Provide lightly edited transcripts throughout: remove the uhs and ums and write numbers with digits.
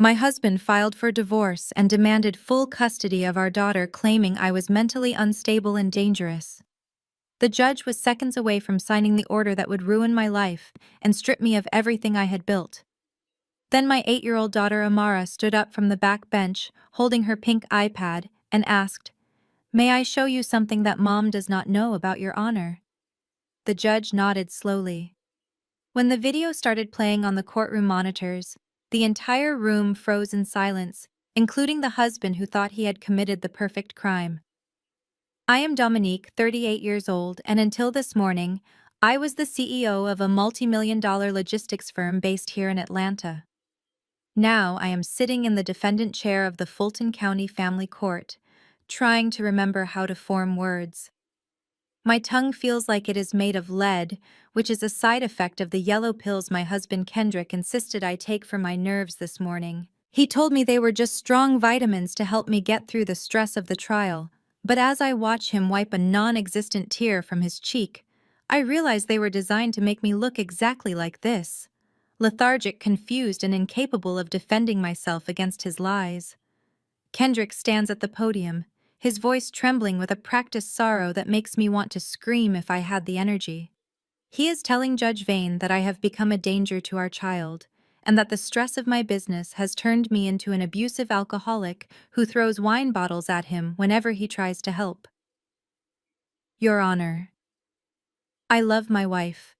My husband filed for divorce and demanded full custody of our daughter, claiming I was mentally unstable and dangerous. The judge was seconds away from signing the order that would ruin my life and strip me of everything I had built. Then my 8-year-old daughter Amara stood up from the back bench, holding her pink iPad, and asked, "May I show you something that Mom does not know about your honor?" The judge nodded slowly. When the video started playing on the courtroom monitors, the entire room froze in silence, including the husband who thought he had committed the perfect crime. I am Dominique, 38 years old, and until this morning, I was the CEO of a multi-million-dollar logistics firm based here in Atlanta. Now I am sitting in the defendant chair of the Fulton County Family Court, trying to remember how to form words. My tongue feels like it is made of lead, which is a side effect of the yellow pills my husband Kendrick insisted I take for my nerves this morning. He told me they were just strong vitamins to help me get through the stress of the trial, but as I watch him wipe a non-existent tear from his cheek, I realize they were designed to make me look exactly like this: lethargic, confused, and incapable of defending myself against his lies. Kendrick stands at the podium, his voice trembling with a practiced sorrow that makes me want to scream if I had the energy. He is telling Judge Vane that I have become a danger to our child, and that the stress of my business has turned me into an abusive alcoholic who throws wine bottles at him whenever he tries to help. Your Honor, I love my wife.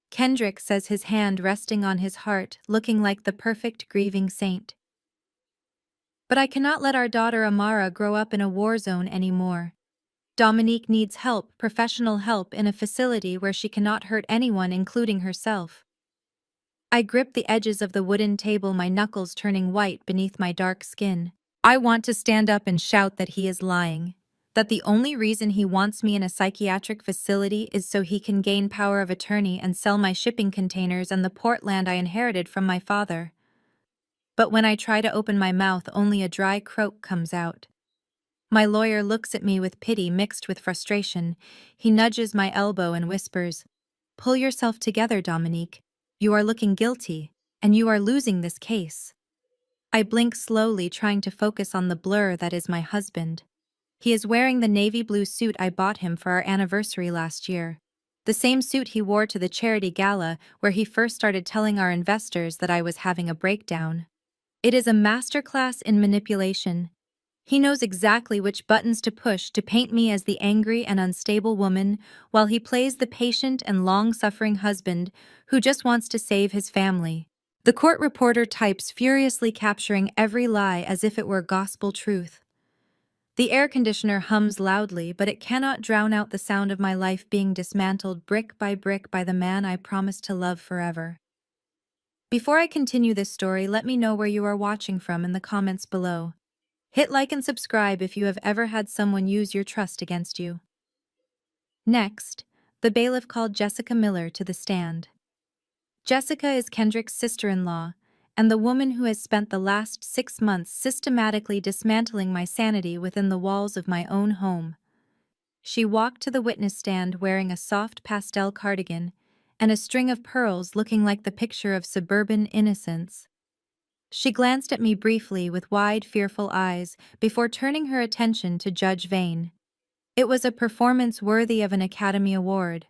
Kendrick says, his hand resting on his heart, looking like the perfect grieving saint. But I cannot let our daughter Amara grow up in a war zone anymore. Dominique needs help, professional help, in a facility where she cannot hurt anyone, including herself. I grip the edges of the wooden table, my knuckles turning white beneath my dark skin. I want to stand up and shout that he is lying, that the only reason he wants me in a psychiatric facility is so he can gain power of attorney and sell my shipping containers and the port land I inherited from my father. But when I try to open my mouth, only a dry croak comes out. My lawyer looks at me with pity mixed with frustration. He nudges my elbow and whispers, "Pull yourself together, Dominique. You are looking guilty, and you are losing this case." I blink slowly, trying to focus on the blur that is my husband. He is wearing the navy blue suit I bought him for our anniversary last year. The same suit he wore to the charity gala where he first started telling our investors that I was having a breakdown. It is a masterclass in manipulation. He knows exactly which buttons to push to paint me as the angry and unstable woman, while he plays the patient and long-suffering husband who just wants to save his family. The court reporter types furiously, capturing every lie as if it were gospel truth. The air conditioner hums loudly, but it cannot drown out the sound of my life being dismantled brick by the man I promised to love forever. Before I continue this story, let me know where you are watching from in the comments below. Hit like and subscribe if you have ever had someone use your trust against you. Next, the bailiff called Jessica Miller to the stand. Jessica is Kendrick's sister-in-law, and the woman who has spent the last 6 months systematically dismantling my sanity within the walls of my own home. She walked to the witness stand wearing a soft pastel cardigan and a string of pearls looking like the picture of suburban innocence. She glanced at me briefly with wide, fearful eyes before turning her attention to Judge Vane. It was a performance worthy of an Academy Award.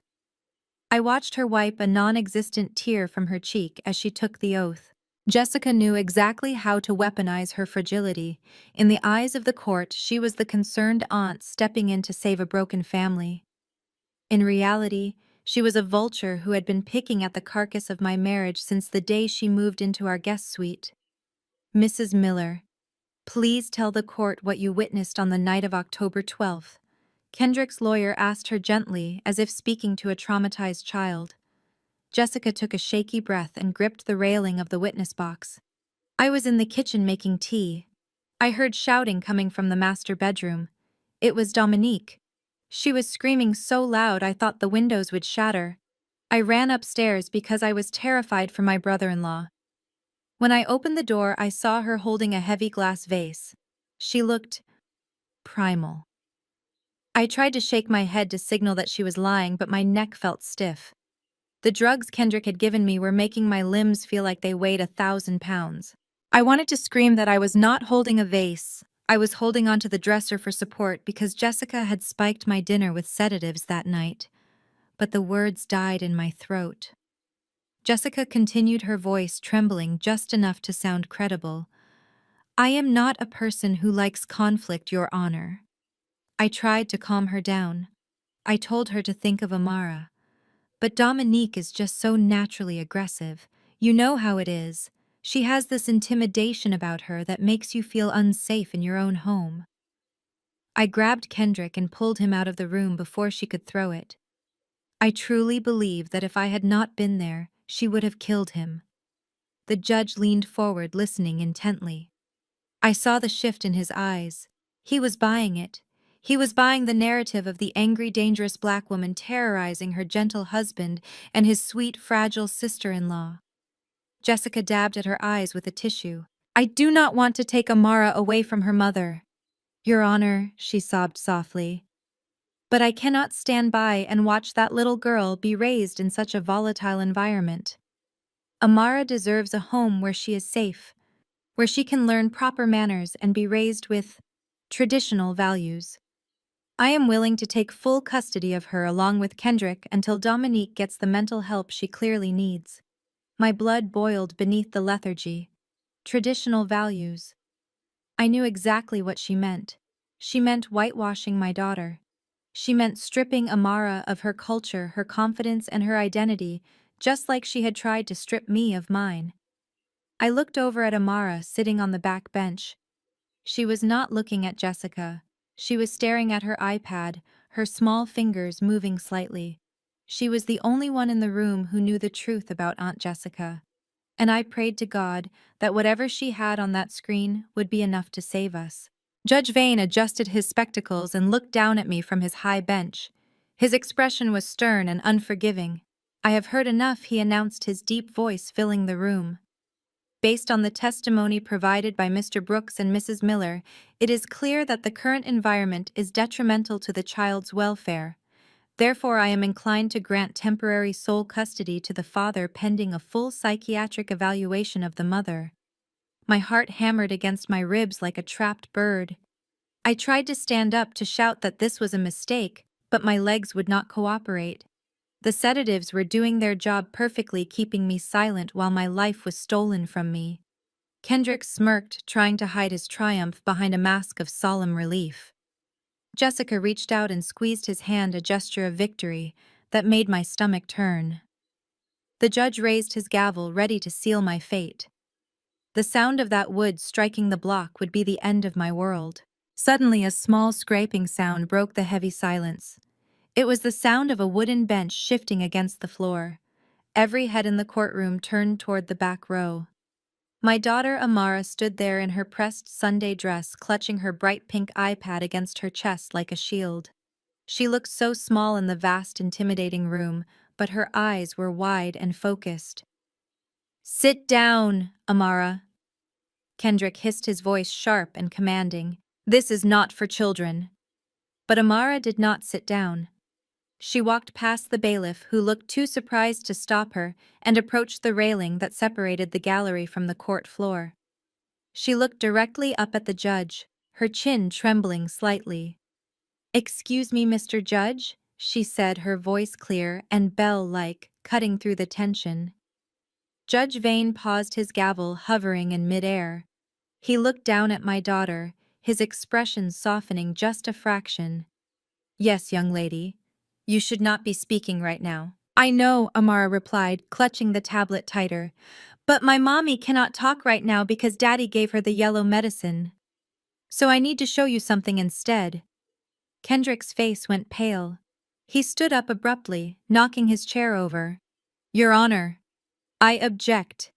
I watched her wipe a non-existent tear from her cheek as she took the oath. Jessica knew exactly how to weaponize her fragility. In the eyes of the court, she was the concerned aunt stepping in to save a broken family. In reality, she was a vulture who had been picking at the carcass of my marriage since the day she moved into our guest suite. "Mrs. Miller, please tell the court what you witnessed on the night of October 12th. Kendrick's lawyer asked her gently, as if speaking to a traumatized child. Jessica took a shaky breath and gripped the railing of the witness box. "I was in the kitchen making tea. I heard shouting coming from the master bedroom. It was Dominique. She was screaming so loud I thought the windows would shatter. I ran upstairs because I was terrified for my brother-in-law. When I opened the door, I saw her holding a heavy glass vase. She looked primal. I tried to shake my head to signal that she was lying, but my neck felt stiff. The drugs Kendrick had given me were making my limbs feel like they weighed 1,000 pounds. I wanted to scream that I was not holding a vase. I was holding onto the dresser for support because Jessica had spiked my dinner with sedatives that night, but the words died in my throat. Jessica continued, her voice trembling just enough to sound credible. I am not a person who likes conflict, Your Honor. I tried to calm her down. I told her to think of Amara. But Dominique is just so naturally aggressive. You know how it is. She has this intimidation about her that makes you feel unsafe in your own home. I grabbed Kendrick and pulled him out of the room before she could throw it. I truly believe that if I had not been there, she would have killed him. The judge leaned forward, listening intently. I saw the shift in his eyes. He was buying it. He was buying the narrative of the angry, dangerous black woman terrorizing her gentle husband and his sweet, fragile sister-in-law. Jessica dabbed at her eyes with a tissue. I do not want to take Amara away from her mother. Your Honor, she sobbed softly. But I cannot stand by and watch that little girl be raised in such a volatile environment. Amara deserves a home where she is safe, where she can learn proper manners and be raised with traditional values. I am willing to take full custody of her along with Kendrick until Dominique gets the mental help she clearly needs. My blood boiled beneath the lethargy. Traditional values. I knew exactly what she meant. She meant whitewashing my daughter. She meant stripping Amara of her culture, her confidence, and her identity, just like she had tried to strip me of mine. I looked over at Amara sitting on the back bench. She was not looking at Jessica. She was staring at her iPad, her small fingers moving slightly. She was the only one in the room who knew the truth about Aunt Jessica. And I prayed to God that whatever she had on that screen would be enough to save us. Judge Vane adjusted his spectacles and looked down at me from his high bench. His expression was stern and unforgiving. I have heard enough, he announced, his deep voice filling the room. Based on the testimony provided by Mr. Brooks and Mrs. Miller, it is clear that the current environment is detrimental to the child's welfare. Therefore, I am inclined to grant temporary sole custody to the father pending a full psychiatric evaluation of the mother. My heart hammered against my ribs like a trapped bird. I tried to stand up to shout that this was a mistake, but my legs would not cooperate. The sedatives were doing their job perfectly, keeping me silent while my life was stolen from me. Kendrick smirked, trying to hide his triumph behind a mask of solemn relief. Jessica reached out and squeezed his hand, a gesture of victory that made my stomach turn. The judge raised his gavel, ready to seal my fate. The sound of that wood striking the block would be the end of my world. Suddenly, a small scraping sound broke the heavy silence. It was the sound of a wooden bench shifting against the floor. Every head in the courtroom turned toward the back row. My daughter Amara stood there in her pressed Sunday dress, clutching her bright pink iPad against her chest like a shield. She looked so small in the vast, intimidating room, but her eyes were wide and focused. Sit down, Amara. Kendrick hissed, his voice sharp and commanding. This is not for children. But Amara did not sit down. She walked past the bailiff, who looked too surprised to stop her, and approached the railing that separated the gallery from the court floor. She looked directly up at the judge, her chin trembling slightly. Excuse me, Mr. Judge, she said, her voice clear and bell-like, cutting through the tension. Judge Vane paused, his gavel hovering in midair. He looked down at my daughter, his expression softening just a fraction. Yes, young lady. You should not be speaking right now. I know, Amara replied, clutching the tablet tighter. But my mommy cannot talk right now because Daddy gave her the yellow medicine. So I need to show you something instead. Kendrick's face went pale. He stood up abruptly, knocking his chair over. Your Honor, I object.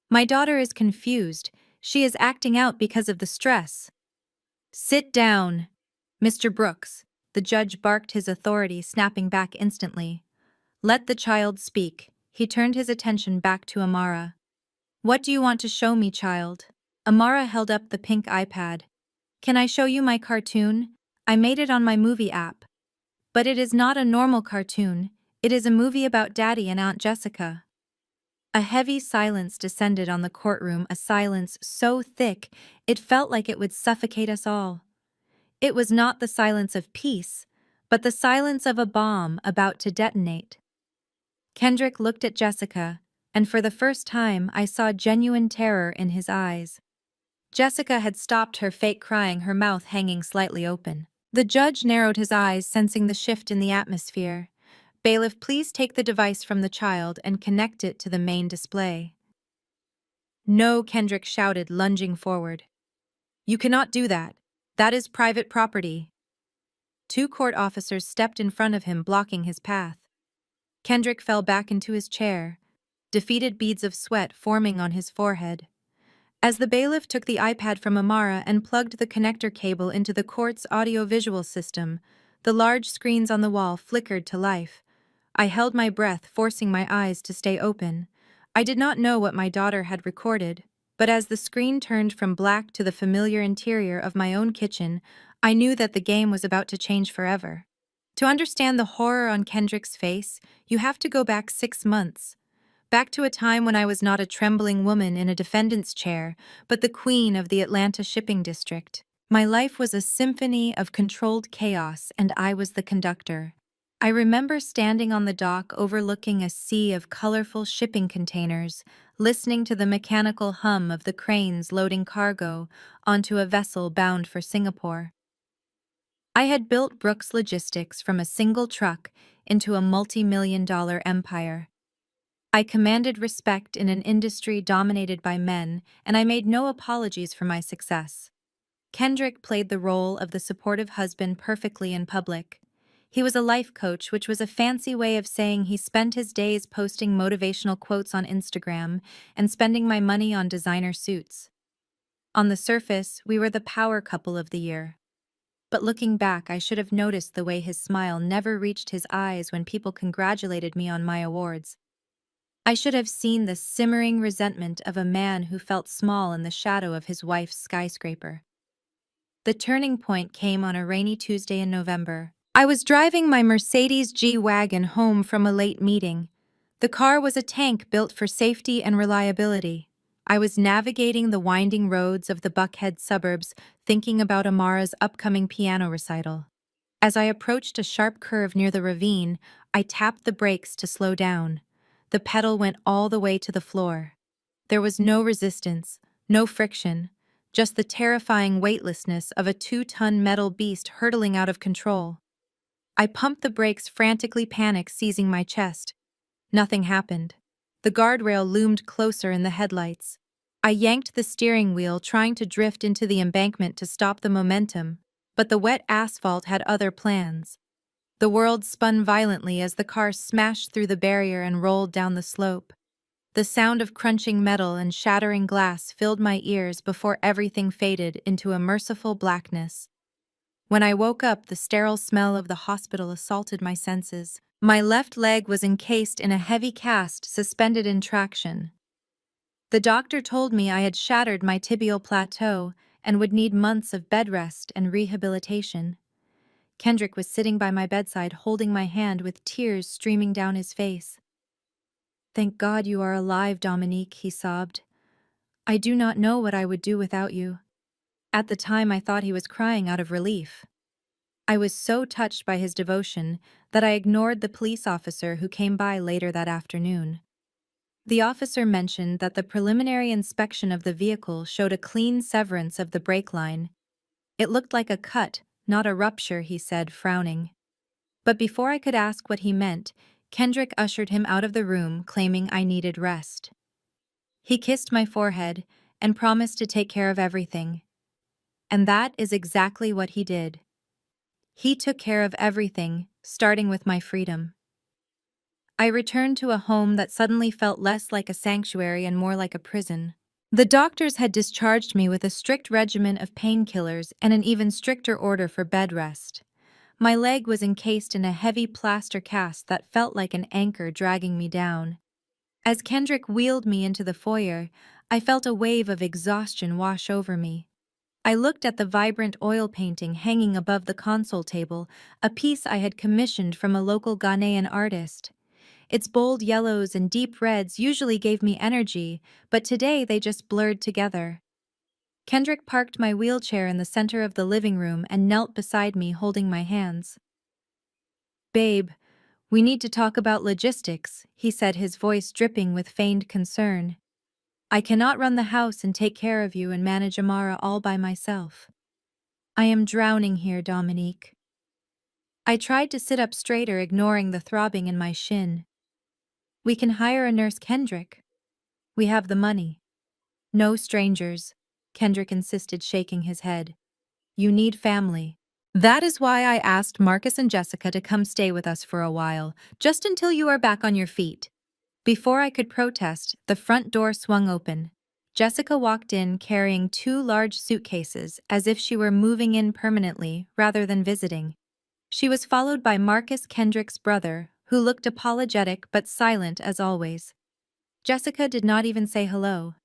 My daughter is confused. She is acting out because of the stress. Sit down, Mr. Brooks. The judge barked, his authority snapping back instantly. Let the child speak. He turned his attention back to Amara. What do you want to show me, child? Amara held up the pink iPad. Can I show you my cartoon? I made it on my movie app. But it is not a normal cartoon. It is a movie about Daddy and Aunt Jessica. A heavy silence descended on the courtroom, a silence so thick it felt like it would suffocate us all. It was not the silence of peace, but the silence of a bomb about to detonate. Kendrick looked at Jessica, and for the first time I saw genuine terror in his eyes. Jessica had stopped her fake crying, her mouth hanging slightly open. The judge narrowed his eyes, sensing the shift in the atmosphere. "Bailiff, please take the device from the child and connect it to the main display." "No," Kendrick shouted, lunging forward. "You cannot do that. That is private property." Two court officers stepped in front of him, blocking his path. Kendrick fell back into his chair, defeated, beads of sweat forming on his forehead. As the bailiff took the iPad from Amara and plugged the connector cable into the court's audio-visual system, the large screens on the wall flickered to life. I held my breath, forcing my eyes to stay open. I did not know what my daughter had recorded, but as the screen turned from black to the familiar interior of my own kitchen, I knew that the game was about to change forever. To understand the horror on Kendrick's face, you have to go back 6 months. Back to a time when I was not a trembling woman in a defendant's chair, but the queen of the Atlanta shipping district. My life was a symphony of controlled chaos, and I was the conductor. I remember standing on the dock overlooking a sea of colorful shipping containers, listening to the mechanical hum of the cranes loading cargo onto a vessel bound for Singapore. I had built Brooks Logistics from a single truck into a multi-million-dollar empire. I commanded respect in an industry dominated by men, and I made no apologies for my success. Kendrick played the role of the supportive husband perfectly in public. He was a life coach, which was a fancy way of saying he spent his days posting motivational quotes on Instagram and spending my money on designer suits. On the surface, we were the power couple of the year. But looking back, I should have noticed the way his smile never reached his eyes when people congratulated me on my awards. I should have seen the simmering resentment of a man who felt small in the shadow of his wife's skyscraper. The turning point came on a rainy Tuesday in November. I was driving my Mercedes G-Wagon home from a late meeting. The car was a tank built for safety and reliability. I was navigating the winding roads of the Buckhead suburbs, thinking about Amara's upcoming piano recital. As I approached a sharp curve near the ravine, I tapped the brakes to slow down. The pedal went all the way to the floor. There was no resistance, no friction, just the terrifying weightlessness of a 2-ton metal beast hurtling out of control. I pumped the brakes frantically, panic seizing my chest. Nothing happened. The guardrail loomed closer in the headlights. I yanked the steering wheel, trying to drift into the embankment to stop the momentum, but the wet asphalt had other plans. The world spun violently as the car smashed through the barrier and rolled down the slope. The sound of crunching metal and shattering glass filled my ears before everything faded into a merciful blackness. When I woke up, the sterile smell of the hospital assaulted my senses. My left leg was encased in a heavy cast suspended in traction. The doctor told me I had shattered my tibial plateau and would need months of bed rest and rehabilitation. Kendrick was sitting by my bedside, holding my hand with tears streaming down his face. "Thank God you are alive, Dominique," he sobbed. "I do not know what I would do without you." At the time, I thought he was crying out of relief. I was so touched by his devotion that I ignored the police officer who came by later that afternoon. The officer mentioned that the preliminary inspection of the vehicle showed a clean severance of the brake line. "It looked like a cut, not a rupture," he said, frowning. But before I could ask what he meant, Kendrick ushered him out of the room, claiming I needed rest. He kissed my forehead and promised to take care of everything. And that is exactly what he did. He took care of everything, starting with my freedom. I returned to a home that suddenly felt less like a sanctuary and more like a prison. The doctors had discharged me with a strict regimen of painkillers and an even stricter order for bed rest. My leg was encased in a heavy plaster cast that felt like an anchor dragging me down. As Kendrick wheeled me into the foyer, I felt a wave of exhaustion wash over me. I looked at the vibrant oil painting hanging above the console table, a piece I had commissioned from a local Ghanaian artist. Its bold yellows and deep reds usually gave me energy, but today they just blurred together. Kendrick parked my wheelchair in the center of the living room and knelt beside me, holding my hands. "Babe, we need to talk about logistics," he said, his voice dripping with feigned concern. "I cannot run the house and take care of you and manage Amara all by myself. I am drowning here, Dominique." I tried to sit up straighter, ignoring the throbbing in my shin. "We can hire a nurse, Kendrick. We have the money." "No strangers," Kendrick insisted, shaking his head. "You need family. That is why I asked Marcus and Jessica to come stay with us for a while, just until you are back on your feet." Before I could protest, the front door swung open. Jessica walked in carrying 2 large suitcases, as if she were moving in permanently rather than visiting. She was followed by Marcus, Kendrick's brother, who looked apologetic but silent as always. Jessica did not even say hello.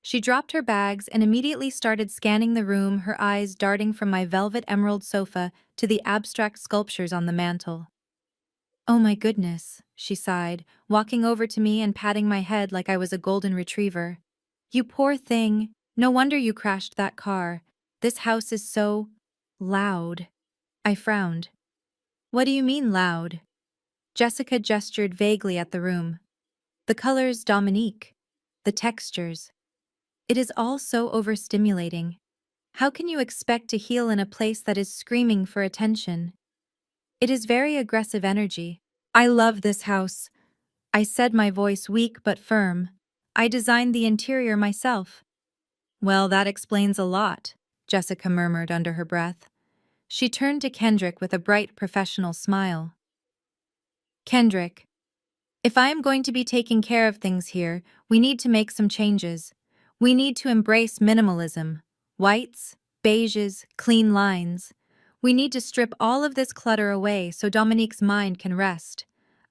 She dropped her bags and immediately started scanning the room, her eyes darting from my velvet emerald sofa to the abstract sculptures on the mantel. "Oh my goodness," she sighed, walking over to me and patting my head like I was a golden retriever. "You poor thing. No wonder you crashed that car. This house is so loud." I frowned. "What do you mean loud?" Jessica gestured vaguely at the room. "The colors, Dominique. The textures. It is all so overstimulating. How can you expect to heal in a place that is screaming for attention? It is very aggressive energy." "I love this house," I said, my voice weak but firm. "I designed the interior myself." "Well, that explains a lot," Jessica murmured under her breath. She turned to Kendrick with a bright professional smile. "Kendrick, if I am going to be taking care of things here, we need to make some changes. We need to embrace minimalism. Whites, beiges, clean lines. We need to strip all of this clutter away so Dominique's mind can rest.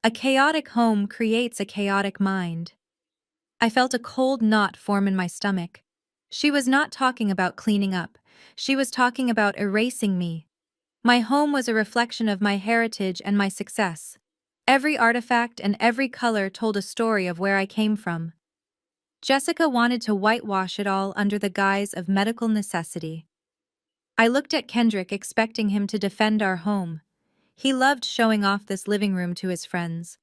A chaotic home creates a chaotic mind." I felt a cold knot form in my stomach. She was not talking about cleaning up. She was talking about erasing me. My home was a reflection of my heritage and my success. Every artifact and every color told a story of where I came from. Jessica wanted to whitewash it all under the guise of medical necessity. I looked at Kendrick, expecting him to defend our home. He loved showing off this living room to his friends.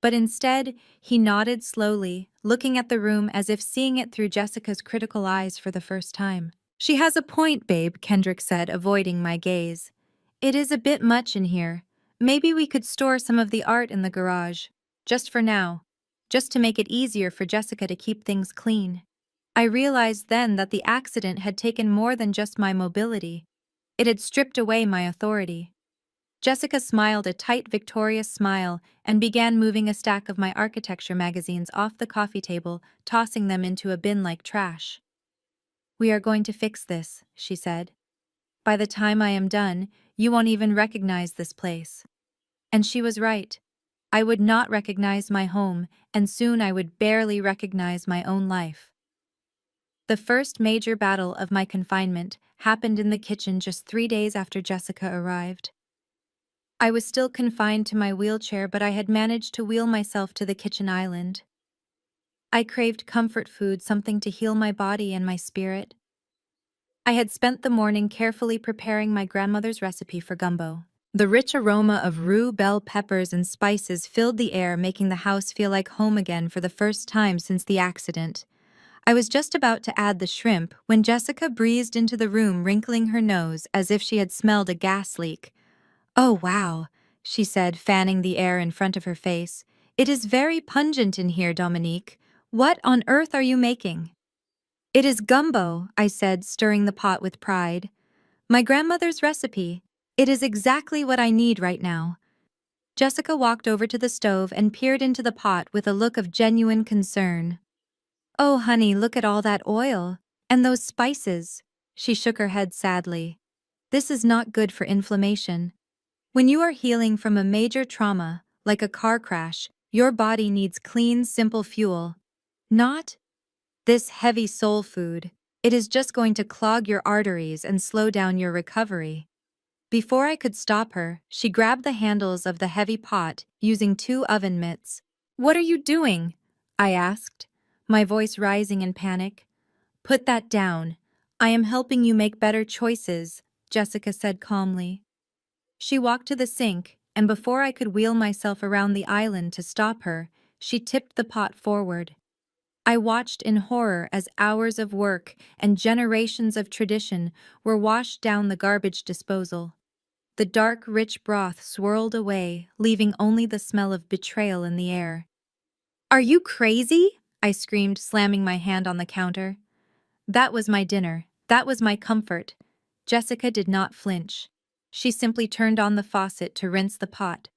But instead, he nodded slowly, looking at the room as if seeing it through Jessica's critical eyes for the first time. "She has a point, babe," Kendrick said, avoiding my gaze. "It is a bit much in here. Maybe we could store some of the art in the garage. Just for now. Just to make it easier for Jessica to keep things clean." I realized then that the accident had taken more than just my mobility. It had stripped away my authority. Jessica smiled a tight, victorious smile and began moving a stack of my architecture magazines off the coffee table, tossing them into a bin like trash. "We are going to fix this," she said. "By the time I am done, you won't even recognize this place." And she was right. I would not recognize my home, and soon I would barely recognize my own life. The first major battle of my confinement happened in the kitchen just 3 days after Jessica arrived. I was still confined to my wheelchair, but I had managed to wheel myself to the kitchen island. I craved comfort food, something to heal my body and my spirit. I had spent the morning carefully preparing my grandmother's recipe for gumbo. The rich aroma of rue, bell peppers, and spices filled the air, making the house feel like home again for the first time since the accident. I was just about to add the shrimp when Jessica breezed into the room, wrinkling her nose as if she had smelled a gas leak. "Oh, wow," she said, fanning the air in front of her face. "It is very pungent in here, Dominique. What on earth are you making?" "It is gumbo," I said, stirring the pot with pride. "My grandmother's recipe. It is exactly what I need right now." Jessica walked over to the stove and peered into the pot with a look of genuine concern. "Oh, honey, look at all that oil. And those spices." She shook her head sadly. "This is not good for inflammation. When you are healing from a major trauma, like a car crash, your body needs clean, simple fuel. Not this heavy soul food. It is just going to clog your arteries and slow down your recovery." Before I could stop her, she grabbed the handles of the heavy pot, using 2 oven mitts. "What are you doing?" I asked, my voice rising in panic. "Put that down. I am helping you make better choices," Jessica said calmly. She walked to the sink, and before I could wheel myself around the island to stop her, she tipped the pot forward. I watched in horror as hours of work and generations of tradition were washed down the garbage disposal. The dark, rich broth swirled away, leaving only the smell of betrayal in the air. "Are you crazy?" I screamed, slamming my hand on the counter. "That was my dinner. That was my comfort." Jessica did not flinch. She simply turned on the faucet to rinse the pot.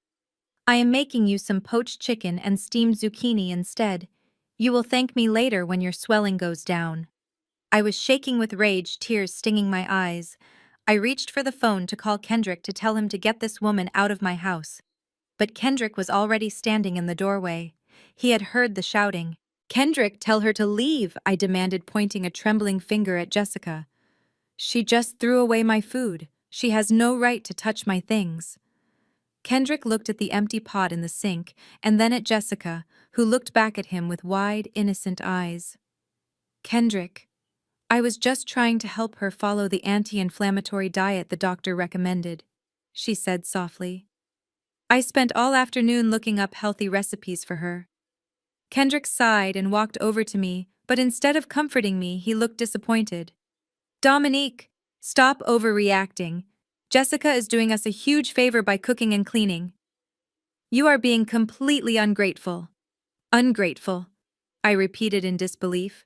"I am making you some poached chicken and steamed zucchini instead. You will thank me later when your swelling goes down." I was shaking with rage, tears stinging my eyes. I reached for the phone to call Kendrick to tell him to get this woman out of my house. But Kendrick was already standing in the doorway. He had heard the shouting. "Kendrick, tell her to leave," I demanded, pointing a trembling finger at Jessica. "She just threw away my food. She has no right to touch my things." Kendrick looked at the empty pot in the sink, and then at Jessica, who looked back at him with wide, innocent eyes. "Kendrick, I was just trying to help her follow the anti-inflammatory diet the doctor recommended," she said softly. "I spent all afternoon looking up healthy recipes for her." Kendrick sighed and walked over to me, but instead of comforting me, he looked disappointed. "Dominique, stop overreacting. Jessica is doing us a huge favor by cooking and cleaning. You are being completely ungrateful." "Ungrateful," I repeated in disbelief.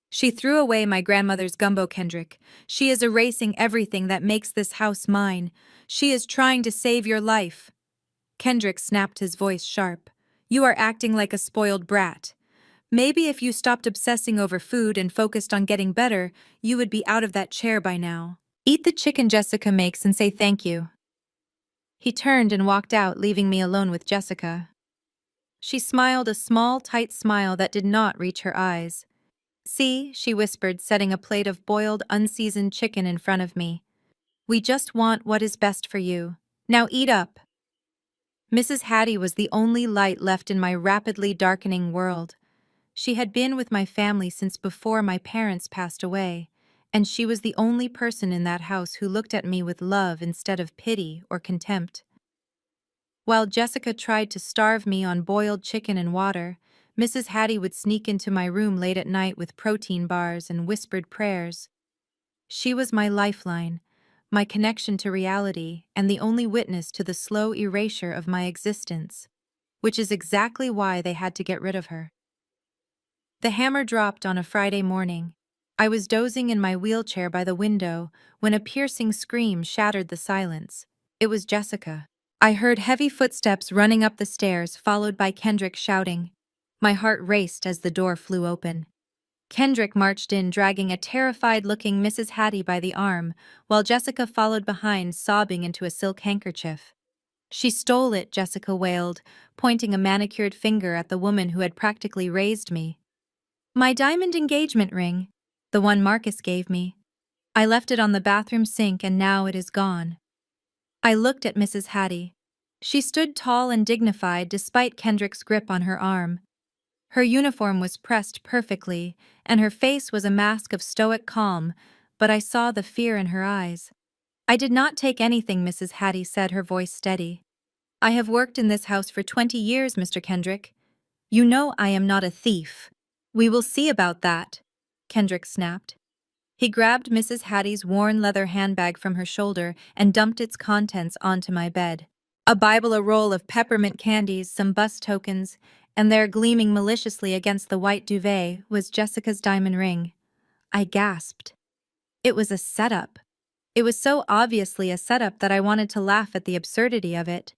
"She threw away my grandmother's gumbo, Kendrick. She is erasing everything that makes this house mine. She is trying to save your life." Kendrick snapped, his voice sharp. "You are acting like a spoiled brat. Maybe if you stopped obsessing over food and focused on getting better, you would be out of that chair by now. Eat the chicken Jessica makes and say thank you." He turned and walked out, leaving me alone with Jessica. She smiled, a small, tight smile that did not reach her eyes. "See," she whispered, setting a plate of boiled, unseasoned chicken in front of me. "We just want what is best for you. Now eat up." Mrs. Hattie was the only light left in my rapidly darkening world. She had been with my family since before my parents passed away, and she was the only person in that house who looked at me with love instead of pity or contempt. While Jessica tried to starve me on boiled chicken and water, Mrs. Hattie would sneak into my room late at night with protein bars and whispered prayers. She was my lifeline, my connection to reality, and the only witness to the slow erasure of my existence, which is exactly why they had to get rid of her. The hammer dropped on a Friday morning. I was dozing in my wheelchair by the window when a piercing scream shattered the silence. It was Jessica. I heard heavy footsteps running up the stairs, followed by Kendrick shouting. My heart raced as the door flew open. Kendrick marched in, dragging a terrified-looking Mrs. Hattie by the arm, while Jessica followed behind, sobbing into a silk handkerchief. "She stole it," Jessica wailed, pointing a manicured finger at the woman who had practically raised me. "My diamond engagement ring, the one Marcus gave me. I left it on the bathroom sink and now it is gone." I looked at Mrs. Hattie. She stood tall and dignified despite Kendrick's grip on her arm. Her uniform was pressed perfectly, and her face was a mask of stoic calm, but I saw the fear in her eyes. "I did not take anything," Mrs. Hattie said, her voice steady. "I have worked in this house for 20 years, Mr. Kendrick. You know I am not a thief." "We will see about that," Kendrick snapped. He grabbed Mrs. Hattie's worn leather handbag from her shoulder and dumped its contents onto my bed. A Bible, a roll of peppermint candies, some bus tokens, and there, gleaming maliciously against the white duvet, was Jessica's diamond ring. I gasped. It was a setup. It was so obviously a setup that I wanted to laugh at the absurdity of it.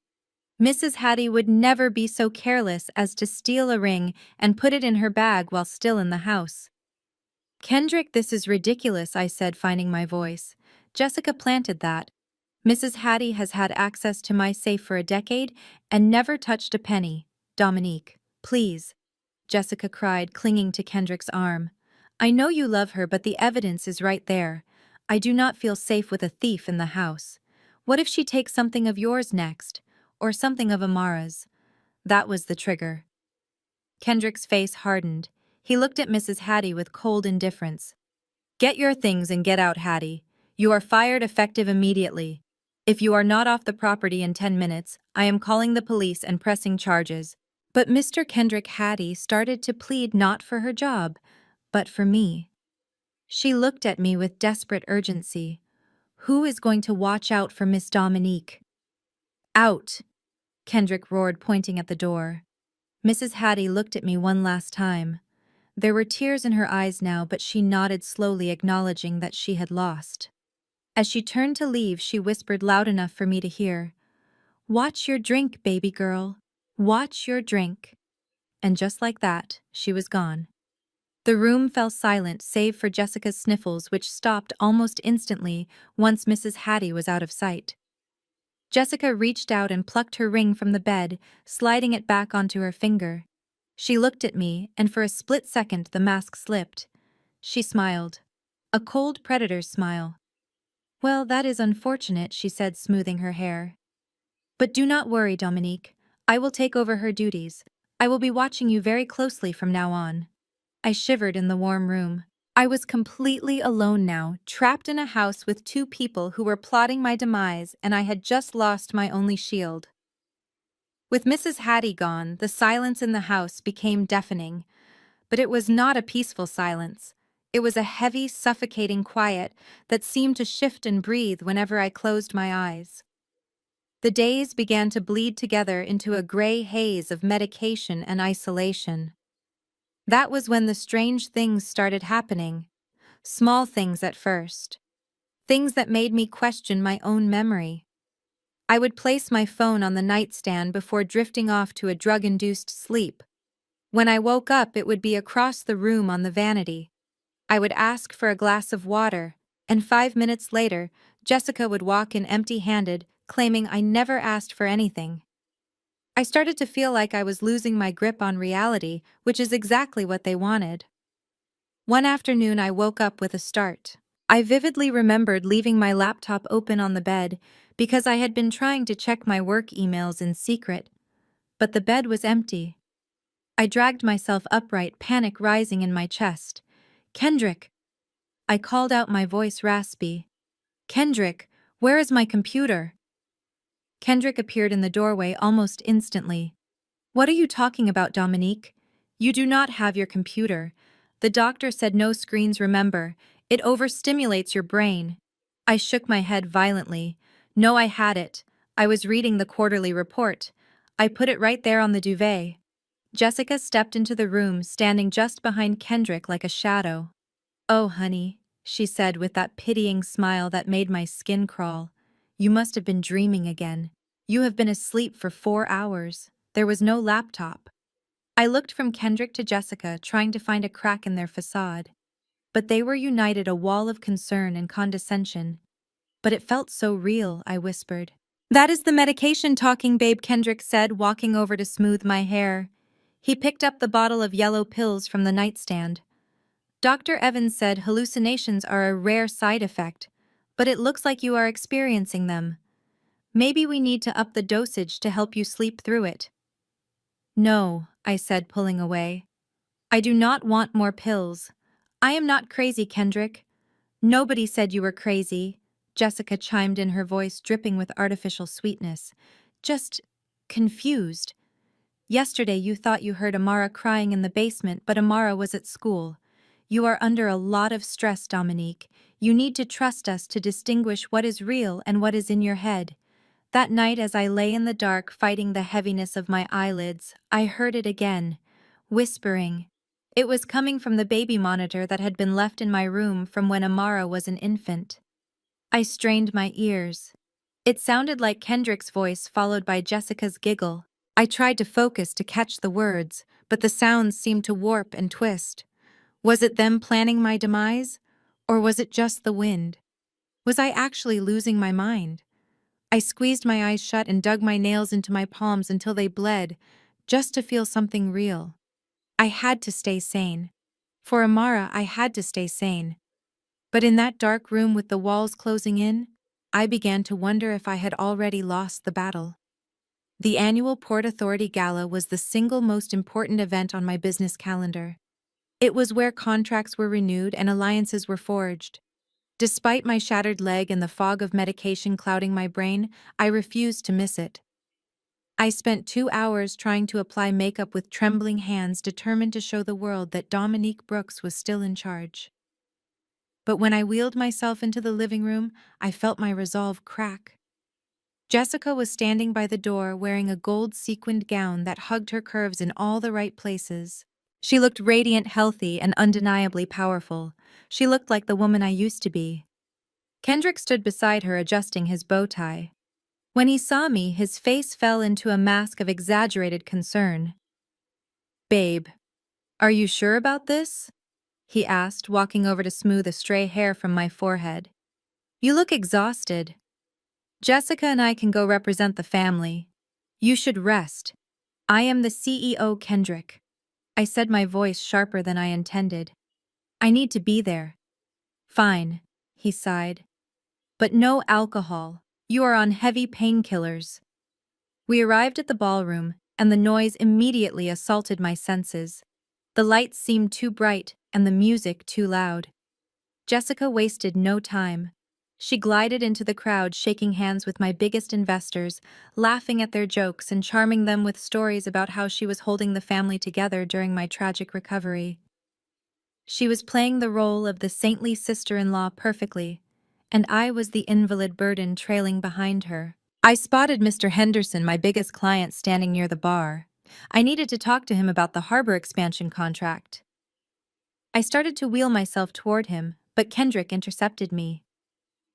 Mrs. Hattie would never be so careless as to steal a ring and put it in her bag while still in the house. "Kendrick, this is ridiculous," I said, finding my voice. "Jessica planted that. Mrs. Hattie has had access to my safe for a decade and never touched a penny. Dominique, please," Jessica cried, clinging to Kendrick's arm. "I know you love her, but the evidence is right there. I do not feel safe with a thief in the house. What if she takes something of yours next? Or something of Amara's?" That was the trigger. Kendrick's face hardened. He looked at Mrs. Hattie with cold indifference. Get your things and get out, Hattie. You are fired effective immediately. If you are not off the property in 10 minutes, I am calling the police and pressing charges. But Mr. Kendrick Hattie started to plead not for her job, but for me. She looked at me with desperate urgency. Who is going to watch out for Miss Dominique? Out! Kendrick roared, pointing at the door. Mrs. Hattie looked at me one last time. There were tears in her eyes now, but she nodded slowly, acknowledging that she had lost. As she turned to leave, she whispered loud enough for me to hear, "Watch your drink, baby girl. Watch your drink." And just like that, she was gone. The room fell silent save for Jessica's sniffles, which stopped almost instantly once Mrs. Hattie was out of sight. Jessica reached out and plucked her ring from the bed, sliding it back onto her finger. She looked at me, and for a split second the mask slipped. She smiled. A cold predator's smile. "Well, that is unfortunate," she said, smoothing her hair. "But do not worry, Dominique. I will take over her duties. I will be watching you very closely from now on." I shivered in the warm room. I was completely alone now, trapped in a house with two people who were plotting my demise, and I had just lost my only shield. With Mrs. Hattie gone, the silence in the house became deafening. But it was not a peaceful silence. It was a heavy, suffocating quiet that seemed to shift and breathe whenever I closed my eyes. The days began to bleed together into a gray haze of medication and isolation. That was when the strange things started happening. Small things at first. Things that made me question my own memory. I would place my phone on the nightstand before drifting off to a drug-induced sleep. When I woke up, it would be across the room on the vanity. I would ask for a glass of water, and 5 minutes later, Jessica would walk in empty-handed, claiming I never asked for anything. I started to feel like I was losing my grip on reality, which is exactly what they wanted. One afternoon, I woke up with a start. I vividly remembered leaving my laptop open on the bed because I had been trying to check my work emails in secret, but the bed was empty. I dragged myself upright, panic rising in my chest. "Kendrick!" I called out, my voice raspy. "Kendrick, where is my computer?" Kendrick appeared in the doorway almost instantly. "What are you talking about, Dominique? You do not have your computer. The doctor said no screens, remember. It overstimulates your brain." I shook my head violently. No, I had it. I was reading the quarterly report. I put it right there on the duvet. Jessica stepped into the room, standing just behind Kendrick like a shadow. "Oh, honey," she said with that pitying smile that made my skin crawl. "You must have been dreaming again. You have been asleep for 4 hours. There was no laptop." I looked from Kendrick to Jessica, trying to find a crack in their facade. But they were united, a wall of concern and condescension. "But it felt so real," I whispered. "That is the medication talking, babe," Kendrick said, walking over to smooth my hair. He picked up the bottle of yellow pills from the nightstand. "Dr. Evans said hallucinations are a rare side effect, but it looks like you are experiencing them. Maybe we need to up the dosage to help you sleep through it." "No," I said, pulling away. "I do not want more pills. I am not crazy, Kendrick." "Nobody said you were crazy," Jessica chimed in, her voice dripping with artificial sweetness. "Just confused. Yesterday you thought you heard Amara crying in the basement, but Amara was at school. You are under a lot of stress, Dominique. You need to trust us to distinguish what is real and what is in your head." That night, as I lay in the dark fighting the heaviness of my eyelids, I heard it again, whispering. It was coming from the baby monitor that had been left in my room from when Amara was an infant. I strained my ears. It sounded like Kendrick's voice followed by Jessica's giggle. I tried to focus to catch the words, but the sounds seemed to warp and twist. Was it them planning my demise? Or was it just the wind? Was I actually losing my mind? I squeezed my eyes shut and dug my nails into my palms until they bled, just to feel something real. I had to stay sane. For Amara, I had to stay sane. But in that dark room with the walls closing in, I began to wonder if I had already lost the battle. The annual Port Authority Gala was the single most important event on my business calendar. It was where contracts were renewed and alliances were forged. Despite my shattered leg and the fog of medication clouding my brain, I refused to miss it. I spent 2 hours trying to apply makeup with trembling hands, determined to show the world that Dominique Brooks was still in charge. But when I wheeled myself into the living room, I felt my resolve crack. Jessica was standing by the door wearing a gold sequined gown that hugged her curves in all the right places. She looked radiant, healthy, and undeniably powerful. She looked like the woman I used to be. Kendrick stood beside her, adjusting his bow tie. When he saw me, his face fell into a mask of exaggerated concern. "Babe, are you sure about this?" he asked, walking over to smooth a stray hair from my forehead. "You look exhausted. Jessica and I can go represent the family. You should rest. I am the CEO, Kendrick." I said, my voice sharper than I intended. "I need to be there." "Fine," he sighed. "But no alcohol. You are on heavy painkillers." We arrived at the ballroom, and the noise immediately assaulted my senses. The lights seemed too bright, and the music too loud. Jessica wasted no time. She glided into the crowd, shaking hands with my biggest investors, laughing at their jokes and charming them with stories about how she was holding the family together during my tragic recovery. She was playing the role of the saintly sister-in-law perfectly, and I was the invalid burden trailing behind her. I spotted Mr. Henderson, my biggest client, standing near the bar. I needed to talk to him about the harbor expansion contract. I started to wheel myself toward him, but Kendrick intercepted me.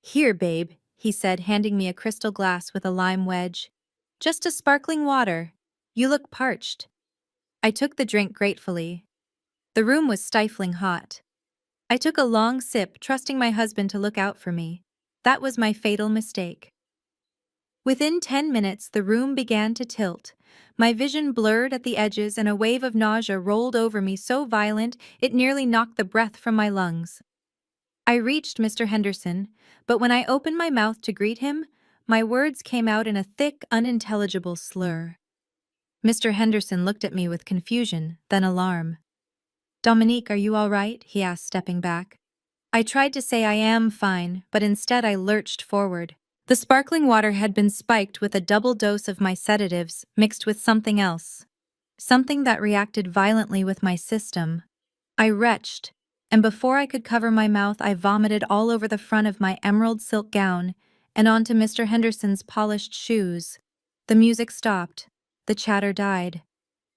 "Here, babe," he said, handing me a crystal glass with a lime wedge. "Just a sparkling water. You look parched." I took the drink gratefully. The room was stifling hot. I took a long sip, trusting my husband to look out for me. That was my fatal mistake. Within 10 minutes, the room began to tilt. My vision blurred at the edges, and a wave of nausea rolled over me so violent it nearly knocked the breath from my lungs. I reached Mr. Henderson, but when I opened my mouth to greet him, my words came out in a thick, unintelligible slur. Mr. Henderson looked at me with confusion, then alarm. "Dominique, are you all right?" he asked, stepping back. I tried to say I am fine, but instead I lurched forward. The sparkling water had been spiked with a double dose of my sedatives mixed with something else. Something that reacted violently with my system. I retched, and before I could cover my mouth, I vomited all over the front of my emerald silk gown and onto Mr. Henderson's polished shoes. The music stopped. The chatter died.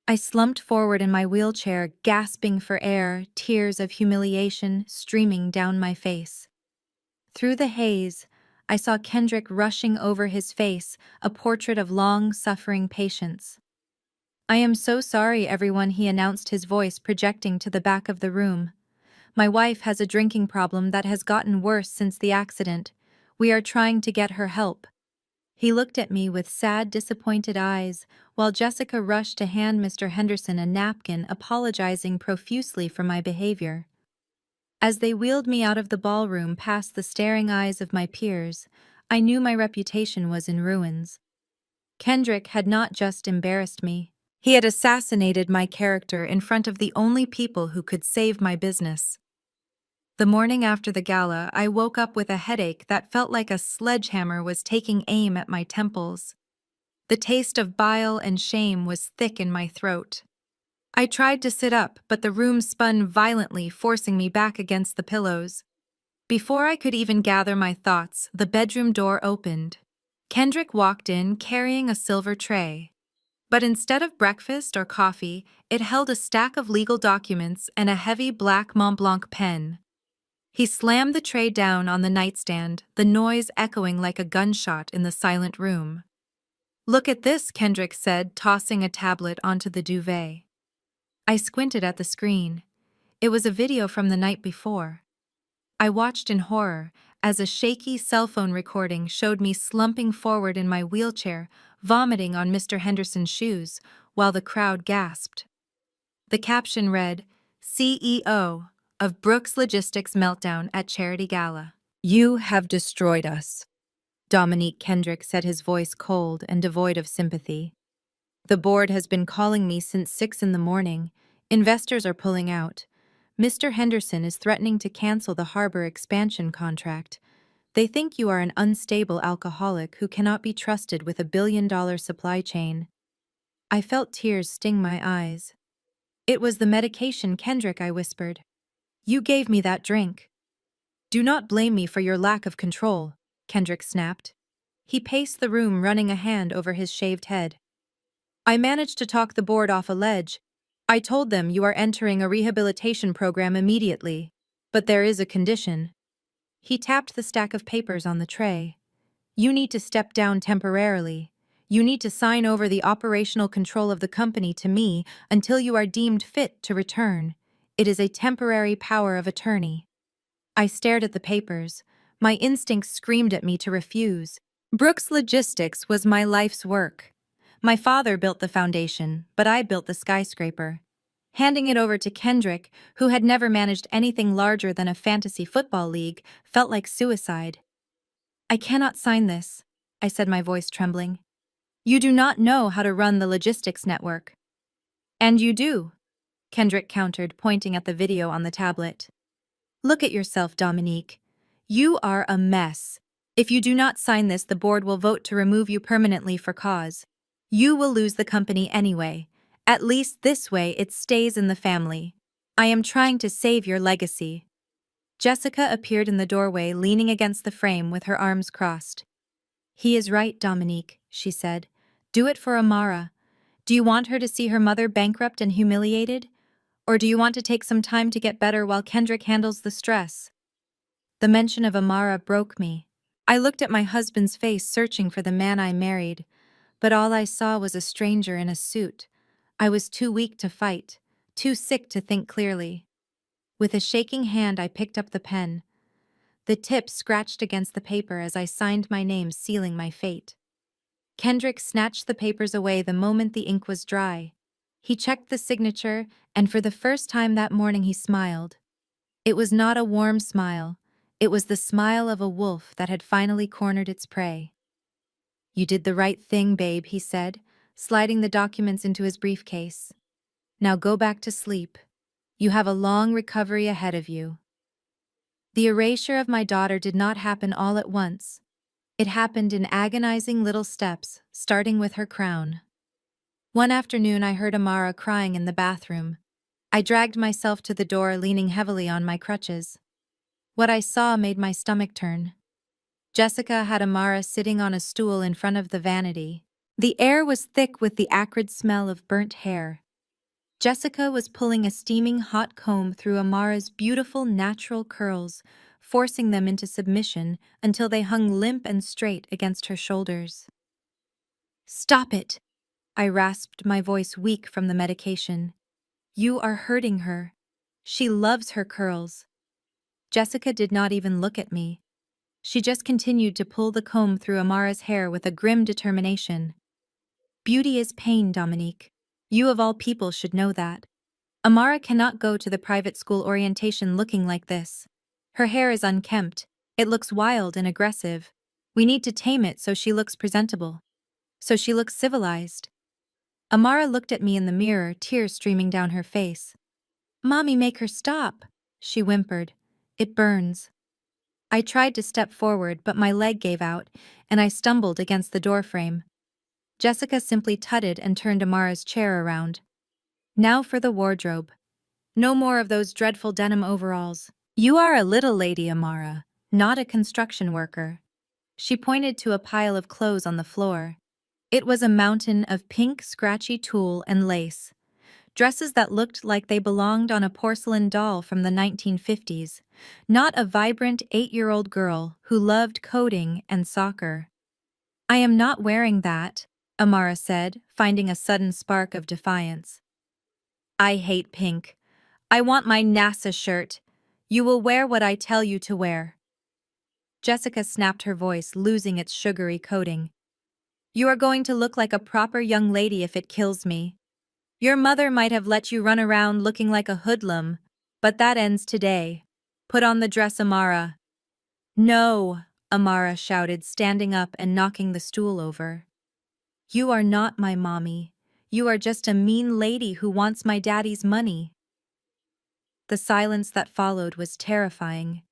I slumped forward in my wheelchair, gasping for air, tears of humiliation streaming down my face. Through the haze, I saw Kendrick rushing over his face, a portrait of long-suffering patience. "I am so sorry, everyone," he announced, his voice projecting to the back of the room. "My wife has a drinking problem that has gotten worse since the accident. We are trying to get her help." He looked at me with sad, disappointed eyes, while Jessica rushed to hand Mr. Henderson a napkin, apologizing profusely for my behavior. As they wheeled me out of the ballroom past the staring eyes of my peers, I knew my reputation was in ruins. Kendrick had not just embarrassed me. He had assassinated my character in front of the only people who could save my business. The morning after the gala, I woke up with a headache that felt like a sledgehammer was taking aim at my temples. The taste of bile and shame was thick in my throat. I tried to sit up, but the room spun violently, forcing me back against the pillows. Before I could even gather my thoughts, the bedroom door opened. Kendrick walked in carrying a silver tray. But instead of breakfast or coffee, it held a stack of legal documents and a heavy black Montblanc pen. He slammed the tray down on the nightstand, the noise echoing like a gunshot in the silent room. "Look at this," Kendrick said, tossing a tablet onto the duvet. I squinted at the screen. It was a video from the night before. I watched in horror as a shaky cell phone recording showed me slumping forward in my wheelchair, vomiting on Mr. Henderson's shoes, while the crowd gasped. The caption read, "CEO of Brooks Logistics Meltdown at Charity Gala. You have destroyed us." Dominique, Kendrick said, his voice cold and devoid of sympathy. The board has been calling me since 6 in the morning. Investors are pulling out. Mr. Henderson is threatening to cancel the harbor expansion contract. They think you are an unstable alcoholic who cannot be trusted with a $1 billion supply chain. I felt tears sting my eyes. It was the medication, Kendrick, I whispered. You gave me that drink. Do not blame me for your lack of control, Kendrick snapped. He paced the room, running a hand over his shaved head. I managed to talk the board off a ledge. I told them you are entering a rehabilitation program immediately. But there is a condition. He tapped the stack of papers on the tray. You need to step down temporarily. You need to sign over the operational control of the company to me until you are deemed fit to return. It is a temporary power of attorney. I stared at the papers. My instincts screamed at me to refuse. Brooks Logistics was my life's work. My father built the foundation, but I built the skyscraper. Handing it over to Kendrick, who had never managed anything larger than a fantasy football league, felt like suicide. I cannot sign this, I said, my voice trembling. You do not know how to run the logistics network. And you do, Kendrick countered, pointing at the video on the tablet. Look at yourself, Dominique. You are a mess. If you do not sign this, the board will vote to remove you permanently for cause. You will lose the company anyway. At least this way it stays in the family. I am trying to save your legacy. Jessica appeared in the doorway, leaning against the frame with her arms crossed. He is right, Dominique, she said. Do it for Amara. Do you want her to see her mother bankrupt and humiliated? Or do you want to take some time to get better while Kendrick handles the stress? The mention of Amara broke me. I looked at my husband's face, searching for the man I married, but all I saw was a stranger in a suit. I was too weak to fight, too sick to think clearly. With a shaking hand, I picked up the pen. The tip scratched against the paper as I signed my name, sealing my fate. Kendrick snatched the papers away the moment the ink was dry. He checked the signature, and for the first time that morning he smiled. It was not a warm smile. It was the smile of a wolf that had finally cornered its prey. You did the right thing, babe, he said, sliding the documents into his briefcase. Now go back to sleep. You have a long recovery ahead of you. The erasure of my daughter did not happen all at once. It happened in agonizing little steps, starting with her crown. One afternoon I heard Amara crying in the bathroom. I dragged myself to the door, leaning heavily on my crutches. What I saw made my stomach turn. Jessica had Amara sitting on a stool in front of the vanity. The air was thick with the acrid smell of burnt hair. Jessica was pulling a steaming hot comb through Amara's beautiful natural curls, forcing them into submission until they hung limp and straight against her shoulders. Stop it! I rasped, my voice weak from the medication. You are hurting her. She loves her curls. Jessica did not even look at me. She just continued to pull the comb through Amara's hair with a grim determination. Beauty is pain, Dominique. You of all people should know that. Amara cannot go to the private school orientation looking like this. Her hair is unkempt. It looks wild and aggressive. We need to tame it so she looks presentable. So she looks civilized. Amara looked at me in the mirror, tears streaming down her face. Mommy, make her stop, she whimpered. It burns. I tried to step forward, but my leg gave out, and I stumbled against the doorframe. Jessica simply tutted and turned Amara's chair around. Now for the wardrobe. No more of those dreadful denim overalls. You are a little lady, Amara, not a construction worker. She pointed to a pile of clothes on the floor. It was a mountain of pink, scratchy tulle and lace. Dresses that looked like they belonged on a porcelain doll from the 1950s, not a vibrant 8-year-old girl who loved coding and soccer. I am not wearing that, Amara said, finding a sudden spark of defiance. I hate pink. I want my NASA shirt. You will wear what I tell you to wear. Jessica snapped, her voice losing its sugary coating. You are going to look like a proper young lady if it kills me. Your mother might have let you run around looking like a hoodlum, but that ends today. Put on the dress, Amara. No, Amara shouted, standing up and knocking the stool over. You are not my mommy. You are just a mean lady who wants my daddy's money." The silence that followed was terrifying.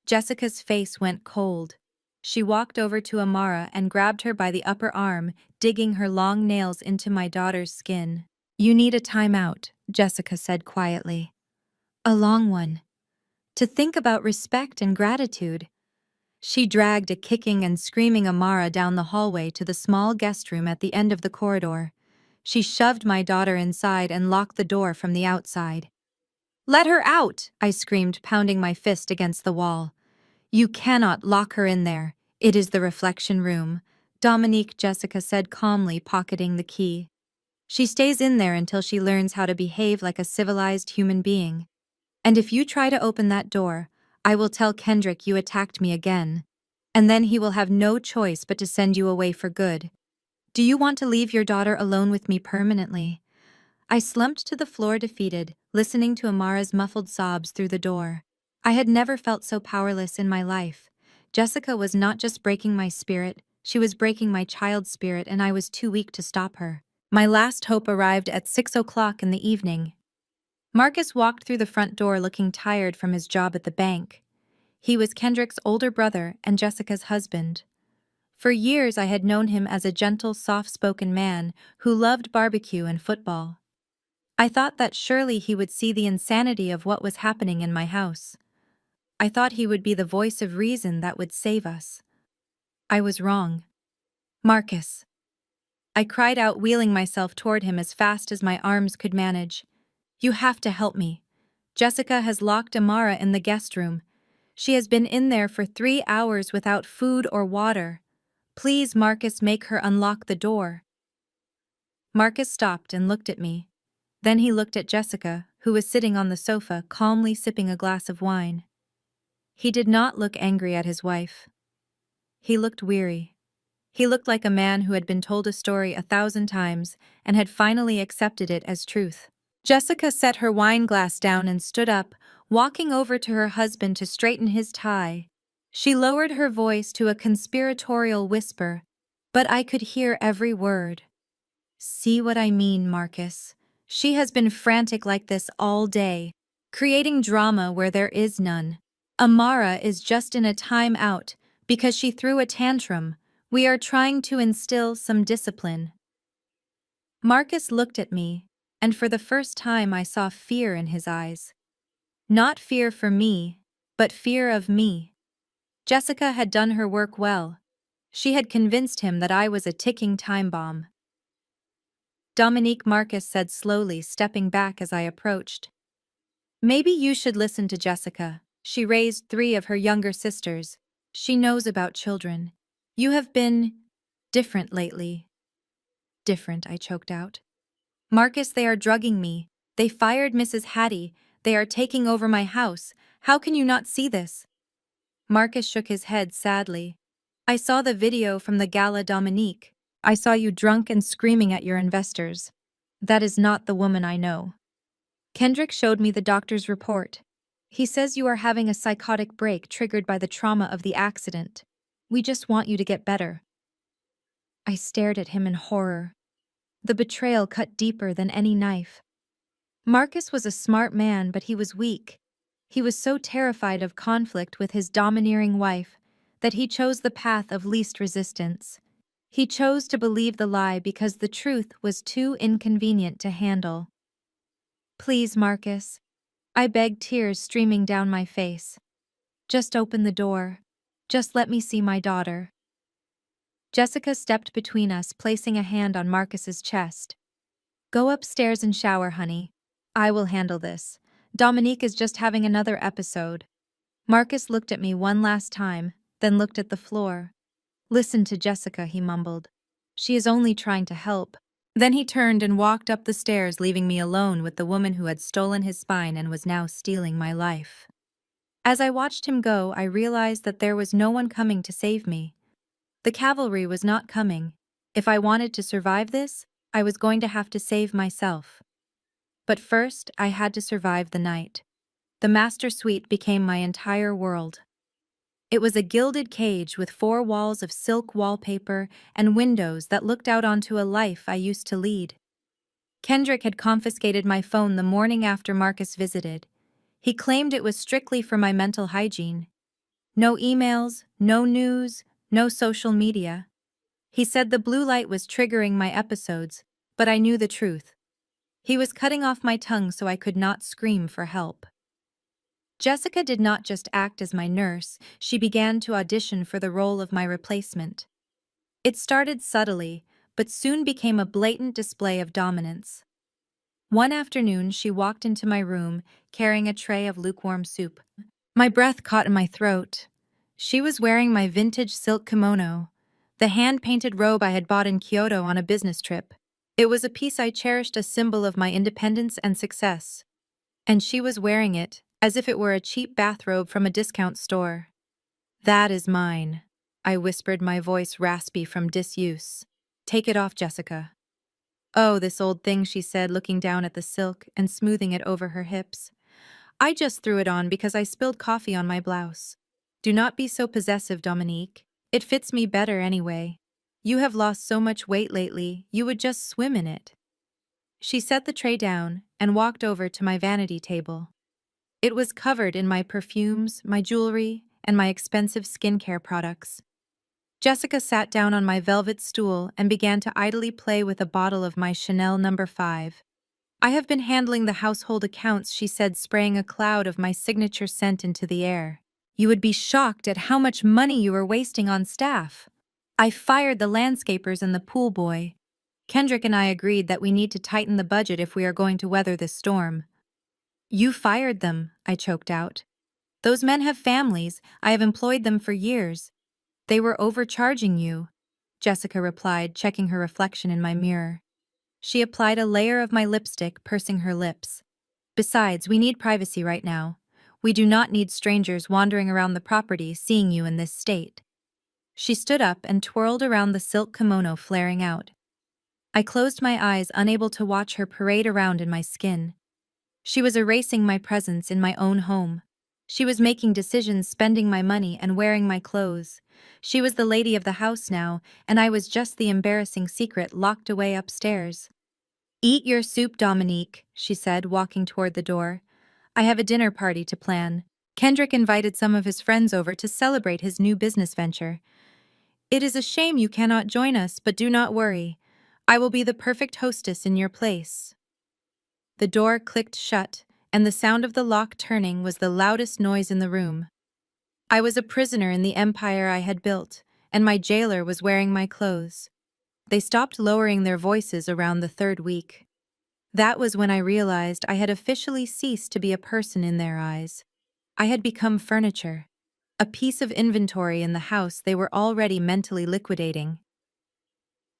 Jessica's face went cold. She walked over to Amara and grabbed her by the upper arm, digging her long nails into my daughter's skin. "You need a timeout," Jessica said quietly. "A long one. To think about respect and gratitude." She dragged a kicking and screaming Amara down the hallway to the small guest room at the end of the corridor. She shoved my daughter inside and locked the door from the outside. "Let her out!" I screamed, pounding my fist against the wall. "You cannot lock her in there. It is the reflection room," Dominique, Jessica said calmly, pocketing the key. "She stays in there until she learns how to behave like a civilized human being. And if you try to open that door, I will tell Kendrick you attacked me again. And then he will have no choice but to send you away for good. Do you want to leave your daughter alone with me permanently?" I slumped to the floor defeated, listening to Amara's muffled sobs through the door. I had never felt so powerless in my life. Jessica was not just breaking my spirit, she was breaking my child's spirit, and I was too weak to stop her. My last hope arrived at 6 o'clock in the evening. Marcus walked through the front door looking tired from his job at the bank. He was Kendrick's older brother and Jessica's husband. For years I had known him as a gentle, soft-spoken man who loved barbecue and football. I thought that surely he would see the insanity of what was happening in my house. I thought he would be the voice of reason that would save us. I was wrong. "Marcus." I cried out, wheeling myself toward him as fast as my arms could manage. "You have to help me. Jessica has locked Amara in the guest room. She has been in there for 3 hours without food or water. Please, Marcus, make her unlock the door." Marcus stopped and looked at me. Then he looked at Jessica, who was sitting on the sofa, calmly sipping a glass of wine. He did not look angry at his wife. He looked weary. He looked like a man who had been told a story 1,000 times and had finally accepted it as truth. Jessica set her wine glass down and stood up, walking over to her husband to straighten his tie. She lowered her voice to a conspiratorial whisper, but I could hear every word. "See what I mean, Marcus? She has been frantic like this all day, creating drama where there is none. Amara is just in a time-out because she threw a tantrum. We are trying to instill some discipline." Marcus looked at me, and for the first time I saw fear in his eyes. Not fear for me, but fear of me. Jessica had done her work well. She had convinced him that I was a ticking time bomb. Dominique, Marcus said slowly, stepping back as I approached. "Maybe you should listen to Jessica. She raised 3 of her younger sisters. She knows about children. You have been different lately." "Different," I choked out. "Marcus, they are drugging me. They fired Mrs. Hattie. They are taking over my house. How can you not see this?" Marcus shook his head sadly. "I saw the video from the gala, Dominique. I saw you drunk and screaming at your investors. That is not the woman I know. Kendrick showed me the doctor's report. He says you are having a psychotic break triggered by the trauma of the accident. We just want you to get better." I stared at him in horror. The betrayal cut deeper than any knife. Marcus was a smart man, but he was weak. He was so terrified of conflict with his domineering wife that he chose the path of least resistance. He chose to believe the lie because the truth was too inconvenient to handle. "Please, Marcus," I begged, tears streaming down my face. "Just open the door. Just let me see my daughter." Jessica stepped between us, placing a hand on Marcus's chest. "Go upstairs and shower, honey. I will handle this. Dominique is just having another episode." Marcus looked at me one last time, then looked at the floor. "Listen to Jessica," he mumbled. "She is only trying to help." Then he turned and walked up the stairs, leaving me alone with the woman who had stolen his spine and was now stealing my life. As I watched him go, I realized that there was no one coming to save me. The cavalry was not coming. If I wanted to survive this, I was going to have to save myself. But first, I had to survive the night. The master suite became my entire world. It was a gilded cage with 4 walls of silk wallpaper and windows that looked out onto a life I used to lead. Kendrick had confiscated my phone the morning after Marcus visited. He claimed it was strictly for my mental hygiene. No emails, no news, no social media. He said the blue light was triggering my episodes, but I knew the truth. He was cutting off my tongue so I could not scream for help. Jessica did not just act as my nurse, she began to audition for the role of my replacement. It started subtly, but soon became a blatant display of dominance. One afternoon, she walked into my room, carrying a tray of lukewarm soup. My breath caught in my throat. She was wearing my vintage silk kimono, the hand-painted robe I had bought in Kyoto on a business trip. It was a piece I cherished, a symbol of my independence and success. And she was wearing it, as if it were a cheap bathrobe from a discount store. "That is mine," I whispered, my voice raspy from disuse. "Take it off, Jessica." "Oh, this old thing," she said, looking down at the silk and smoothing it over her hips. "I just threw it on because I spilled coffee on my blouse." "Do not be so possessive, Dominique. It fits me better anyway. You have lost so much weight lately, you would just swim in it." She set the tray down and walked over to my vanity table. It was covered in my perfumes, my jewelry, and my expensive skincare products. Jessica sat down on my velvet stool and began to idly play with a bottle of my Chanel No. 5. "I have been handling the household accounts," she said, spraying a cloud of my signature scent into the air. "You would be shocked at how much money you are wasting on staff. I fired the landscapers and the pool boy. Kendrick and I agreed that we need to tighten the budget if we are going to weather this storm." "You fired them," I choked out. "Those men have families. I have employed them for years." "They were overcharging you," Jessica replied, checking her reflection in my mirror. She applied a layer of my lipstick, pursing her lips. "Besides, we need privacy right now. We do not need strangers wandering around the property seeing you in this state." She stood up and twirled around the silk kimono, flaring out. I closed my eyes, unable to watch her parade around in my skin. She was erasing my presence in my own home. She was making decisions, spending my money, and wearing my clothes. She was the lady of the house now, and I was just the embarrassing secret locked away upstairs. "Eat your soup, Dominique," she said, walking toward the door. "I have a dinner party to plan." Kendrick invited some of his friends over to celebrate his new business venture. "It is a shame you cannot join us, but do not worry. I will be the perfect hostess in your place." The door clicked shut, and the sound of the lock turning was the loudest noise in the room. I was a prisoner in the empire I had built, and my jailer was wearing my clothes. They stopped lowering their voices around the third week. That was when I realized I had officially ceased to be a person in their eyes. I had become furniture, a piece of inventory in the house they were already mentally liquidating.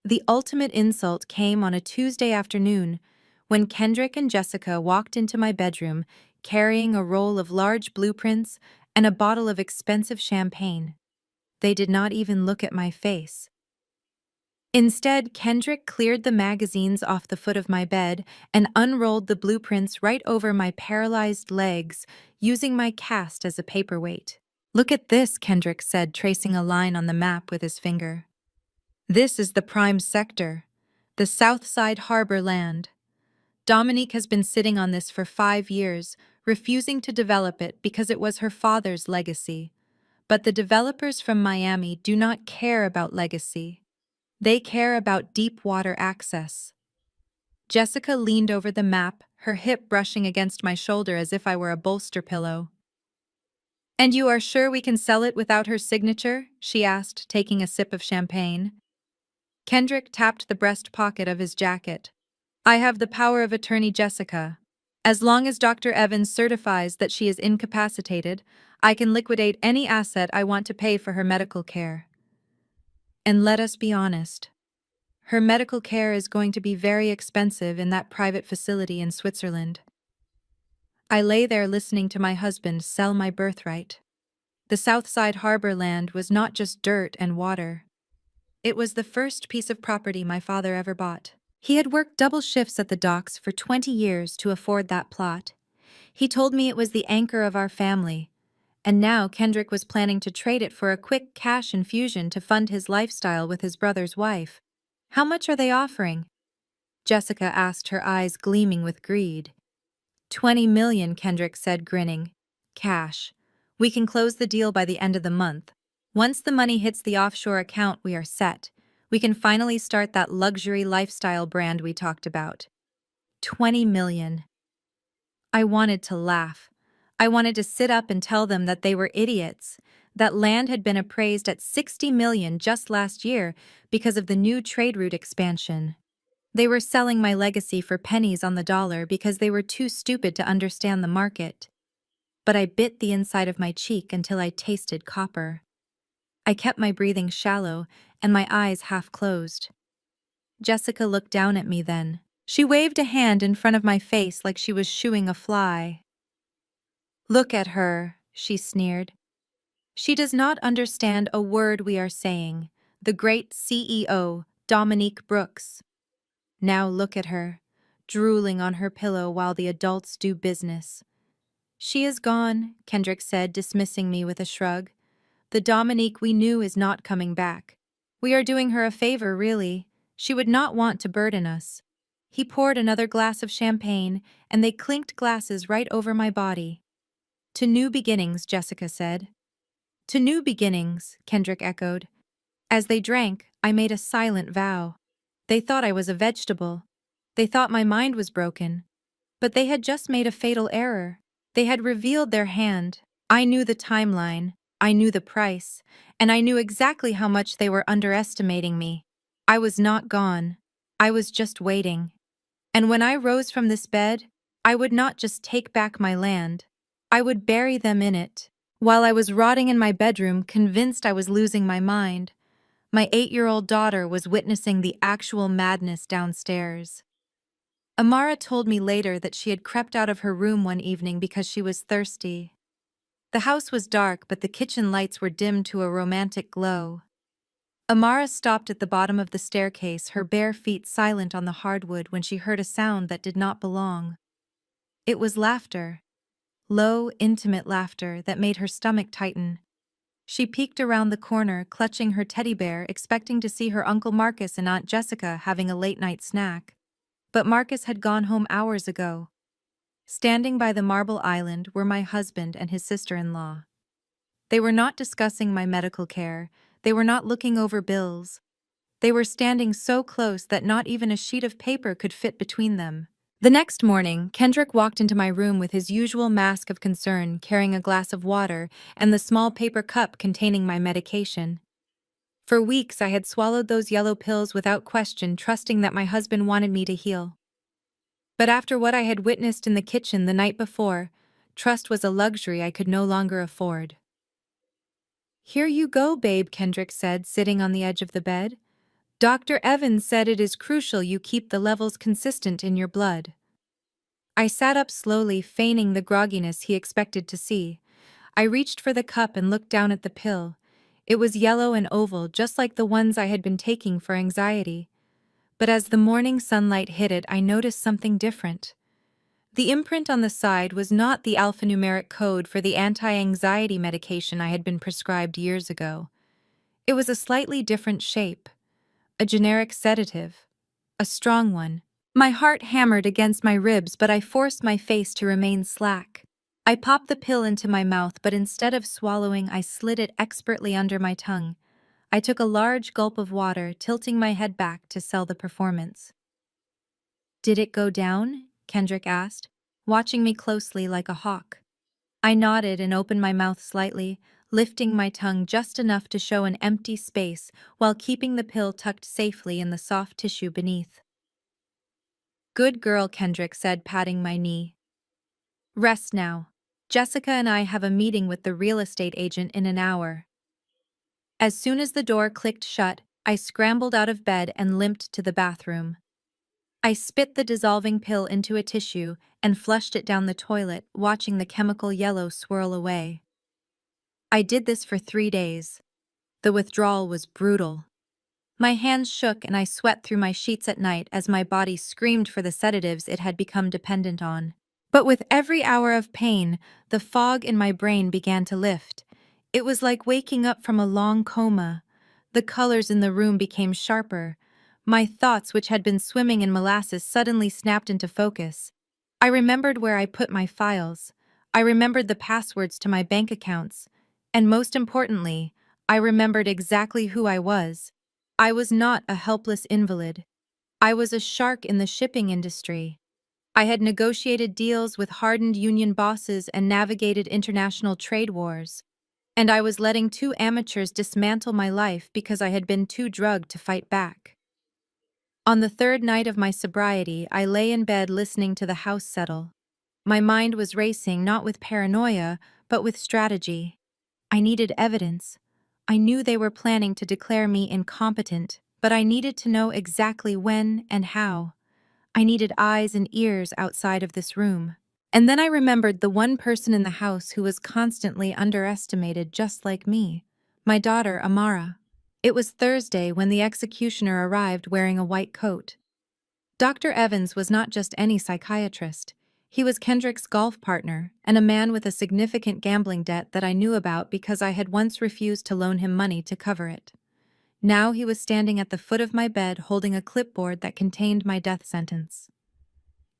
The ultimate insult came on a Tuesday afternoon when Kendrick and Jessica walked into my bedroom carrying a roll of large blueprints and a bottle of expensive champagne. They did not even look at my face. Instead, Kendrick cleared the magazines off the foot of my bed and unrolled the blueprints right over my paralyzed legs, using my cast as a paperweight. "Look at this," Kendrick said, tracing a line on the map with his finger. "This is the prime sector, the Southside Harbor land. Dominique has been sitting on this for 5 years, refusing to develop it because it was her father's legacy. But the developers from Miami do not care about legacy. They care about deep water access." Jessica leaned over the map, her hip brushing against my shoulder as if I were a bolster pillow. "And you are sure we can sell it without her signature?" she asked, taking a sip of champagne. Kendrick tapped the breast pocket of his jacket. "I have the power of attorney, Jessica. As long as Dr. Evans certifies that she is incapacitated, I can liquidate any asset I want to pay for her medical care. And let us be honest. Her medical care is going to be very expensive in that private facility in Switzerland." I lay there listening to my husband sell my birthright. The Southside Harbor land was not just dirt and water. It was the first piece of property my father ever bought. He had worked double shifts at the docks for 20 years to afford that plot. He told me it was the anchor of our family, and now Kendrick was planning to trade it for a quick cash infusion to fund his lifestyle with his brother's wife. "How much are they offering?" Jessica asked, her eyes gleaming with greed. 20 million, Kendrick said, grinning. Cash. We can close the deal by the end of the month. Once the money hits the offshore account, we are set. We can finally start that luxury lifestyle brand we talked about. 20 million. I wanted to laugh. I wanted to sit up and tell them that they were idiots, that land had been appraised at 60 million just last year because of the new trade route expansion. They were selling my legacy for pennies on the dollar because they were too stupid to understand the market. But I bit the inside of my cheek until I tasted copper. I kept my breathing shallow and my eyes half closed. Jessica looked down at me then. She waved a hand in front of my face like she was shooing a fly. Look at her, she sneered. She does not understand a word we are saying. The great CEO, Dominique Brooks. Now look at her, drooling on her pillow while the adults do business. She is gone, Kendrick said, dismissing me with a shrug. The Dominique we knew is not coming back. We are doing her a favor, really. She would not want to burden us. He poured another glass of champagne, and they clinked glasses right over my body. To new beginnings, Jessica said. To new beginnings, Kendrick echoed. As they drank, I made a silent vow. They thought I was a vegetable. They thought my mind was broken. But they had just made a fatal error. They had revealed their hand. I knew the timeline, I knew the price, and I knew exactly how much they were underestimating me. I was not gone. I was just waiting. And when I rose from this bed, I would not just take back my land. I would bury them in it. While I was rotting in my bedroom, convinced I was losing my mind, my 8-year-old daughter was witnessing the actual madness downstairs. Amara told me later that she had crept out of her room one evening because she was thirsty. The house was dark, but the kitchen lights were dimmed to a romantic glow. Amara stopped at the bottom of the staircase, her bare feet silent on the hardwood, when she heard a sound that did not belong. It was laughter. Low, intimate laughter that made her stomach tighten. She peeked around the corner, clutching her teddy bear, expecting to see her Uncle Marcus and Aunt Jessica having a late-night snack. But Marcus had gone home hours ago. Standing by the marble island were my husband and his sister-in-law. They were not discussing my medical care. They were not looking over bills. They were standing so close that not even a sheet of paper could fit between them. The next morning, Kendrick walked into my room with his usual mask of concern, carrying a glass of water and the small paper cup containing my medication. For weeks, I had swallowed those yellow pills without question, trusting that my husband wanted me to heal. But after what I had witnessed in the kitchen the night before, trust was a luxury I could no longer afford. "Here you go, babe," Kendrick said, sitting on the edge of the bed. "Dr. Evans said it is crucial you keep the levels consistent in your blood." I sat up slowly, feigning the grogginess he expected to see. I reached for the cup and looked down at the pill. It was yellow and oval, just like the ones I had been taking for anxiety. But as the morning sunlight hit it, I noticed something different. The imprint on the side was not the alphanumeric code for the anti-anxiety medication I had been prescribed years ago. It was a slightly different shape. A generic sedative. A strong one. My heart hammered against my ribs, but I forced my face to remain slack. I popped the pill into my mouth, but instead of swallowing, I slid it expertly under my tongue. I took a large gulp of water, tilting my head back to sell the performance. "Did it go down?" Kendrick asked, watching me closely like a hawk. I nodded and opened my mouth slightly, lifting my tongue just enough to show an empty space while keeping the pill tucked safely in the soft tissue beneath. "Good girl," Kendrick said, patting my knee. "Rest now. Jessica and I have a meeting with the real estate agent in an hour." As soon as the door clicked shut, I scrambled out of bed and limped to the bathroom. I spit the dissolving pill into a tissue and flushed it down the toilet, watching the chemical yellow swirl away. I did this for 3 days. The withdrawal was brutal. My hands shook and I sweat through my sheets at night as my body screamed for the sedatives it had become dependent on. But with every hour of pain, the fog in my brain began to lift. It was like waking up from a long coma. The colors in the room became sharper. My thoughts, which had been swimming in molasses, suddenly snapped into focus. I remembered where I put my files. I remembered the passwords to my bank accounts. And most importantly, I remembered exactly who I was. I was not a helpless invalid. I was a shark in the shipping industry. I had negotiated deals with hardened union bosses and navigated international trade wars. And I was letting two amateurs dismantle my life because I had been too drugged to fight back. On the third night of my sobriety, I lay in bed listening to the house settle. My mind was racing not with paranoia, but with strategy. I needed evidence. I knew they were planning to declare me incompetent, but I needed to know exactly when and how. I needed eyes and ears outside of this room. And then I remembered the one person in the house who was constantly underestimated just like me, my daughter Amara. It was Thursday when the executioner arrived wearing a white coat. Dr. Evans was not just any psychiatrist. He was Kendrick's golf partner and a man with a significant gambling debt that I knew about because I had once refused to loan him money to cover it. Now he was standing at the foot of my bed holding a clipboard that contained my death sentence.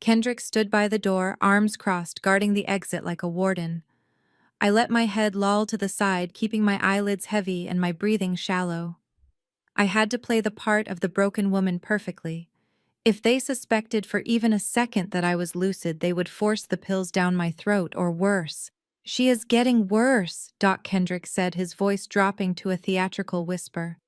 Kendrick stood by the door, arms crossed, guarding the exit like a warden. I let my head loll to the side, keeping my eyelids heavy and my breathing shallow. I had to play the part of the broken woman perfectly. If they suspected for even a second that I was lucid, they would force the pills down my throat, or worse. "She is getting worse," Doc Kendrick said, his voice dropping to a theatrical whisper.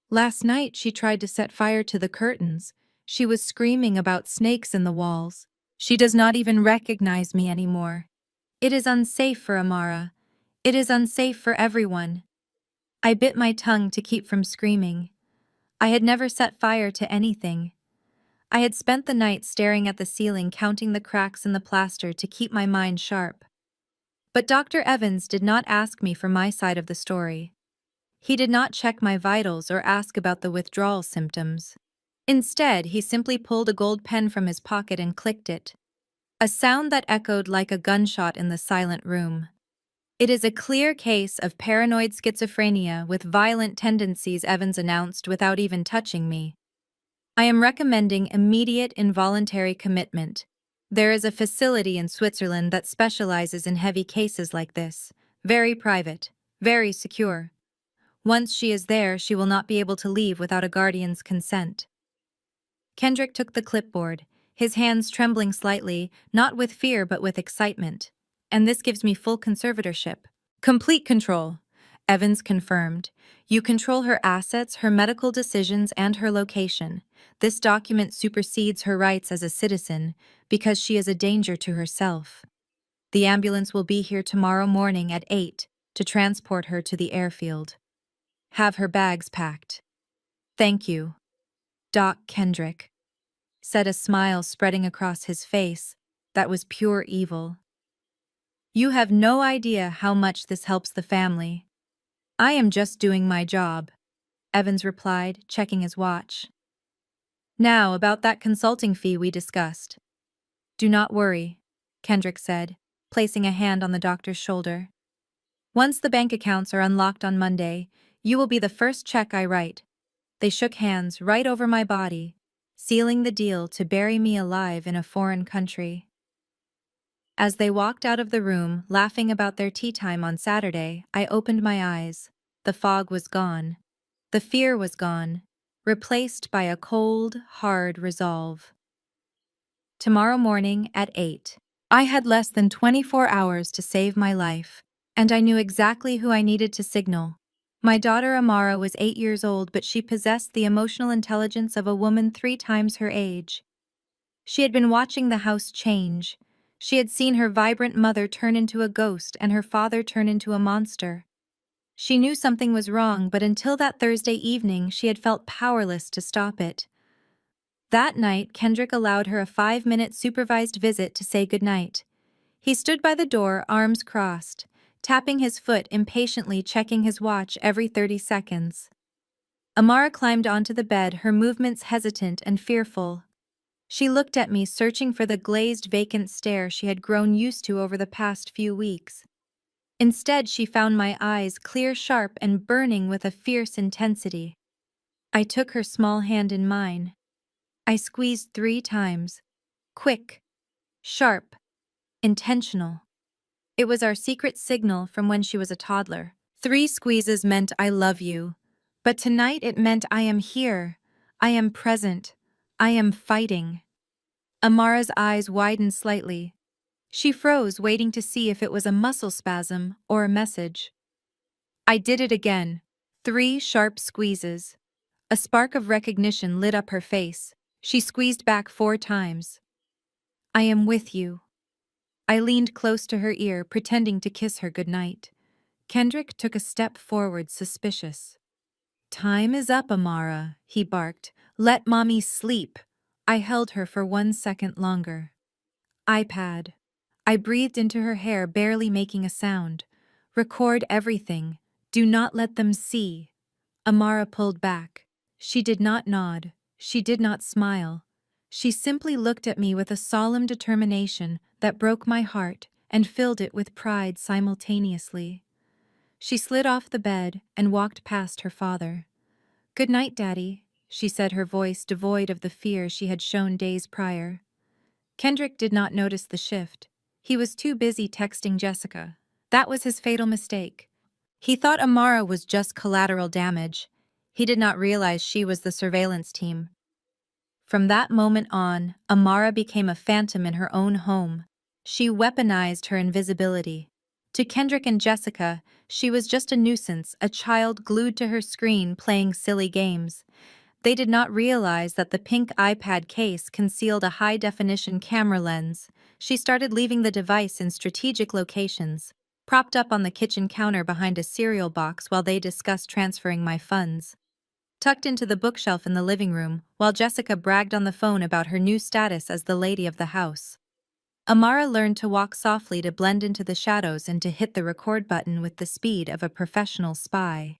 "Last night she tried to set fire to the curtains. She was screaming about snakes in the walls. She does not even recognize me anymore. It is unsafe for Amara. It is unsafe for everyone." I bit my tongue to keep from screaming. I had never set fire to anything. I had spent the night staring at the ceiling, counting the cracks in the plaster to keep my mind sharp. But Dr. Evans did not ask me for my side of the story. He did not check my vitals or ask about the withdrawal symptoms. Instead, he simply pulled a gold pen from his pocket and clicked it, a sound that echoed like a gunshot in the silent room. "It is a clear case of paranoid schizophrenia with violent tendencies," Evans announced without even touching me. "I am recommending immediate involuntary commitment. There is a facility in Switzerland that specializes in heavy cases like this. Very private, very secure. Once she is there, she will not be able to leave without a guardian's consent." Kendrick took the clipboard, his hands trembling slightly, not with fear but with excitement. "And this gives me full conservatorship." "Complete control," Evans confirmed. "You control her assets, her medical decisions, and her location. This document supersedes her rights as a citizen because she is a danger to herself. The ambulance will be here tomorrow morning at 8 to transport her to the airfield. Have her bags packed." "Thank you, Doc Kendrick," said, a smile spreading across his face that was pure evil. "You have no idea how much this helps the family." "I am just doing my job," Evans replied, checking his watch. "Now, about that consulting fee we discussed." "Do not worry," Kendrick said, placing a hand on the doctor's shoulder. "Once the bank accounts are unlocked on Monday, you will be the first check I write." They shook hands right over my body, sealing the deal to bury me alive in a foreign country. As they walked out of the room, laughing about their tea time on Saturday, I opened my eyes. The fog was gone. The fear was gone, replaced by a cold, hard resolve. Tomorrow morning at 8. I had less than 24 hours to save my life, and I knew exactly who I needed to signal. My daughter Amara was 8 years old, but she possessed the emotional intelligence of a woman 3 times her age. She had been watching the house change. She had seen her vibrant mother turn into a ghost and her father turn into a monster. She knew something was wrong, but until that Thursday evening, she had felt powerless to stop it. That night, Kendrick allowed her a 5-minute supervised visit to say goodnight. He stood by the door, arms crossed, tapping his foot impatiently, checking his watch every 30 seconds. Amara climbed onto the bed, her movements hesitant and fearful. She looked at me, searching for the glazed, vacant stare she had grown used to over the past few weeks. Instead, she found my eyes clear, sharp, and burning with a fierce intensity. I took her small hand in mine. I squeezed 3 times. Quick, sharp, intentional. It was our secret signal from when she was a toddler. 3 squeezes meant I love you. But tonight it meant I am here. I am present. I am fighting. Amara's eyes widened slightly. She froze, waiting to see if it was a muscle spasm or a message. I did it again. 3 sharp squeezes. A spark of recognition lit up her face. She squeezed back 4 times. I am with you. I leaned close to her ear, pretending to kiss her goodnight. Kendrick took a step forward, suspicious. Time is up, Amara, he barked. Let mommy sleep. I held her for 1 second longer. iPad. I breathed into her hair, barely making a sound. Record everything. Do not let them see. Amara pulled back. She did not nod. She did not smile. She simply looked at me with a solemn determination that broke my heart and filled it with pride simultaneously. She slid off the bed and walked past her father. "Good night, Daddy," she said, her voice devoid of the fear she had shown days prior. Kendrick did not notice the shift. He was too busy texting Jessica. That was his fatal mistake. He thought Amara was just collateral damage. He did not realize she was the surveillance team. From that moment on, Amara became a phantom in her own home. She weaponized her invisibility. To Kendrick and Jessica, she was just a nuisance, a child glued to her screen playing silly games. They did not realize that the pink iPad case concealed a high-definition camera lens. She started leaving the device in strategic locations, propped up on the kitchen counter behind a cereal box while they discussed transferring my funds. Tucked into the bookshelf in the living room, while Jessica bragged on the phone about her new status as the lady of the house. Amara learned to walk softly, to blend into the shadows, and to hit the record button with the speed of a professional spy.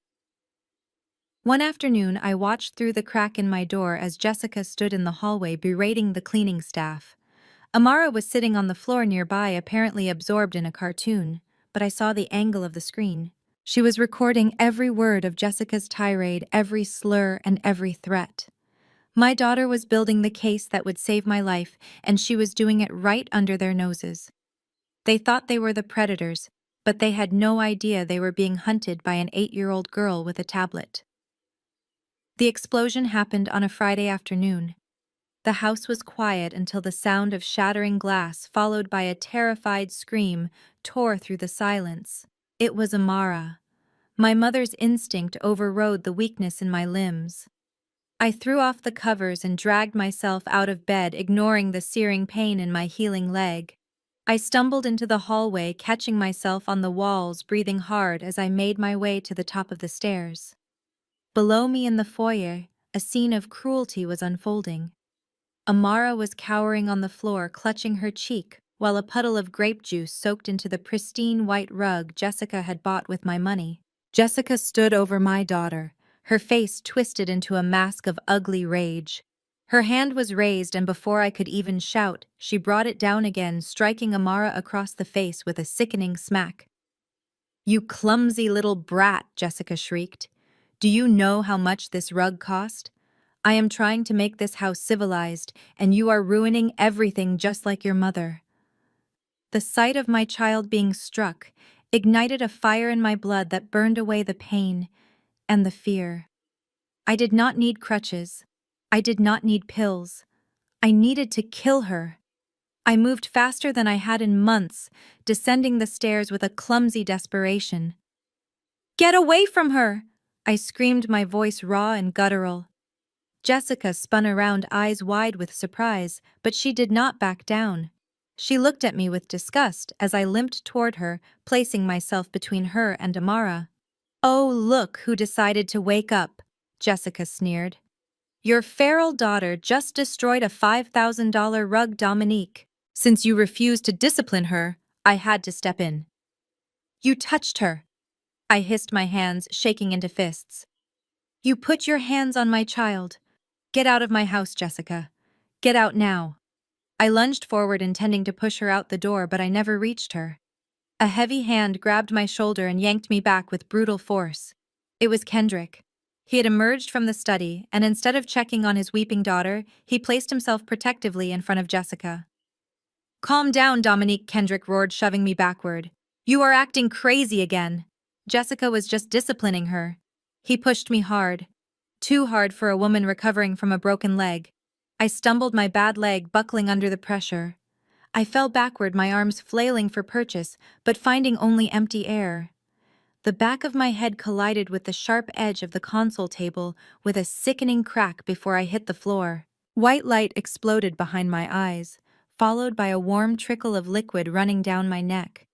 One afternoon, I watched through the crack in my door as Jessica stood in the hallway berating the cleaning staff. Amara was sitting on the floor nearby, apparently absorbed in a cartoon, but I saw the angle of the screen. She was recording every word of Jessica's tirade, every slur and every threat. My daughter was building the case that would save my life, and she was doing it right under their noses. They thought they were the predators, but they had no idea they were being hunted by an 8-year-old girl with a tablet. The explosion happened on a Friday afternoon. The house was quiet until the sound of shattering glass, followed by a terrified scream, tore through the silence. It was Amara. My mother's instinct overrode the weakness in my limbs. I threw off the covers and dragged myself out of bed, ignoring the searing pain in my healing leg. I stumbled into the hallway, catching myself on the walls, breathing hard as I made my way to the top of the stairs. Below me in the foyer, a scene of cruelty was unfolding. Amara was cowering on the floor, clutching her cheek, while a puddle of grape juice soaked into the pristine white rug Jessica had bought with my money. Jessica stood over my daughter, her face twisted into a mask of ugly rage. Her hand was raised, and before I could even shout, she brought it down again, striking Amara across the face with a sickening smack. "You clumsy little brat," Jessica shrieked. "Do you know how much this rug cost? I am trying to make this house civilized, and you are ruining everything just like your mother." The sight of my child being struck ignited a fire in my blood that burned away the pain and the fear. I did not need crutches. I did not need pills. I needed to kill her. I moved faster than I had in months, descending the stairs with a clumsy desperation. "Get away from her!" I screamed, my voice raw and guttural. Jessica spun around, eyes wide with surprise, but she did not back down. She looked at me with disgust as I limped toward her, placing myself between her and Amara. "Oh, look who decided to wake up," Jessica sneered. "Your feral daughter just destroyed a $5,000 rug, Dominique. Since you refused to discipline her, I had to step in." "You touched her," I hissed, my hands shaking into fists. "You put your hands on my child. Get out of my house, Jessica. Get out now." I lunged forward, intending to push her out the door, but I never reached her. A heavy hand grabbed my shoulder and yanked me back with brutal force. It was Kendrick. He had emerged from the study, and instead of checking on his weeping daughter, he placed himself protectively in front of Jessica. "Calm down, Dominique," Kendrick roared, shoving me backward. "You are acting crazy again." Jessica was just disciplining her. He pushed me hard. Too hard for a woman recovering from a broken leg. I stumbled, my bad leg buckling under the pressure. I fell backward, my arms flailing for purchase, but finding only empty air. The back of my head collided with the sharp edge of the console table with a sickening crack before I hit the floor. White light exploded behind my eyes, followed by a warm trickle of liquid running down my neck.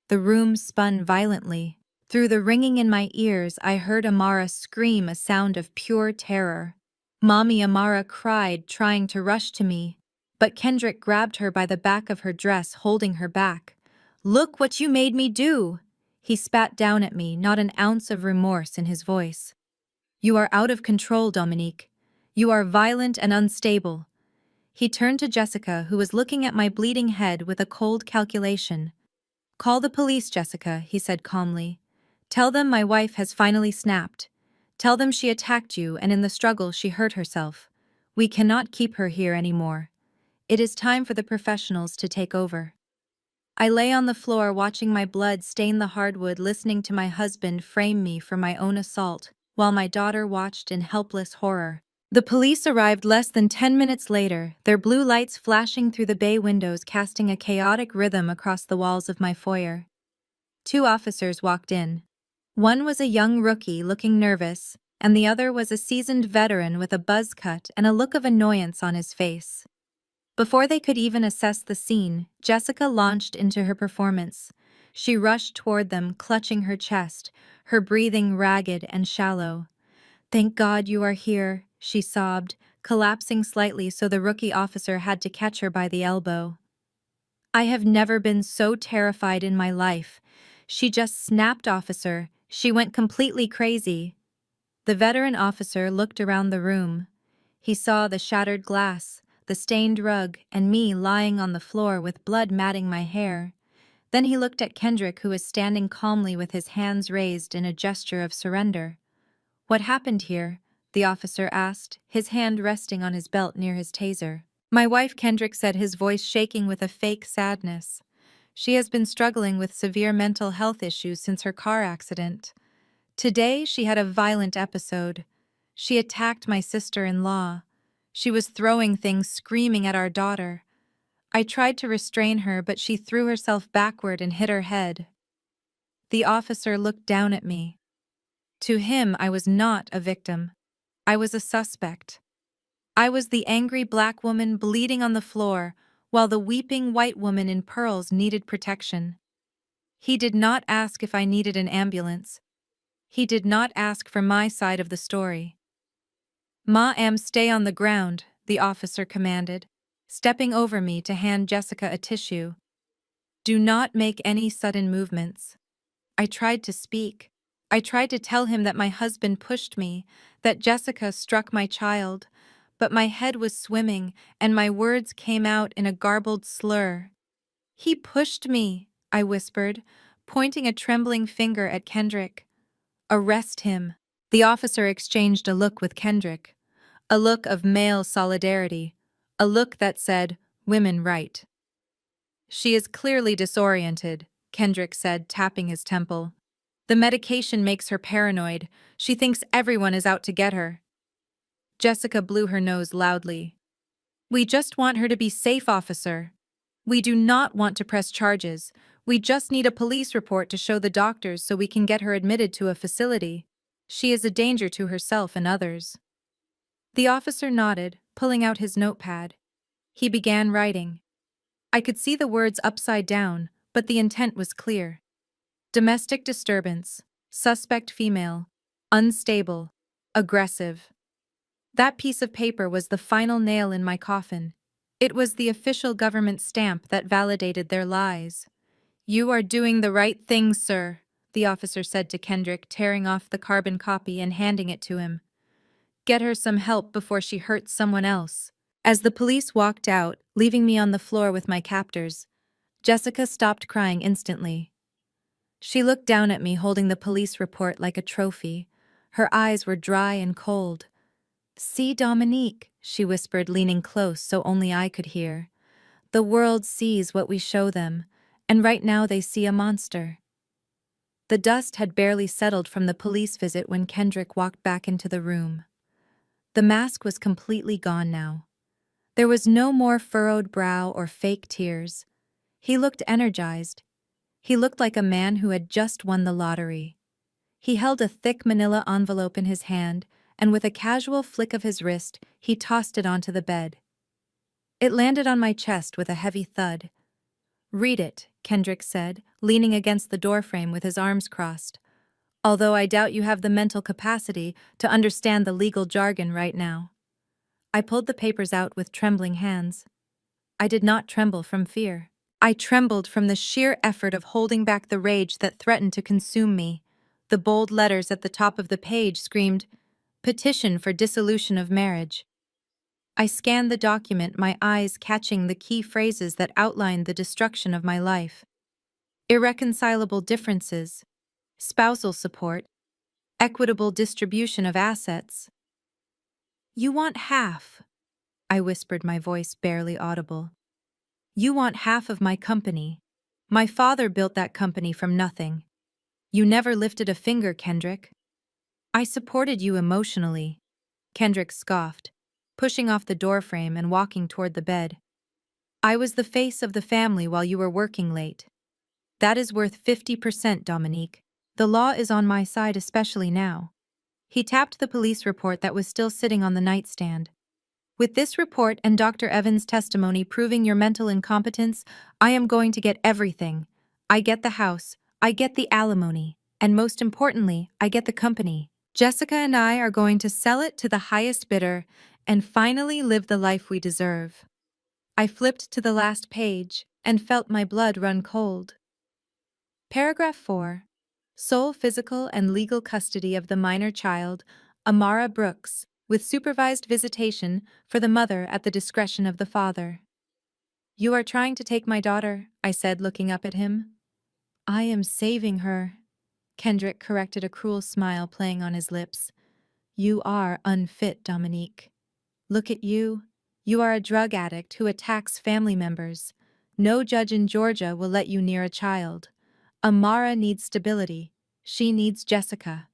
The room spun violently. Through the ringing in my ears, I heard Amara scream, a sound of pure terror. "Mommy," Amara cried, trying to rush to me, but Kendrick grabbed her by the back of her dress, holding her back. "Look what you made me do!" He spat down at me, not an ounce of remorse in his voice. "You are out of control, Dominique. You are violent and unstable." He turned to Jessica, who was looking at my bleeding head with a cold calculation. "Call the police, Jessica," he said calmly. "Tell them my wife has finally snapped. Tell them she attacked you and in the struggle she hurt herself. We cannot keep her here anymore. It is time for the professionals to take over." I lay on the floor watching my blood stain the hardwood, listening to my husband frame me for my own assault, while my daughter watched in helpless horror. The police arrived less than 10 minutes later, their blue lights flashing through the bay windows, casting a chaotic rhythm across the walls of my foyer. 2 officers walked in. One was a young rookie looking nervous, and the other was a seasoned veteran with a buzz cut and a look of annoyance on his face. Before they could even assess the scene, Jessica launched into her performance. She rushed toward them, clutching her chest, her breathing ragged and shallow. "Thank God you are here," she sobbed, collapsing slightly so the rookie officer had to catch her by the elbow. "I have never been so terrified in my life." She just snapped, "Officer." She went completely crazy. The veteran officer looked around the room. He saw the shattered glass, the stained rug, and me lying on the floor with blood matting my hair. Then he looked at Kendrick, who was standing calmly with his hands raised in a gesture of surrender. "What happened here?" the officer asked, his hand resting on his belt near his taser. "My wife," Kendrick said, his voice shaking with a fake sadness. "She has been struggling with severe mental health issues since her car accident. Today she had a violent episode. She attacked my sister-in-law. She was throwing things, screaming at our daughter. I tried to restrain her, but she threw herself backward and hit her head." The officer looked down at me. To him, I was not a victim. I was a suspect. I was the angry black woman bleeding on the floor, while the weeping white woman in pearls needed protection. He did not ask if I needed an ambulance. He did not ask for my side of the story. "Ma'am, stay on the ground," the officer commanded, stepping over me to hand Jessica a tissue. "Do not make any sudden movements." I tried to speak. I tried to tell him that my husband pushed me, that Jessica struck my child, but my head was swimming and my words came out in a garbled slur. "He pushed me," I whispered, pointing a trembling finger at Kendrick. "Arrest him." The officer exchanged a look with Kendrick, a look of male solidarity, a look that said, "Women right." "She is clearly disoriented," Kendrick said, tapping his temple. "The medication makes her paranoid. She thinks everyone is out to get her." Jessica blew her nose loudly. "We just want her to be safe, officer. We do not want to press charges. We just need a police report to show the doctors so we can get her admitted to a facility. She is a danger to herself and others." The officer nodded, pulling out his notepad. He began writing. I could see the words upside down, but the intent was clear. Domestic disturbance, suspect female, unstable, aggressive. That piece of paper was the final nail in my coffin. It was the official government stamp that validated their lies. "You are doing the right thing, sir," the officer said to Kendrick, tearing off the carbon copy and handing it to him. "Get her some help before she hurts someone else." As the police walked out, leaving me on the floor with my captors, Jessica stopped crying instantly. She looked down at me, holding the police report like a trophy. Her eyes were dry and cold. "See, Dominique," she whispered, leaning close so only I could hear. "The world sees what we show them, and right now they see a monster." The dust had barely settled from the police visit when Kendrick walked back into the room. The mask was completely gone now. There was no more furrowed brow or fake tears. He looked energized. He looked like a man who had just won the lottery. He held a thick manila envelope in his hand, and with a casual flick of his wrist, he tossed it onto the bed. It landed on my chest with a heavy thud. "Read it," Kendrick said, leaning against the doorframe with his arms crossed. "Although I doubt you have the mental capacity to understand the legal jargon right now." I pulled the papers out with trembling hands. I did not tremble from fear. I trembled from the sheer effort of holding back the rage that threatened to consume me. The bold letters at the top of the page screamed, "Petition for dissolution of marriage." I scanned the document, my eyes catching the key phrases that outlined the destruction of my life. Irreconcilable differences, spousal support, equitable distribution of assets. "You want half," I whispered, my voice barely audible. "You want half of my company. My father built that company from nothing. You never lifted a finger, Kendrick." "I supported you emotionally," Kendrick scoffed, pushing off the doorframe and walking toward the bed. "I was the face of the family while you were working late. That is worth 50%, Dominique. The law is on my side, especially now." He tapped the police report that was still sitting on the nightstand. "With this report and Dr. Evans' testimony proving your mental incompetence, I am going to get everything. I get the house, I get the alimony, and most importantly, I get the company. Jessica and I are going to sell it to the highest bidder and finally live the life we deserve." I flipped to the last page and felt my blood run cold. Paragraph 4. Sole physical and legal custody of the minor child, Amara Brooks, with supervised visitation for the mother at the discretion of the father. "You are trying to take my daughter," I said, looking up at him. "I am saving her," Kendrick corrected, a cruel smile playing on his lips. "You are unfit, Dominique. Look at you. You are a drug addict who attacks family members. No judge in Georgia will let you near a child. Amara needs stability. She needs Jessica.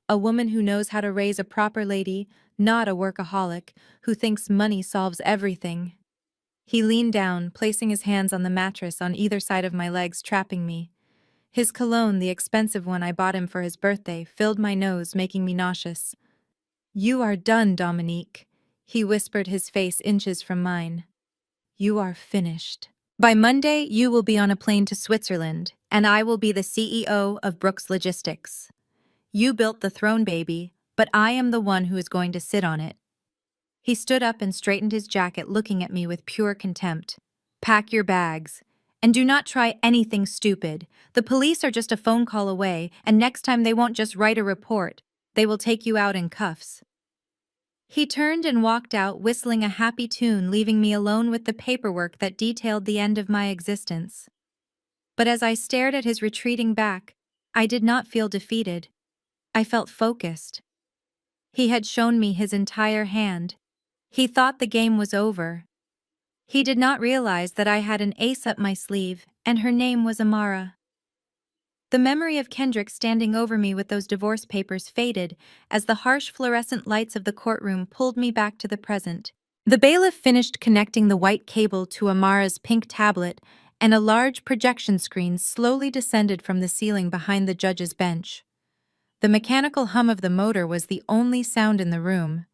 A woman who knows how to raise a proper lady, not a workaholic who thinks money solves everything." He leaned down, placing his hands on the mattress on either side of my legs, trapping me. His cologne, the expensive one I bought him for his birthday, filled my nose, making me nauseous. "You are done, Dominique," he whispered, his face inches from mine. "You are finished. By Monday, you will be on a plane to Switzerland, and I will be the CEO of Brooks Logistics. You built the throne, baby, but I am the one who is going to sit on it." He stood up and straightened his jacket, looking at me with pure contempt. "Pack your bags. And do not try anything stupid. The police are just a phone call away, and next time they won't just write a report. They will take you out in cuffs." He turned and walked out, whistling a happy tune, leaving me alone with the paperwork that detailed the end of my existence. But as I stared at his retreating back, I did not feel defeated. I felt focused. He had shown me his entire hand. He thought the game was over. He did not realize that I had an ace up my sleeve, and her name was Amara. The memory of Kendrick standing over me with those divorce papers faded as the harsh fluorescent lights of the courtroom pulled me back to the present. The bailiff finished connecting the white cable to Amara's pink tablet, and a large projection screen slowly descended from the ceiling behind the judge's bench. The mechanical hum of the motor was the only sound in the room.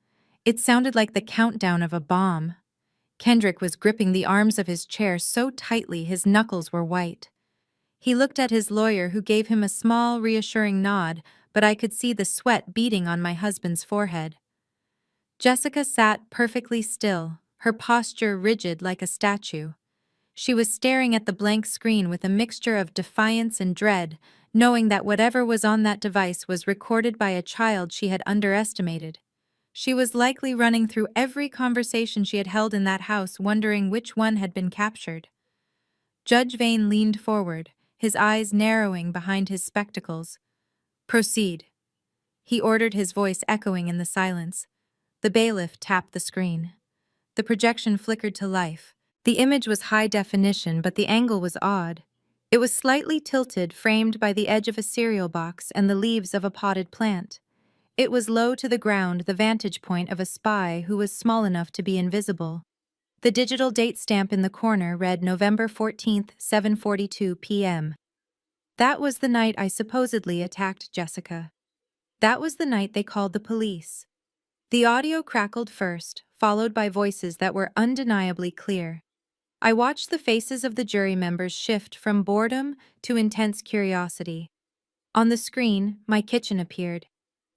It sounded like the countdown of a bomb. Kendrick was gripping the arms of his chair so tightly his knuckles were white. He looked at his lawyer, who gave him a small, reassuring nod, but I could see the sweat beading on my husband's forehead. Jessica sat perfectly still, her posture rigid like a statue. She was staring at the blank screen with a mixture of defiance and dread, knowing that whatever was on that device was recorded by a child she had underestimated. She was likely running through every conversation she had held in that house, wondering which one had been captured. Judge Vane leaned forward, his eyes narrowing behind his spectacles. "Proceed." he ordered, his voice echoing in the silence. The bailiff tapped the screen. The projection flickered to life. The image was high definition, but the angle was odd. It was slightly tilted, framed by the edge of a cereal box and the leaves of a potted plant. It was low to the ground, the vantage point of a spy who was small enough to be invisible. The digital date stamp in the corner read November 14th, 7:42 p.m. That was the night I supposedly attacked Jessica. That was the night they called the police. The audio crackled first, followed by voices that were undeniably clear. I watched the faces of the jury members shift from boredom to intense curiosity. On the screen, my kitchen appeared.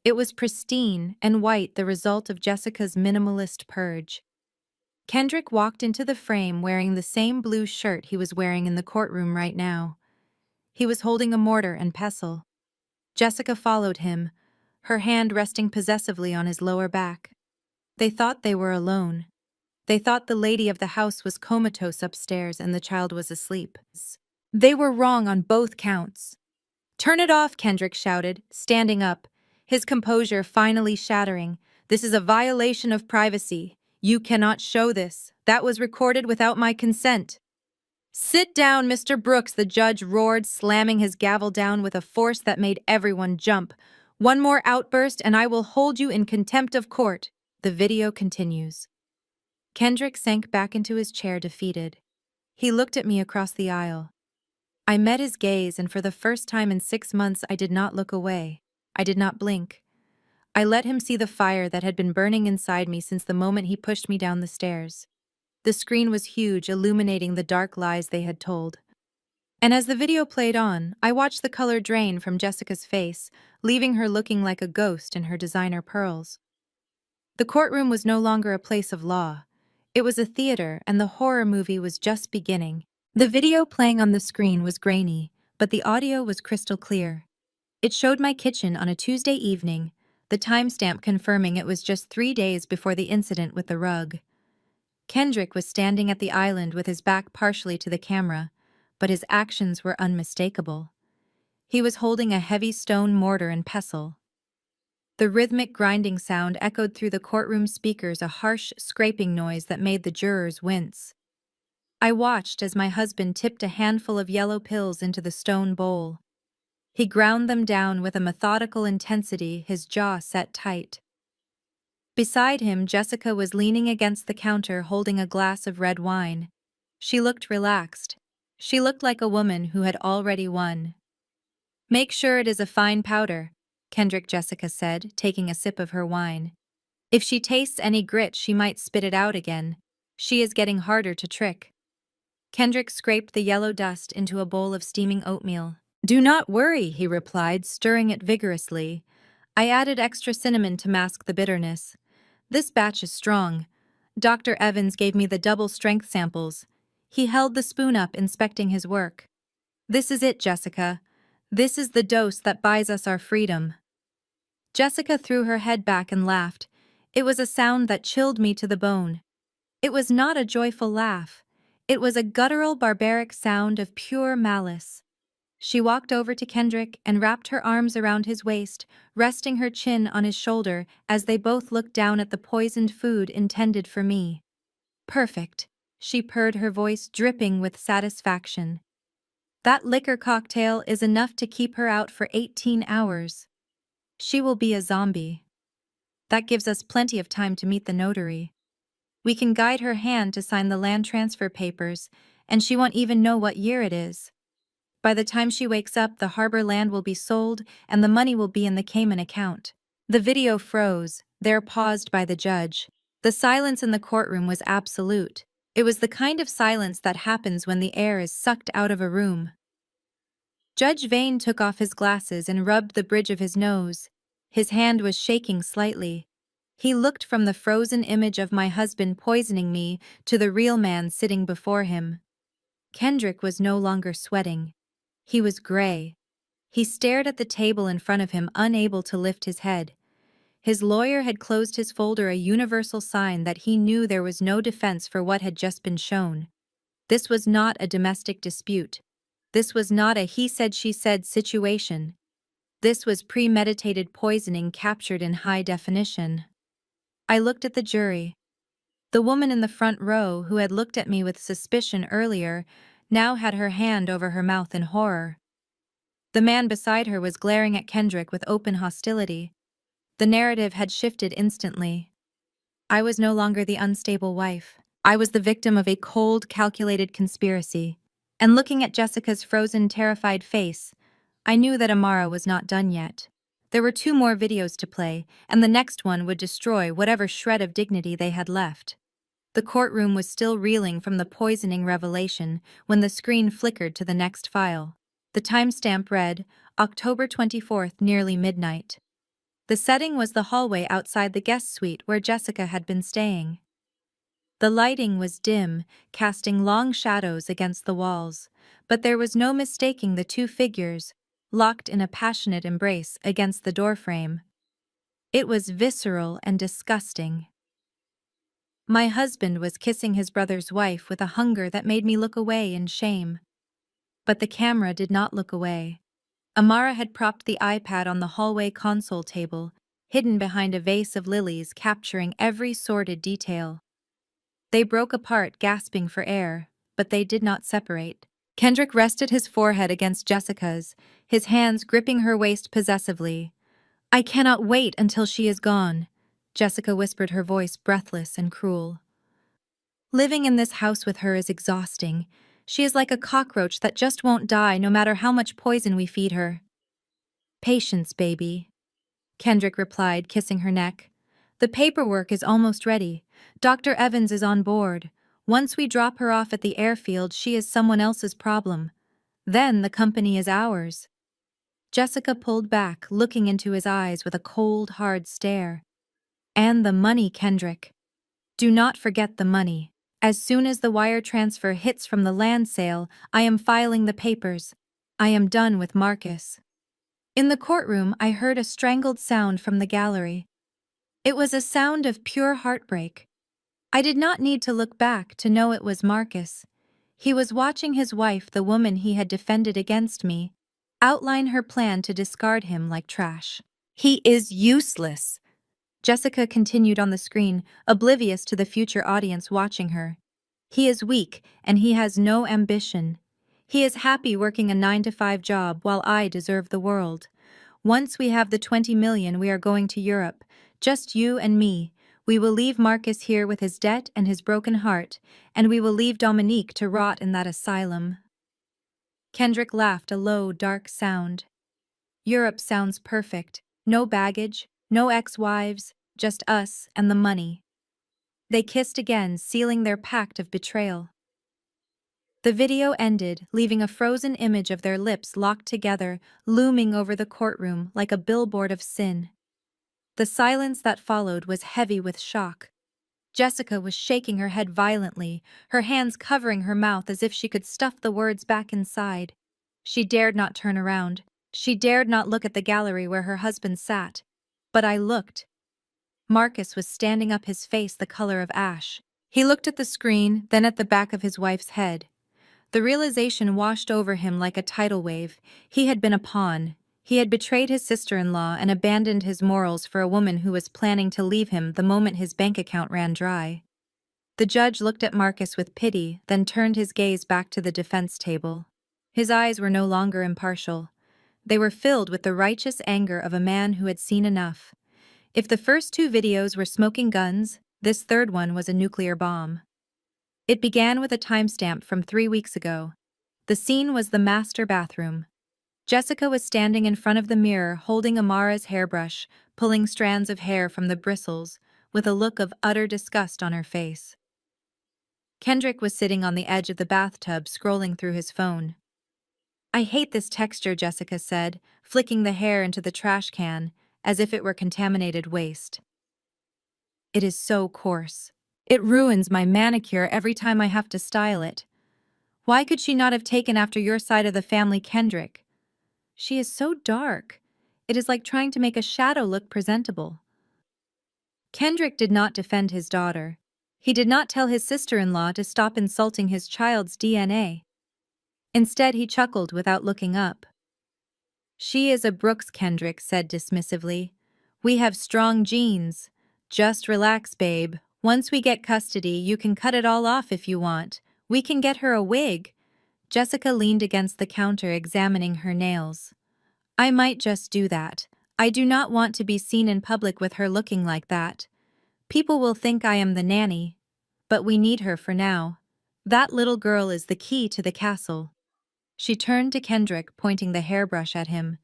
It was pristine and white, the result of Jessica's minimalist purge. Kendrick walked into the frame wearing the same blue shirt he was wearing in the courtroom right now. He was holding a mortar and pestle. Jessica followed him, her hand resting possessively on his lower back. They thought they were alone. They thought the lady of the house was comatose upstairs and the child was asleep. They were wrong on both counts. "Turn it off," Kendrick shouted, standing up, his composure finally shattering. "This is a violation of privacy. You cannot show this. That was recorded without my consent." "Sit down, Mr. Brooks," the judge roared, slamming his gavel down with a force that made everyone jump. "One more outburst and I will hold you in contempt of court." The video continues. Kendrick sank back into his chair, defeated. He looked at me across the aisle. I met his gaze, and for the first time in 6 months I did not look away. I did not blink. I let him see the fire that had been burning inside me since the moment he pushed me down the stairs. The screen was huge, illuminating the dark lies they had told. And as the video played on, I watched the color drain from Jessica's face, leaving her looking like a ghost in her designer pearls. The courtroom was no longer a place of law. It was a theater, and the horror movie was just beginning. The video playing on the screen was grainy, but the audio was crystal clear. It showed my kitchen on a Tuesday evening, the timestamp confirming it was just 3 days before the incident with the rug. Kendrick was standing at the island with his back partially to the camera, but his actions were unmistakable. He was holding a heavy stone mortar and pestle. The rhythmic grinding sound echoed through the courtroom speakers, a harsh, scraping noise that made the jurors wince. I watched as my husband tipped a handful of yellow pills into the stone bowl. He ground them down with a methodical intensity, his jaw set tight. Beside him, Jessica was leaning against the counter holding a glass of red wine. She looked relaxed. She looked like a woman who had already won. "Make sure it is a fine powder," Jessica said, taking a sip of her wine. "If she tastes any grit, she might spit it out again. She is getting harder to trick." Kendrick scraped the yellow dust into a bowl of steaming oatmeal. "Do not worry," he replied, stirring it vigorously. "I added extra cinnamon to mask the bitterness. This batch is strong. Dr. Evans gave me the double-strength samples." He held the spoon up, inspecting his work. "This is it, Jessica. This is the dose that buys us our freedom." Jessica threw her head back and laughed. It was a sound that chilled me to the bone. It was not a joyful laugh. It was a guttural, barbaric sound of pure malice. She walked over to Kendrick and wrapped her arms around his waist, resting her chin on his shoulder as they both looked down at the poisoned food intended for me. "Perfect," she purred, her voice dripping with satisfaction. "That liquor cocktail is enough to keep her out for 18 hours. She will be a zombie. That gives us plenty of time to meet the notary. We can guide her hand to sign the land transfer papers, and she won't even know what year it is. By the time she wakes up, the harbor land will be sold and the money will be in the Cayman account." The video froze, there paused by the judge. The silence in the courtroom was absolute. It was the kind of silence that happens when the air is sucked out of a room. Judge Vane took off his glasses and rubbed the bridge of his nose. His hand was shaking slightly. He looked from the frozen image of my husband poisoning me to the real man sitting before him. Kendrick was no longer sweating. He was gray. He stared at the table in front of him, unable to lift his head. His lawyer had closed his folder, a universal sign that he knew there was no defense for what had just been shown. This was not a domestic dispute. This was not a he said she said situation. This was premeditated poisoning captured in high definition. I looked at the jury. The woman in the front row, who had looked at me with suspicion earlier, now had her hand over her mouth in horror. The man beside her was glaring at Kendrick with open hostility. The narrative had shifted instantly. I was no longer the unstable wife. I was the victim of a cold, calculated conspiracy. And looking at Jessica's frozen, terrified face, I knew that Amara was not done yet. There were 2 more videos to play, and the next one would destroy whatever shred of dignity they had left. The courtroom was still reeling from the poisoning revelation when the screen flickered to the next file. The timestamp read, October 24th, nearly midnight. The setting was the hallway outside the guest suite where Jessica had been staying. The lighting was dim, casting long shadows against the walls, but there was no mistaking the 2 figures, locked in a passionate embrace against the doorframe. It was visceral and disgusting. My husband was kissing his brother's wife with a hunger that made me look away in shame. But the camera did not look away. Amara had propped the iPad on the hallway console table, hidden behind a vase of lilies, capturing every sordid detail. They broke apart, gasping for air, but they did not separate. Kendrick rested his forehead against Jessica's, his hands gripping her waist possessively. "I cannot wait until she is gone," Jessica whispered, her voice breathless and cruel. "Living in this house with her is exhausting. She is like a cockroach that just won't die no matter how much poison we feed her." "Patience, baby," Kendrick replied, kissing her neck. "The paperwork is almost ready. Dr. Evans is on board. Once we drop her off at the airfield, she is someone else's problem. Then the company is ours." Jessica pulled back, looking into his eyes with a cold, hard stare. "And the money, Kendrick. Do not forget the money. As soon as the wire transfer hits from the land sale, I am filing the papers. I am done with Marcus." In the courtroom, I heard a strangled sound from the gallery. It was a sound of pure heartbreak. I did not need to look back to know it was Marcus. He was watching his wife, the woman he had defended against me, outline her plan to discard him like trash. "He is useless," Jessica continued on the screen, oblivious to the future audience watching her. "He is weak, and he has no ambition. He is happy working a 9-to-5 job while I deserve the world. Once we have the 20 million, we are going to Europe. Just you and me. We will leave Marcus here with his debt and his broken heart, and we will leave Dominique to rot in that asylum." Kendrick laughed, a low, dark sound. "Europe sounds perfect. No baggage, no ex-wives, just us and the money." They kissed again, sealing their pact of betrayal. The video ended, leaving a frozen image of their lips locked together, looming over the courtroom like a billboard of sin. The silence that followed was heavy with shock. Jessica was shaking her head violently, her hands covering her mouth as if she could stuff the words back inside. She dared not turn around. She dared not look at the gallery where her husband sat. But I looked. Marcus was standing up, his face the color of ash. He looked at the screen, then at the back of his wife's head. The realization washed over him like a tidal wave. He had been a pawn. He had betrayed his sister-in-law and abandoned his morals for a woman who was planning to leave him the moment his bank account ran dry. The judge looked at Marcus with pity, then turned his gaze back to the defense table. His eyes were no longer impartial. They were filled with the righteous anger of a man who had seen enough. If the first 2 videos were smoking guns, this third one was a nuclear bomb. It began with a timestamp from 3 weeks ago. The scene was the master bathroom. Jessica was standing in front of the mirror, holding Amara's hairbrush, pulling strands of hair from the bristles, with a look of utter disgust on her face. Kendrick was sitting on the edge of the bathtub, scrolling through his phone. "I hate this texture," Jessica said, flicking the hair into the trash can, as if it were contaminated waste. "It is so coarse. It ruins my manicure every time I have to style it. Why could she not have taken after your side of the family, Kendrick? She is so dark. It is like trying to make a shadow look presentable." Kendrick did not defend his daughter. He did not tell his sister-in-law to stop insulting his child's DNA. Instead, he chuckled without looking up. She is a Brooks, Kendrick said dismissively. We have strong genes. Just relax, babe. Once we get custody, you can cut it all off if you want. We can get her a wig. Jessica leaned against the counter examining her nails. I might just do that. I do not want to be seen in public with her looking like that. People will think I am the nanny. But we need her for now. That little girl is the key to the castle. She turned to Kendrick, pointing the hairbrush at him.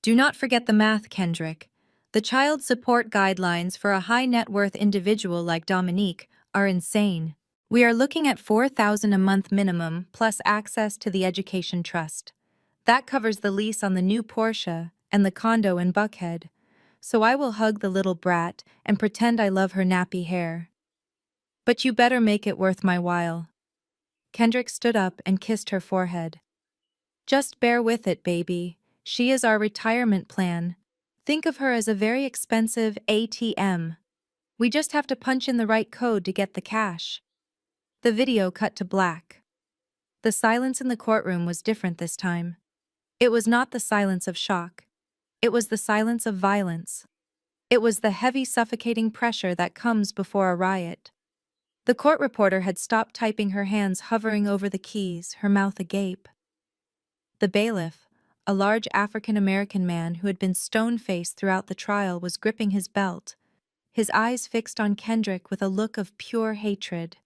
Do not forget the math, Kendrick. The child support guidelines for a high net worth individual like Dominique are insane. We are looking at $4,000 a month minimum plus access to the education trust. That covers the lease on the new Porsche and the condo in Buckhead. So I will hug the little brat and pretend I love her nappy hair. But you better make it worth my while. Kendrick stood up and kissed her forehead. Just bear with it, baby. She is our retirement plan. Think of her as a very expensive ATM. We just have to punch in the right code to get the cash. The video cut to black. The silence in the courtroom was different this time. It was not the silence of shock. It was the silence of violence. It was the heavy, suffocating pressure that comes before a riot. The court reporter had stopped typing, her hands hovering over the keys, her mouth agape. The bailiff, a large African-American man who had been stone-faced throughout the trial, was gripping his belt, his eyes fixed on Kendrick with a look of pure hatred.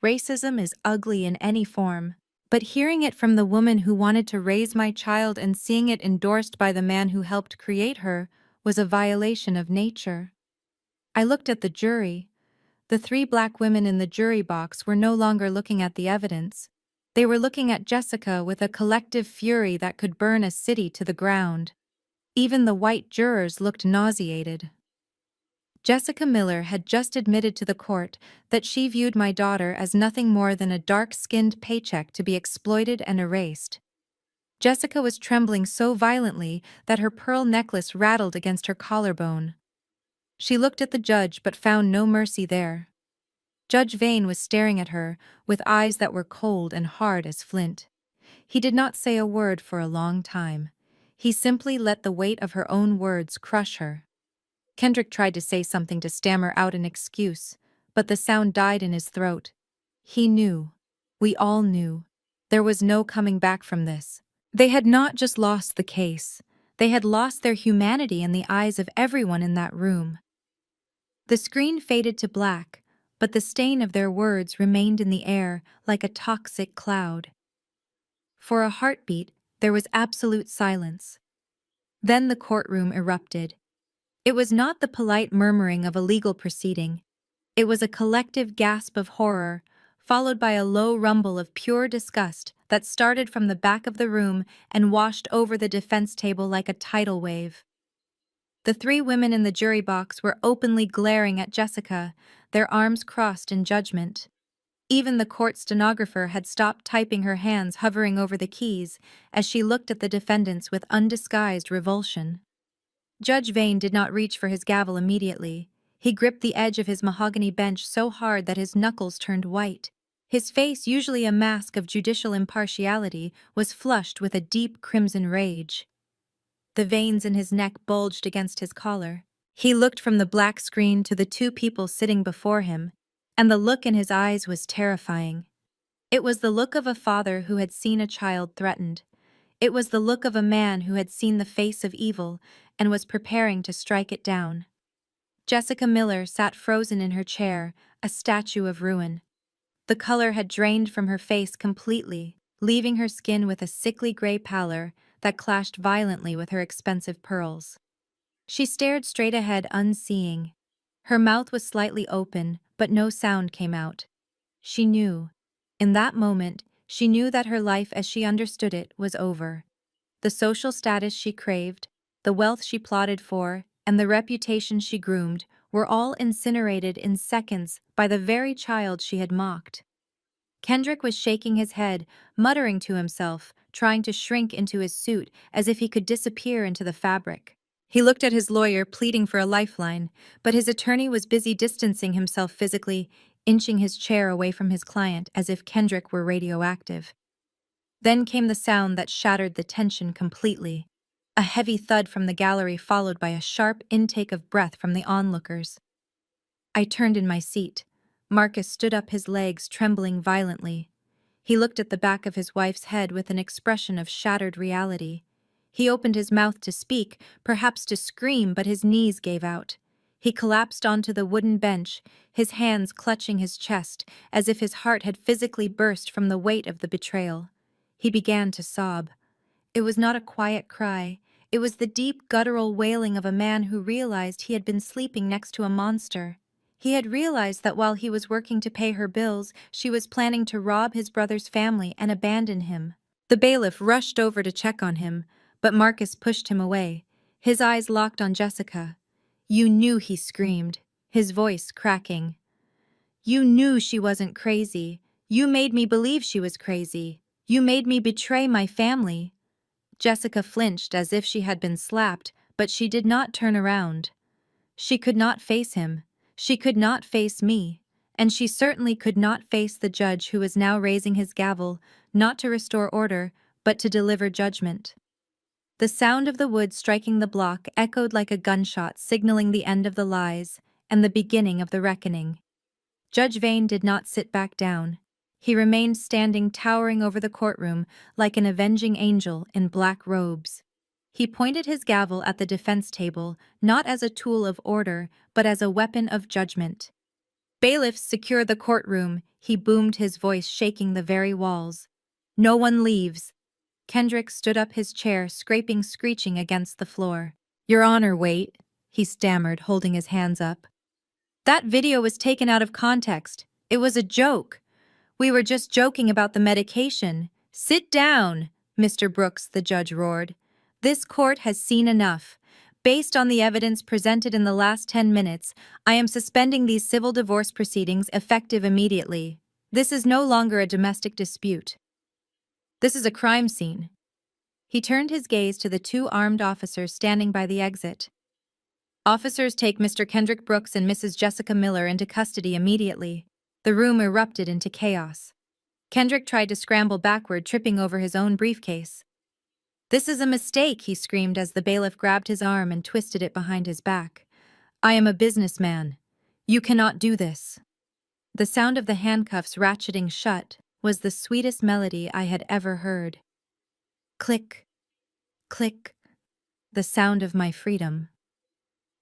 Racism is ugly in any form, but hearing it from the woman who wanted to raise my child and seeing it endorsed by the man who helped create her was a violation of nature. I looked at the jury. The 3 black women in the jury box were no longer looking at the evidence. They were looking at Jessica with a collective fury that could burn a city to the ground. Even the white jurors looked nauseated. Jessica Miller had just admitted to the court that she viewed my daughter as nothing more than a dark-skinned paycheck to be exploited and erased. Jessica was trembling so violently that her pearl necklace rattled against her collarbone. She looked at the judge but found no mercy there. Judge Vane was staring at her with eyes that were cold and hard as flint. He did not say a word for a long time. He simply let the weight of her own words crush her. Kendrick tried to say something, to stammer out an excuse, but the sound died in his throat. He knew. We all knew. There was no coming back from this. They had not just lost the case. They had lost their humanity in the eyes of everyone in that room. The screen faded to black, but the stain of their words remained in the air like a toxic cloud. For a heartbeat, there was absolute silence. Then the courtroom erupted. It was not the polite murmuring of a legal proceeding. It was a collective gasp of horror, followed by a low rumble of pure disgust that started from the back of the room and washed over the defense table like a tidal wave. The 3 women in the jury box were openly glaring at Jessica, their arms crossed in judgment. Even the court stenographer had stopped typing, her hands hovering over the keys as she looked at the defendants with undisguised revulsion. Judge Vane did not reach for his gavel immediately. He gripped the edge of his mahogany bench so hard that his knuckles turned white. His face, usually a mask of judicial impartiality, was flushed with a deep crimson rage. The veins in his neck bulged against his collar. He looked from the black screen to the 2 people sitting before him, and the look in his eyes was terrifying. It was the look of a father who had seen a child threatened. It was the look of a man who had seen the face of evil and was preparing to strike it down. Jessica Miller sat frozen in her chair, a statue of ruin. The color had drained from her face completely, leaving her skin with a sickly gray pallor that clashed violently with her expensive pearls. She stared straight ahead, unseeing. Her mouth was slightly open, but no sound came out. She knew. In that moment, she knew that her life as she understood it was over. The social status she craved, the wealth she plotted for, and the reputation she groomed were all incinerated in seconds by the very child she had mocked. Kendrick was shaking his head, muttering to himself, trying to shrink into his suit as if he could disappear into the fabric. He looked at his lawyer, pleading for a lifeline, but his attorney was busy distancing himself physically, inching his chair away from his client as if Kendrick were radioactive. Then came the sound that shattered the tension completely. A heavy thud from the gallery followed by a sharp intake of breath from the onlookers. I turned in my seat. Marcus stood up, his legs trembling violently. He looked at the back of his wife's head with an expression of shattered reality. He opened his mouth to speak, perhaps to scream, but his knees gave out. He collapsed onto the wooden bench, his hands clutching his chest, as if his heart had physically burst from the weight of the betrayal. He began to sob. It was not a quiet cry. It was the deep, guttural wailing of a man who realized he had been sleeping next to a monster. He had realized that while he was working to pay her bills, she was planning to rob his brother's family and abandon him. The bailiff rushed over to check on him, but Marcus pushed him away. His eyes locked on Jessica. "You knew," he screamed, his voice cracking. "You knew she wasn't crazy. You made me believe she was crazy. You made me betray my family." Jessica flinched as if she had been slapped, but she did not turn around. She could not face him. She could not face me. And she certainly could not face the judge who was now raising his gavel, not to restore order, but to deliver judgment. The sound of the wood striking the block echoed like a gunshot, signaling the end of the lies and the beginning of the reckoning. Judge Vane did not sit back down. He remained standing, towering over the courtroom like an avenging angel in black robes. He pointed his gavel at the defense table, not as a tool of order, but as a weapon of judgment. "Bailiffs, secure the courtroom," he boomed, his voice shaking the very walls. "No one leaves." Kendrick stood up, his chair screeching against the floor. "Your Honor, wait," he stammered, holding his hands up. "That video was taken out of context. It was a joke. We were just joking about the medication." "Sit down, Mr. Brooks," the judge roared. "This court has seen enough. Based on the evidence presented in the last 10 minutes, I am suspending these civil divorce proceedings effective immediately. This is no longer a domestic dispute. This is a crime scene." He turned his gaze to the two armed officers standing by the exit. "Officers, take Mr. Kendrick Brooks and Mrs. Jessica Miller into custody immediately." The room erupted into chaos. Kendrick tried to scramble backward, tripping over his own briefcase. "This is a mistake," he screamed as the bailiff grabbed his arm and twisted it behind his back. "I am a businessman. You cannot do this." The sound of the handcuffs ratcheting shut was the sweetest melody I had ever heard. Click, click, the sound of my freedom.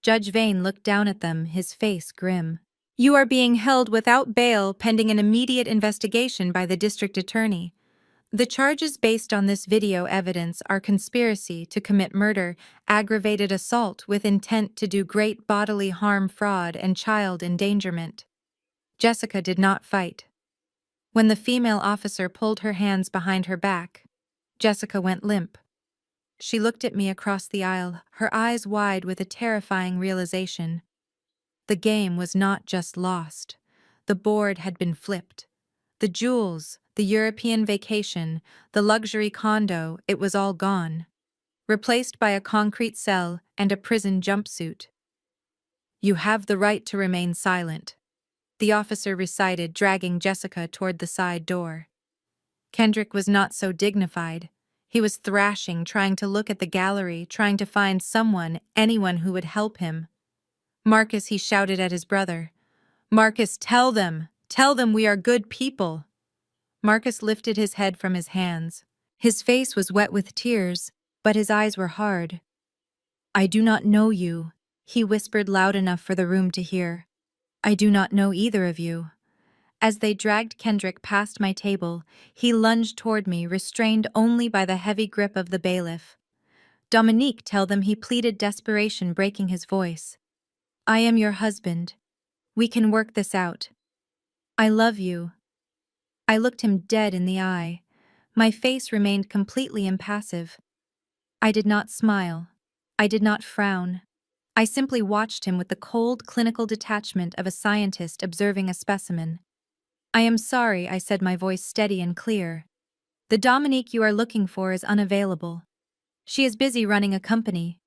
Judge Vane looked down at them, his face grim. "You are being held without bail pending an immediate investigation by the district attorney. The charges based on this video evidence are conspiracy to commit murder, aggravated assault with intent to do great bodily harm, fraud, and child endangerment." Jessica did not fight. When the female officer pulled her hands behind her back, Jessica went limp. She looked at me across the aisle, her eyes wide with a terrifying realization. The game was not just lost. The board had been flipped. The jewels, the European vacation, the luxury condo, it was all gone. Replaced by a concrete cell and a prison jumpsuit. "You have the right to remain silent," the officer recited, dragging Jessica toward the side door. Kendrick was not so dignified. He was thrashing, trying to look at the gallery, trying to find someone, anyone who would help him. "Marcus," he shouted at his brother. "Marcus, tell them we are good people." Marcus lifted his head from his hands. His face was wet with tears, but his eyes were hard. "I do not know you," he whispered loud enough for the room to hear. "I do not know either of you." As they dragged Kendrick past my table, he lunged toward me, restrained only by the heavy grip of the bailiff. "Dominique, tell them," he pleaded, desperation breaking his voice. "I am your husband. We can work this out. I love you." I looked him dead in the eye. My face remained completely impassive. I did not smile. I did not frown. I simply watched him with the cold, clinical detachment of a scientist observing a specimen. "I am sorry," I said, my voice steady and clear. "The Dominique you are looking for is unavailable. She is busy running a company."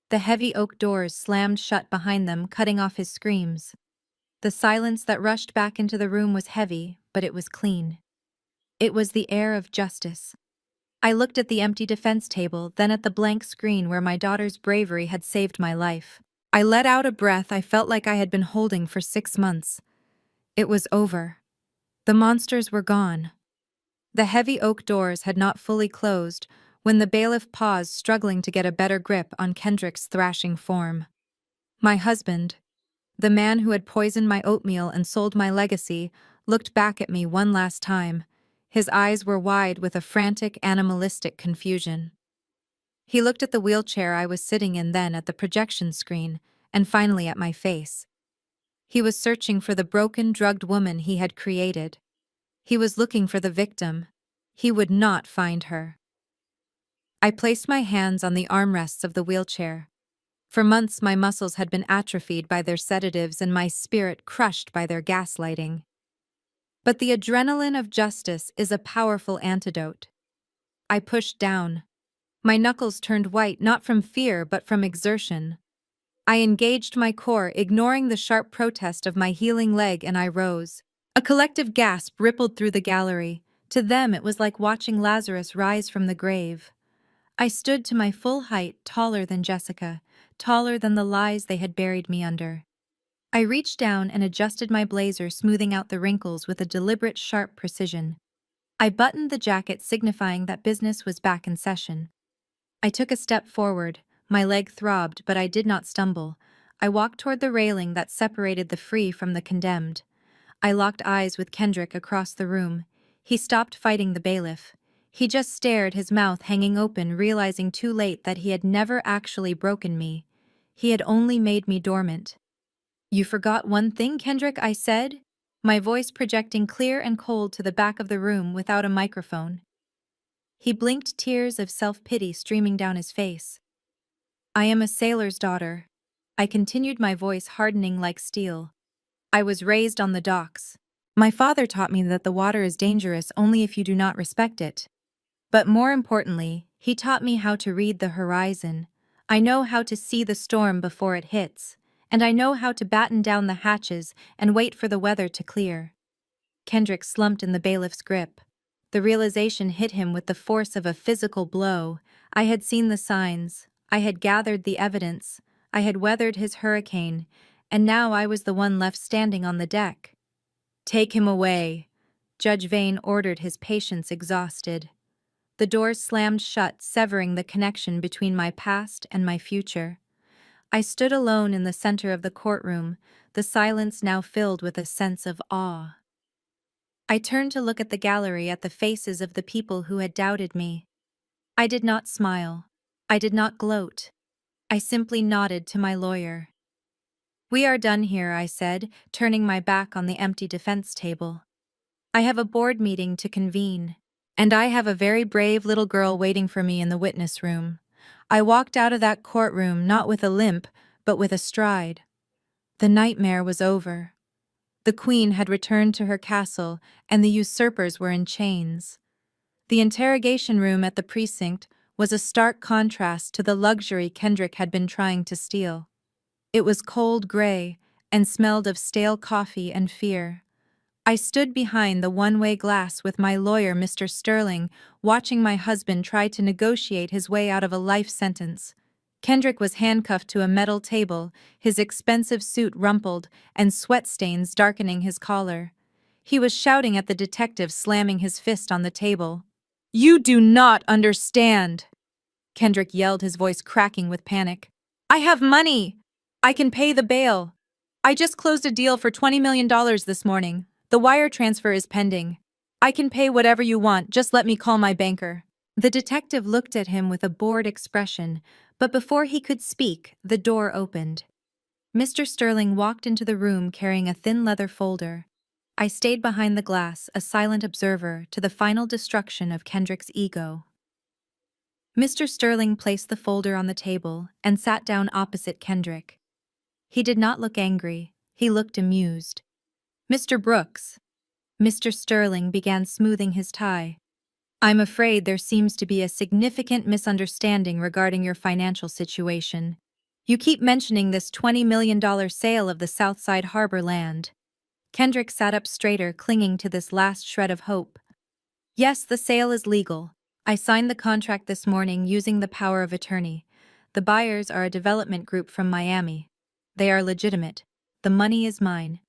The heavy oak doors slammed shut behind them, cutting off his screams. The silence that rushed back into the room was heavy, but it was clean. It was the air of justice. I looked at the empty defense table, then at the blank screen where my daughter's bravery had saved my life. I let out a breath I felt like I had been holding for 6 months. It was over. The monsters were gone. The heavy oak doors had not fully closed when the bailiff paused, struggling to get a better grip on Kendrick's thrashing form. My husband, the man who had poisoned my oatmeal and sold my legacy, looked back at me one last time. His eyes were wide with a frantic, animalistic confusion. He looked at the wheelchair I was sitting in, then at the projection screen, and finally at my face. He was searching for the broken, drugged woman he had created. He was looking for the victim. He would not find her. I placed my hands on the armrests of the wheelchair. For months my muscles had been atrophied by their sedatives and my spirit crushed by their gaslighting. But the adrenaline of justice is a powerful antidote. I pushed down. My knuckles turned white, not from fear but from exertion. I engaged my core, ignoring the sharp protest of my healing leg, and I rose. A collective gasp rippled through the gallery. To them it was like watching Lazarus rise from the grave. I stood to my full height, taller than Jessica, taller than the lies they had buried me under. I reached down and adjusted my blazer, smoothing out the wrinkles with a deliberate, sharp precision. I buttoned the jacket, signifying that business was back in session. I took a step forward. My leg throbbed, but I did not stumble. I walked toward the railing that separated the free from the condemned. I locked eyes with Kendrick across the room. He stopped fighting the bailiff. He just stared, his mouth hanging open, realizing too late that he had never actually broken me. He had only made me dormant. "You forgot one thing, Kendrick," I said, my voice projecting clear and cold to the back of the room without a microphone. He blinked, tears of self-pity streaming down his face. "I am a sailor's daughter," I continued, my voice hardening like steel. "I was raised on the docks. My father taught me that the water is dangerous only if you do not respect it. But more importantly, he taught me how to read the horizon. I know how to see the storm before it hits, and I know how to batten down the hatches and wait for the weather to clear." Kendrick slumped in the bailiff's grip. The realization hit him with the force of a physical blow. I had seen the signs. I had gathered the evidence. I had weathered his hurricane, and now I was the one left standing on the deck. "Take him away," Judge Vane ordered, his patience exhausted. The doors slammed shut, severing the connection between my past and my future. I stood alone in the center of the courtroom, the silence now filled with a sense of awe. I turned to look at the gallery, at the faces of the people who had doubted me. I did not smile. I did not gloat. I simply nodded to my lawyer. "We are done here," I said, turning my back on the empty defense table. "I have a board meeting to convene, and I have a very brave little girl waiting for me in the witness room." I walked out of that courtroom not with a limp, but with a stride. The nightmare was over. The queen had returned to her castle, and the usurpers were in chains. The interrogation room at the precinct was a stark contrast to the luxury Kendrick had been trying to steal. It was cold gray and smelled of stale coffee and fear. I stood behind the one-way glass with my lawyer, Mr. Sterling, watching my husband try to negotiate his way out of a life sentence. Kendrick was handcuffed to a metal table, his expensive suit rumpled and sweat stains darkening his collar. He was shouting at the detective, slamming his fist on the table. "You do not understand," Kendrick yelled, his voice cracking with panic. "I have money. I can pay the bail. I just closed a deal for $20 million this morning. The wire transfer is pending. I can pay whatever you want, just let me call my banker." The detective looked at him with a bored expression, but before he could speak, the door opened. Mr. Sterling walked into the room carrying a thin leather folder. I stayed behind the glass, a silent observer to the final destruction of Kendrick's ego. Mr. Sterling placed the folder on the table and sat down opposite Kendrick. He did not look angry, he looked amused. "Mr. Brooks," Mr. Sterling began, smoothing his tie, "I'm afraid there seems to be a significant misunderstanding regarding your financial situation. You keep mentioning this $20 million sale of the Southside Harbor land." Kendrick sat up straighter, clinging to this last shred of hope. "Yes, the sale is legal. I signed the contract this morning using the power of attorney. The buyers are a development group from Miami. They are legitimate. The money is mine.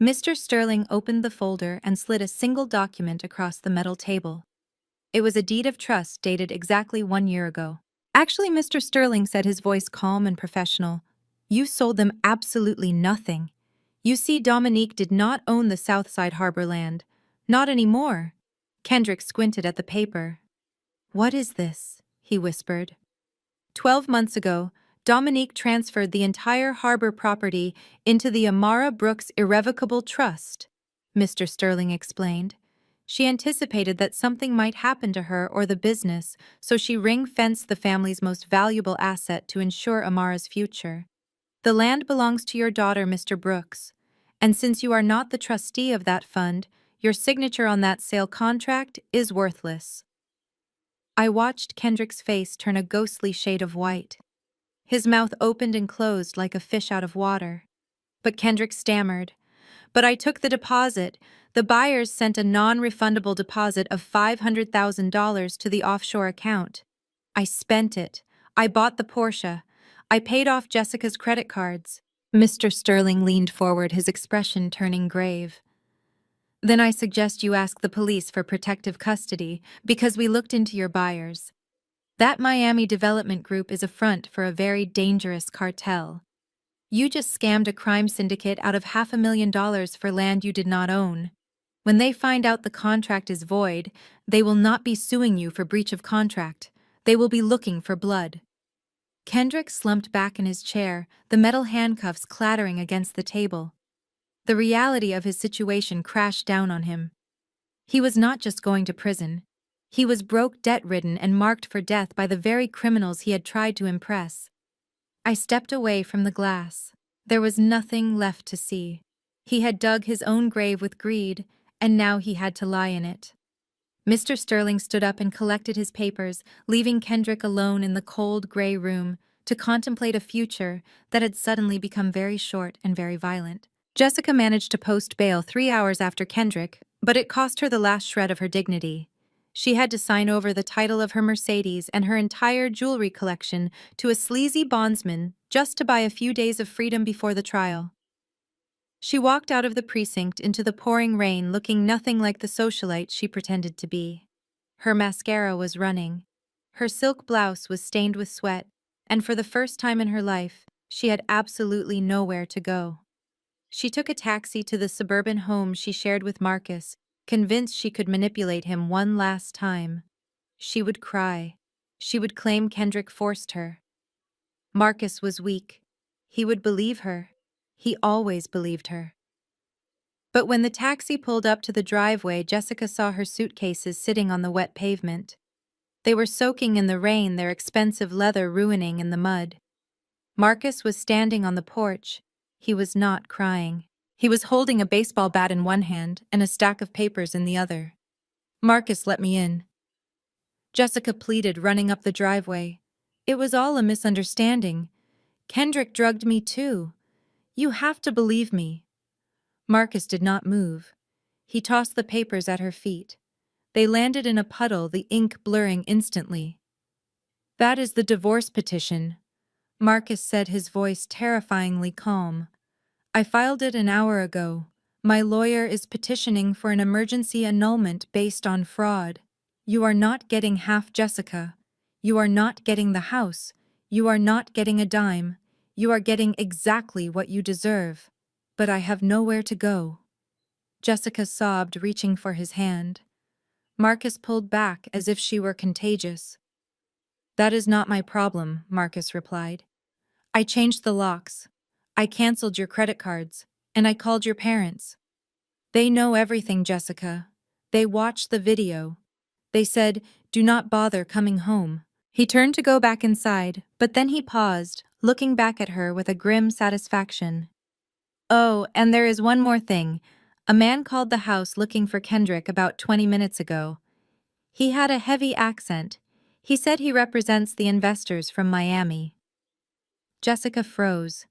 Mr. Sterling opened the folder and slid a single document across the metal table. It was a deed of trust dated exactly 1 year ago. Actually, Mr. Sterling said, his voice calm and professional, you sold them absolutely nothing. You see, Dominique did not own the Southside Harbor land. Not anymore. Kendrick squinted at the paper. What is this? He whispered. 12 months ago, Dominique transferred the entire harbor property into the Amara Brooks Irrevocable Trust, Mr. Sterling explained. She anticipated that something might happen to her or the business, so she ring-fenced the family's most valuable asset to ensure Amara's future. The land belongs to your daughter, Mr. Brooks, and since you are not the trustee of that fund, your signature on that sale contract is worthless. I watched Kendrick's face turn a ghostly shade of white. His mouth opened and closed like a fish out of water. But Kendrick stammered. But I took the deposit. The buyers sent a non-refundable deposit of $500,000 to the offshore account. I spent it. I bought the Porsche. I paid off Jessica's credit cards. Mr. Sterling leaned forward, his expression turning grave. Then I suggest you ask the police for protective custody, because we looked into your buyers. That Miami development group is a front for a very dangerous cartel. You just scammed a crime syndicate out of $500,000 for land you did not own. When they find out the contract is void, they will not be suing you for breach of contract. They will be looking for blood. Kendrick slumped back in his chair, the metal handcuffs clattering against the table. The reality of his situation crashed down on him. He was not just going to prison. He was broke, debt-ridden, and marked for death by the very criminals he had tried to impress. I stepped away from the glass. There was nothing left to see. He had dug his own grave with greed, and now he had to lie in it. Mr. Sterling stood up and collected his papers, leaving Kendrick alone in the cold, gray room to contemplate a future that had suddenly become very short and very violent. Jessica managed to post bail 3 hours after Kendrick, but it cost her the last shred of her dignity. She had to sign over the title of her Mercedes and her entire jewelry collection to a sleazy bondsman just to buy a few days of freedom before the trial. She walked out of the precinct into the pouring rain looking nothing like the socialite she pretended to be. Her mascara was running. Her silk blouse was stained with sweat, and for the first time in her life, she had absolutely nowhere to go. She took a taxi to the suburban home she shared with Marcus, convinced she could manipulate him one last time. She would cry. She would claim Kendrick forced her. Marcus was weak. He would believe her. He always believed her. But when the taxi pulled up to the driveway, Jessica saw her suitcases sitting on the wet pavement. They were soaking in the rain, their expensive leather ruining in the mud. Marcus was standing on the porch. He was not crying. He was holding a baseball bat in one hand and a stack of papers in the other. Marcus, let me in. Jessica pleaded, running up the driveway. It was all a misunderstanding. Kendrick drugged me too. You have to believe me. Marcus did not move. He tossed the papers at her feet. They landed in a puddle, the ink blurring instantly. That is the divorce petition, Marcus said, his voice terrifyingly calm. I filed it an hour ago. My lawyer is petitioning for an emergency annulment based on fraud. You are not getting half, Jessica. You are not getting the house. You are not getting a dime. You are getting exactly what you deserve. But I have nowhere to go. Jessica sobbed, reaching for his hand. Marcus pulled back as if she were contagious. That is not my problem, Marcus replied. I changed the locks. I canceled your credit cards, and I called your parents. They know everything, Jessica. They watched the video. They said, do not bother coming home. He turned to go back inside, but then he paused, looking back at her with a grim satisfaction. Oh, and there is one more thing. A man called the house looking for Kendrick about 20 minutes ago. He had a heavy accent. He said he represents the investors from Miami. Jessica froze.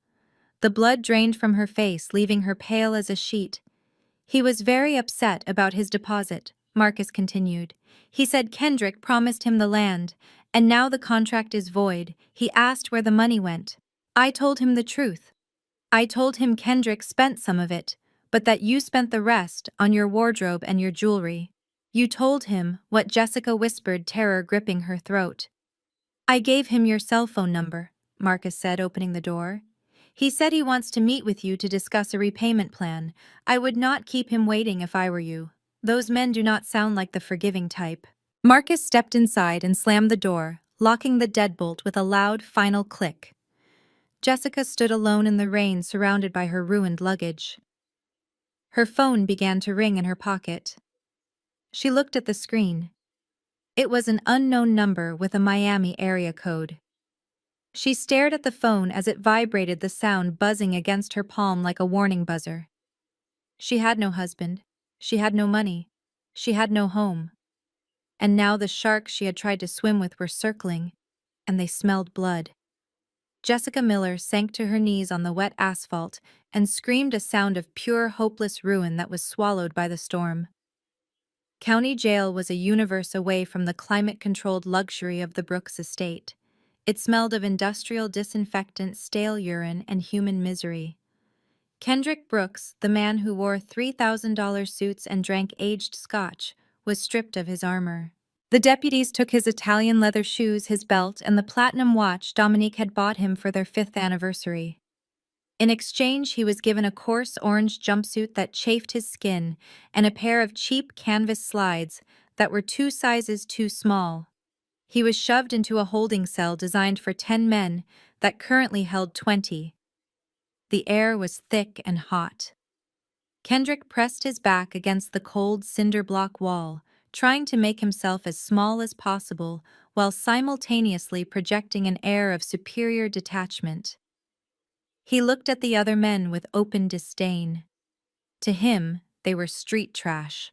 The blood drained from her face, leaving her pale as a sheet. He was very upset about his deposit. Marcus continued. He said Kendrick promised him the land, and now the contract is void. He asked where the money went. I told him the truth. I told him Kendrick spent some of it, but that you spent the rest on your wardrobe and your jewelry. You told him what Jessica whispered, terror gripping her throat. I gave him your cell phone number, Marcus said, opening the door. He said he wants to meet with you to discuss a repayment plan. I would not keep him waiting if I were you. Those men do not sound like the forgiving type. Marcus stepped inside and slammed the door, locking the deadbolt with a loud, final click. Jessica stood alone in the rain, surrounded by her ruined luggage. Her phone began to ring in her pocket. She looked at the screen. It was an unknown number with a Miami area code. She stared at the phone as it vibrated, the sound buzzing against her palm like a warning buzzer. She had no husband. She had no money. She had no home. And now the sharks she had tried to swim with were circling, and they smelled blood. Jessica Miller sank to her knees on the wet asphalt and screamed, a sound of pure, hopeless ruin that was swallowed by the storm. County Jail was a universe away from the climate-controlled luxury of the Brooks estate. It smelled of industrial disinfectant, stale urine, and human misery. Kendrick Brooks, the man who wore $3,000 suits and drank aged scotch, was stripped of his armor. The deputies took his Italian leather shoes, his belt, and the platinum watch Dominique had bought him for their 5th anniversary. In exchange, he was given a coarse orange jumpsuit that chafed his skin and a pair of cheap canvas slides that were 2 sizes too small. He was shoved into a holding cell designed for 10 men that currently held 20. The air was thick and hot. Kendrick pressed his back against the cold cinder block wall, trying to make himself as small as possible while simultaneously projecting an air of superior detachment. He looked at the other men with open disdain. To him, they were street trash,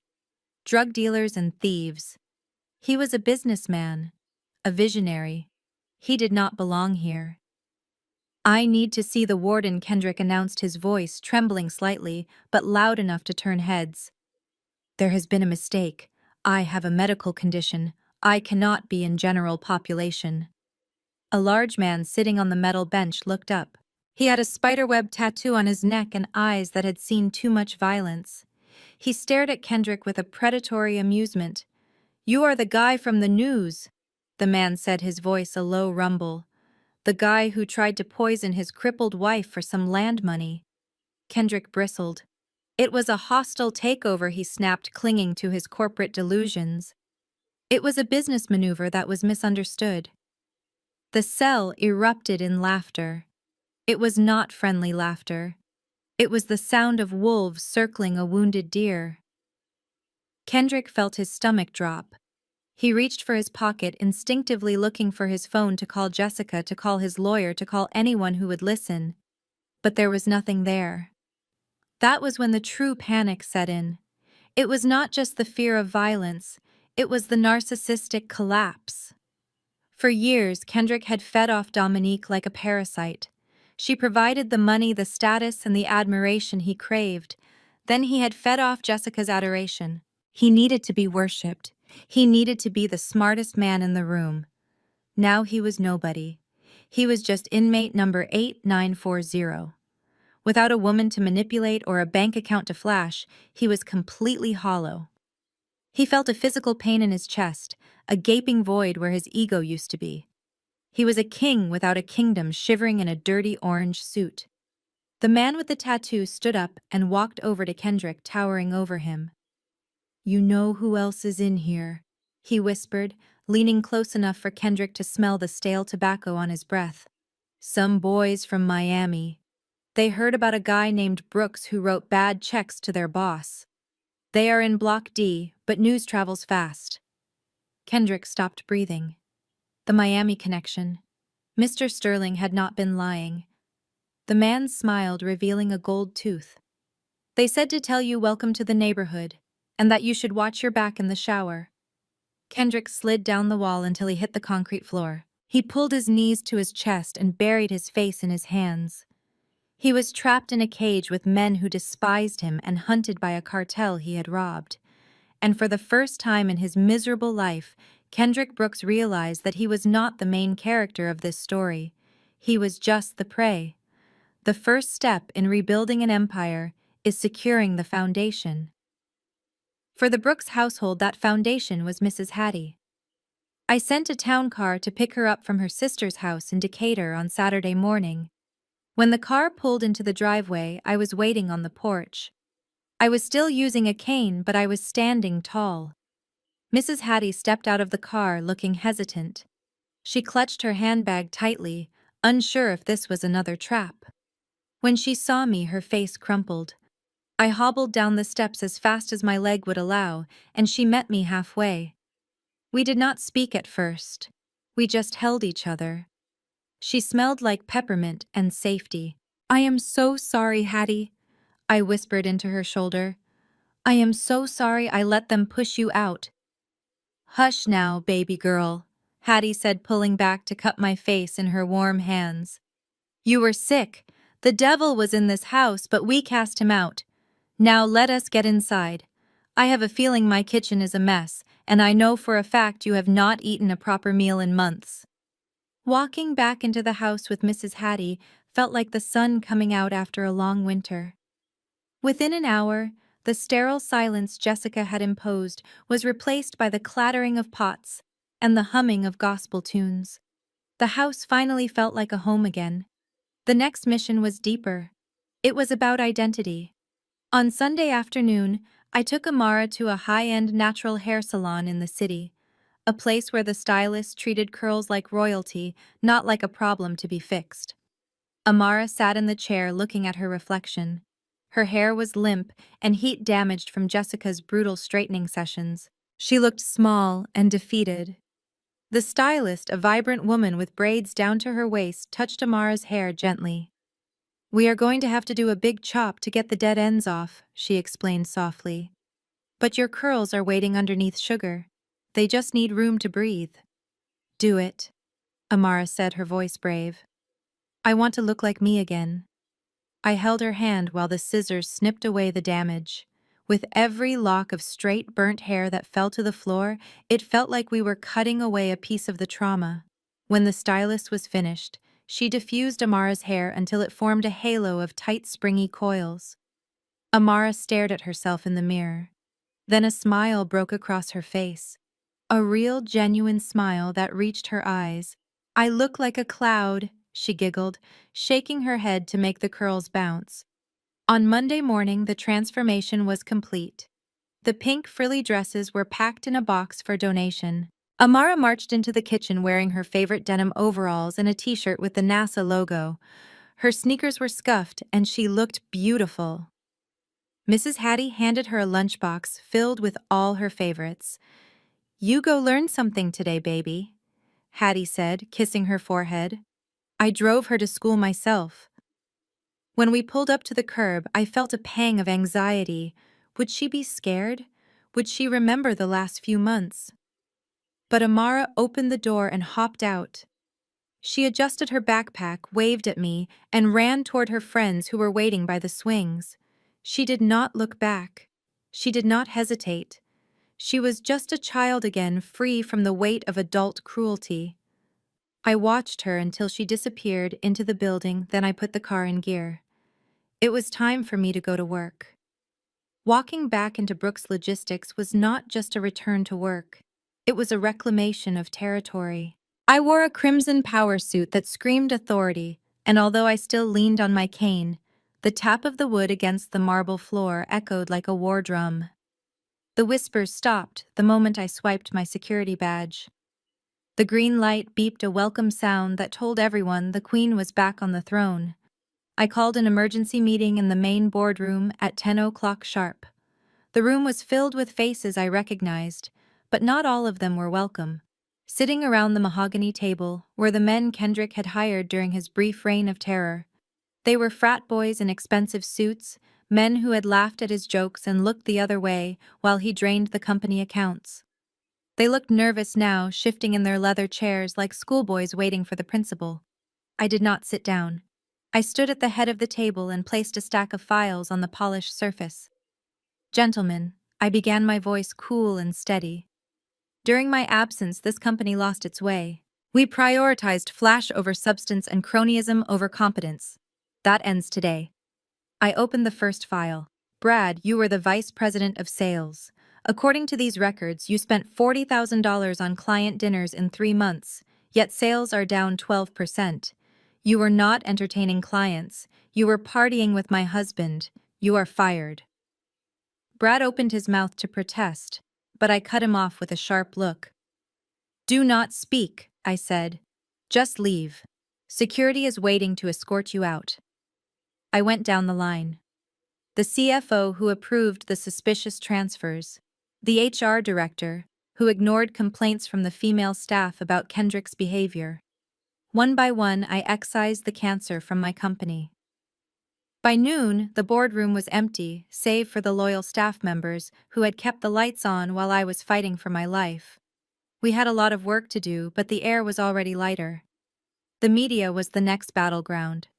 drug dealers and thieves. He was a businessman, a visionary. He did not belong here. I need to see the warden, Kendrick announced, his voice trembling slightly, but loud enough to turn heads. There has been a mistake. I have a medical condition. I cannot be in general population. A large man sitting on the metal bench looked up. He had a spiderweb tattoo on his neck and eyes that had seen too much violence. He stared at Kendrick with a predatory amusement. You are the guy from the news, the man said, his voice a low rumble. The guy who tried to poison his crippled wife for some land money. Kendrick bristled. It was a hostile takeover, he snapped, clinging to his corporate delusions. It was a business maneuver that was misunderstood. The cell erupted in laughter. It was not friendly laughter. It was the sound of wolves circling a wounded deer. Kendrick felt his stomach drop. He reached for his pocket, instinctively looking for his phone to call Jessica, to call his lawyer, to call anyone who would listen. But there was nothing there. That was when the true panic set in. It was not just the fear of violence, it was the narcissistic collapse. For years, Kendrick had fed off Dominique like a parasite. She provided the money, the status, and the admiration he craved. Then he had fed off Jessica's adoration. He needed to be worshipped. He needed to be the smartest man in the room. Now he was nobody. He was just inmate number 8940. Without a woman to manipulate or a bank account to flash, he was completely hollow. He felt a physical pain in his chest, a gaping void where his ego used to be. He was a king without a kingdom, shivering in a dirty orange suit. The man with the tattoo stood up and walked over to Kendrick, towering over him. You know who else is in here, he whispered, leaning close enough for Kendrick to smell the stale tobacco on his breath. Some boys from Miami. They heard about a guy named Brooks who wrote bad checks to their boss. They are in Block D, but news travels fast. Kendrick stopped breathing. The Miami connection. Mr. Sterling had not been lying. The man smiled, revealing a gold tooth. They said to tell you welcome to the neighborhood, and that you should watch your back in the shower. Kendrick slid down the wall until he hit the concrete floor. He pulled his knees to his chest and buried his face in his hands. He was trapped in a cage with men who despised him and hunted by a cartel he had robbed. and for the first time in his miserable life, Kendrick Brooks realized that he was not the main character of this story. He was just the prey. The first step in rebuilding an empire is securing the foundation. For the Brooks household, that foundation was Mrs. Hattie. I sent a town car to pick her up from her sister's house in Decatur on Saturday morning. When the car pulled into the driveway, I was waiting on the porch. I was still using a cane, but I was standing tall. Mrs. Hattie stepped out of the car looking hesitant. She clutched her handbag tightly, unsure if this was another trap. When she saw me, her face crumpled. I hobbled down the steps as fast as my leg would allow, and she met me halfway. We did not speak at first. We just held each other. She smelled like peppermint and safety. "I am so sorry, Hattie," I whispered into her shoulder. "I am so sorry I let them push you out." "Hush now, baby girl," Hattie said, pulling back to cup my face in her warm hands. "You were sick. The devil was in this house, but we cast him out. Now let us get inside. I have a feeling my kitchen is a mess, and I know for a fact you have not eaten a proper meal in months." Walking back into the house with Mrs. Hattie felt like the sun coming out after a long winter. Within an hour, the sterile silence Jessica had imposed was replaced by the clattering of pots and the humming of gospel tunes. The house finally felt like a home again. The next mission was deeper. It was about identity. On Sunday afternoon, I took Amara to a high-end natural hair salon in the city, a place where the stylist treated curls like royalty, not like a problem to be fixed. Amara sat in the chair looking at her reflection. Her hair was limp and heat damaged from Jessica's brutal straightening sessions. She looked small and defeated. The stylist, a vibrant woman with braids down to her waist, touched Amara's hair gently. "We are going to have to do a big chop to get the dead ends off," she explained softly. "But your curls are waiting underneath sugar. They just need room to breathe." "Do it," Amara said, her voice brave. "I want to look like me again." I held her hand while the scissors snipped away the damage. With every lock of straight, burnt hair that fell to the floor, it felt like we were cutting away a piece of the trauma. When the stylist was finished, she diffused Amara's hair until it formed a halo of tight, springy coils. Amara stared at herself in the mirror. Then a smile broke across her face. A real, genuine smile that reached her eyes. "I look like a cloud," she giggled, shaking her head to make the curls bounce. On Monday morning, the transformation was complete. The pink frilly dresses were packed in a box for donation. Amara marched into the kitchen wearing her favorite denim overalls and a t-shirt with the NASA logo. Her sneakers were scuffed, and she looked beautiful. Mrs. Hattie handed her a lunchbox filled with all her favorites. "You go learn something today, baby," Hattie said, kissing her forehead. "I drove her to school myself." When we pulled up to the curb, I felt a pang of anxiety. Would she be scared? Would she remember the last few months? But Amara opened the door and hopped out. She adjusted her backpack, waved at me, and ran toward her friends who were waiting by the swings. She did not look back. She did not hesitate. She was just a child again, free from the weight of adult cruelty. I watched her until she disappeared into the building, then I put the car in gear. It was time for me to go to work. Walking back into Brooks Logistics was not just a return to work. It was a reclamation of territory. I wore a crimson power suit that screamed authority, and although I still leaned on my cane, the tap of the wood against the marble floor echoed like a war drum. The whispers stopped the moment I swiped my security badge. The green light beeped a welcome sound that told everyone the Queen was back on the throne. I called an emergency meeting in the main boardroom at 10 o'clock sharp. The room was filled with faces I recognized, but not all of them were welcome. Sitting around the mahogany table were the men Kendrick had hired during his brief reign of terror. They were frat boys in expensive suits, men who had laughed at his jokes and looked the other way while he drained the company accounts. They looked nervous now, shifting in their leather chairs like schoolboys waiting for the principal. I did not sit down. I stood at the head of the table and placed a stack of files on the polished surface. "Gentlemen," I began, my voice cool and steady. During my absence, this company lost its way. We prioritized flash over substance and cronyism over competence. That ends today. I opened the first file. Brad, you were the vice president of sales. According to these records, you spent $40,000 on client dinners in 3 months, yet sales are down 12%. You were not entertaining clients. You were partying with my husband. You are fired. Brad opened his mouth to protest, but I cut him off with a sharp look. Do not speak, I said. Just leave. Security is waiting to escort you out. I went down the line. The CFO who approved the suspicious transfers. The HR director who ignored complaints from the female staff about Kendrick's behavior. One by one, I excised the cancer from my company. By noon, the boardroom was empty, save for the loyal staff members who had kept the lights on while I was fighting for my life. We had a lot of work to do, but the air was already lighter. The media was the next battleground.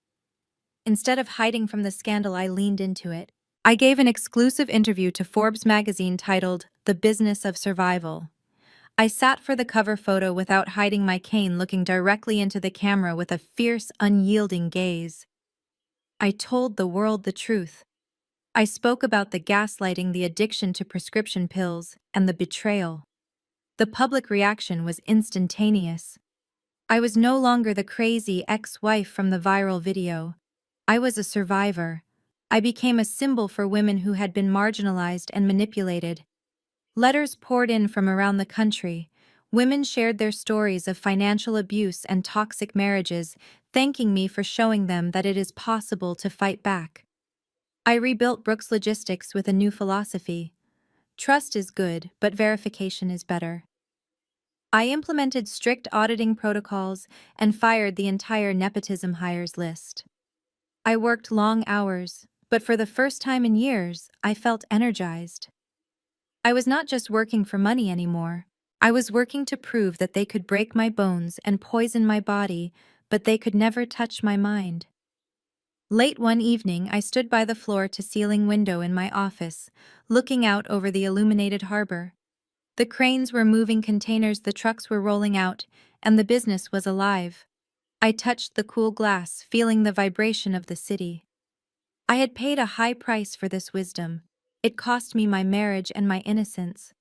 Instead of hiding from the scandal, I leaned into it. I gave an exclusive interview to Forbes magazine titled The Business of Survival. I sat for the cover photo without hiding my cane, looking directly into the camera with a fierce, unyielding gaze. I told the world the truth. I spoke about the gaslighting, the addiction to prescription pills, and the betrayal. The public reaction was instantaneous. I was no longer the crazy ex-wife from the viral video. I was a survivor. I became a symbol for women who had been marginalized and manipulated. Letters poured in from around the country. Women shared their stories of financial abuse and toxic marriages, thanking me for showing them that it is possible to fight back. I rebuilt Brooks Logistics with a new philosophy. Trust is good, but verification is better. I implemented strict auditing protocols and fired the entire nepotism hires list. I worked long hours, but for the first time in years, I felt energized. I was not just working for money anymore. I was working to prove that they could break my bones and poison my body, but they could never touch my mind. Late one evening, I stood by the floor-to-ceiling window in my office, looking out over the illuminated harbor. The cranes were moving containers, the trucks were rolling out, and the business was alive. I touched the cool glass, feeling the vibration of the city. I had paid a high price for this wisdom. It cost me my marriage and my innocence.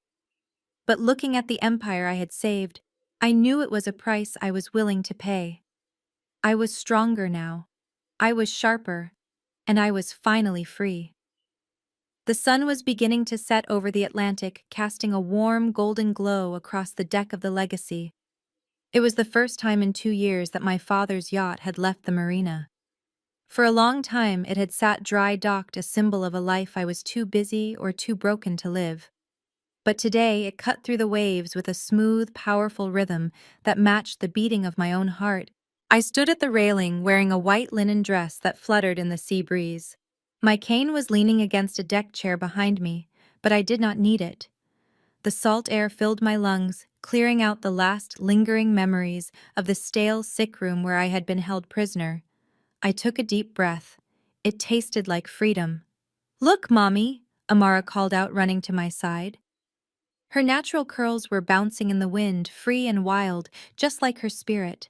But looking at the empire I had saved, I knew it was a price I was willing to pay. I was stronger now. I was sharper. And I was finally free. The sun was beginning to set over the Atlantic, casting a warm, golden glow across the deck of the Legacy. It was the first time in 2 years that my father's yacht had left the marina. For a long time, it had sat dry-docked, a symbol of a life I was too busy or too broken to live. But today, it cut through the waves with a smooth, powerful rhythm that matched the beating of my own heart. I stood at the railing, wearing a white linen dress that fluttered in the sea breeze. My cane was leaning against a deck chair behind me, but I did not need it. The salt air filled my lungs, clearing out the last lingering memories of the stale sick room where I had been held prisoner. I took a deep breath. It tasted like freedom. "Look, Mommy," Amara called out, running to my side. Her natural curls were bouncing in the wind, free and wild, just like her spirit.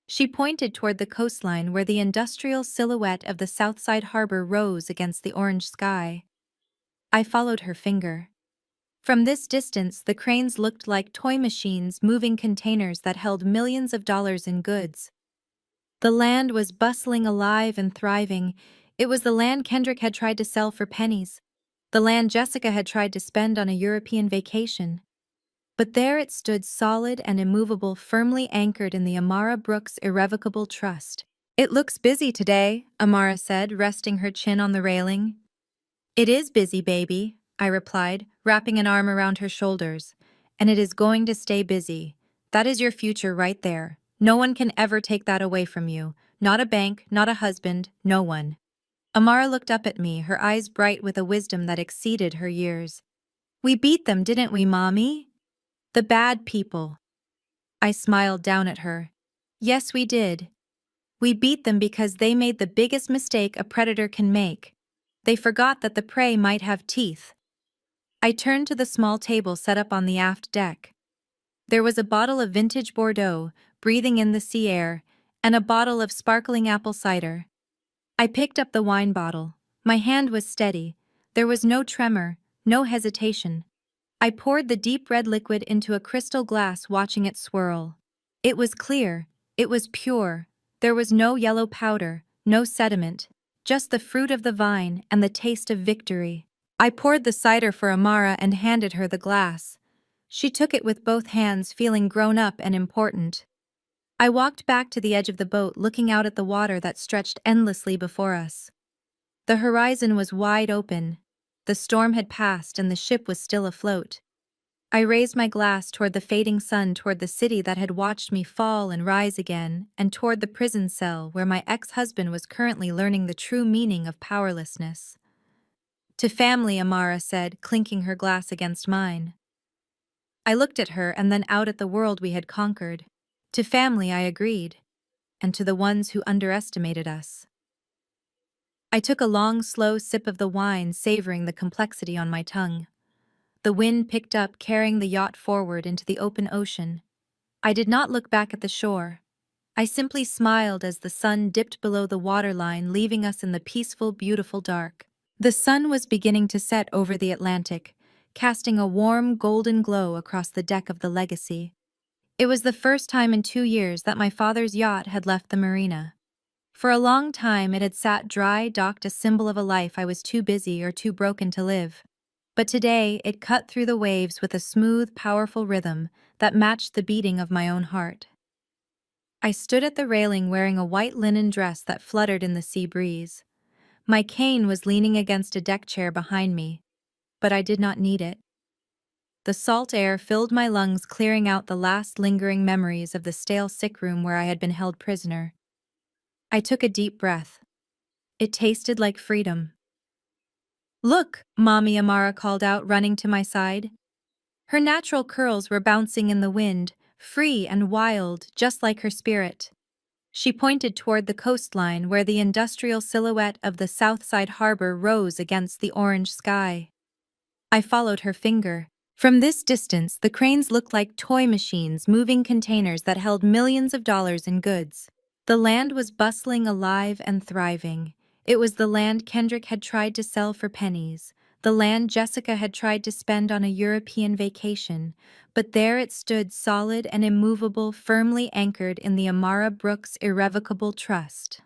She pointed toward the coastline where the industrial silhouette of the Southside harbor rose against the orange sky. I followed her finger. From this distance, the cranes looked like toy machines moving containers that held millions of dollars in goods. The land was bustling, alive and thriving. It was the land Kendrick had tried to sell for pennies. The land Jessica had tried to spend on a European vacation. But there it stood, solid and immovable, firmly anchored in the Amara Brooks irrevocable trust. "It looks busy today," Amara said, resting her chin on the railing. "It is busy, baby," I replied, wrapping an arm around her shoulders. "And it is going to stay busy. That is your future right there. No one can ever take that away from you. Not a bank, not a husband, no one." Amara looked up at me, her eyes bright with a wisdom that exceeded her years. "We beat them, didn't we, Mommy? The bad people." I smiled down at her. "Yes, we did. We beat them because they made the biggest mistake a predator can make. They forgot that the prey might have teeth." I turned to the small table set up on the aft deck. There was a bottle of vintage Bordeaux, breathing in the sea air, and a bottle of sparkling apple cider. I picked up the wine bottle. My hand was steady. There was no tremor, no hesitation. I poured the deep red liquid into a crystal glass, watching it swirl. It was clear, it was pure. There was no yellow powder, no sediment, just the fruit of the vine and the taste of victory. I poured the cider for Amara and handed her the glass. She took it with both hands, feeling grown up and important. I walked back to the edge of the boat, looking out at the water that stretched endlessly before us. The horizon was wide open. The storm had passed and the ship was still afloat. I raised my glass toward the fading sun, toward the city that had watched me fall and rise again, and toward the prison cell where my ex-husband was currently learning the true meaning of powerlessness. To family, Amara said, clinking her glass against mine. I looked at her and then out at the world we had conquered. To family, I agreed. And to the ones who underestimated us. I took a long, slow sip of the wine, savoring the complexity on my tongue. The wind picked up, carrying the yacht forward into the open ocean. I did not look back at the shore. I simply smiled as the sun dipped below the waterline, leaving us in the peaceful, beautiful dark. The sun was beginning to set over the Atlantic, casting a warm, golden glow across the deck of the Legacy. It was the first time in 2 years that my father's yacht had left the marina. For a long time it had sat dry, docked, a symbol of a life I was too busy or too broken to live. But today it cut through the waves with a smooth, powerful rhythm that matched the beating of my own heart. I stood at the railing wearing a white linen dress that fluttered in the sea breeze. My cane was leaning against a deck chair behind me, but I did not need it. The salt air filled my lungs, clearing out the last lingering memories of the stale sick room where I had been held prisoner. I took a deep breath. It tasted like freedom. "Look," Mommy, Amara called out, running to my side. Her natural curls were bouncing in the wind, free and wild, just like her spirit. She pointed toward the coastline where the industrial silhouette of the Southside harbor rose against the orange sky. I followed her finger. From this distance, the cranes looked like toy machines moving containers that held millions of dollars in goods. The land was bustling, alive, and thriving. It was the land Kendrick had tried to sell for pennies, the land Jessica had tried to spend on a European vacation, but there it stood, solid and immovable, firmly anchored in the Amara Brooks irrevocable trust.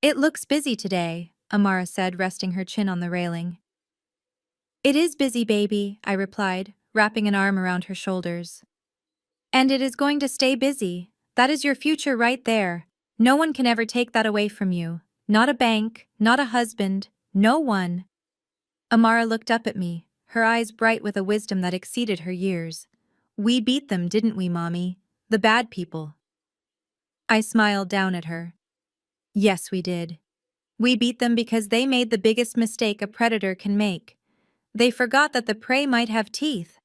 "It looks busy today," Amara said, resting her chin on the railing. "It is busy, baby," I replied, wrapping an arm around her shoulders. "And it is going to stay busy. That is your future right there. No one can ever take that away from you. Not a bank, not a husband, no one." Amara looked up at me, her eyes bright with a wisdom that exceeded her years. "We beat them, didn't we, Mommy? The bad people." I smiled down at her. "Yes, we did. We beat them because they made the biggest mistake a predator can make. They forgot that the prey might have teeth."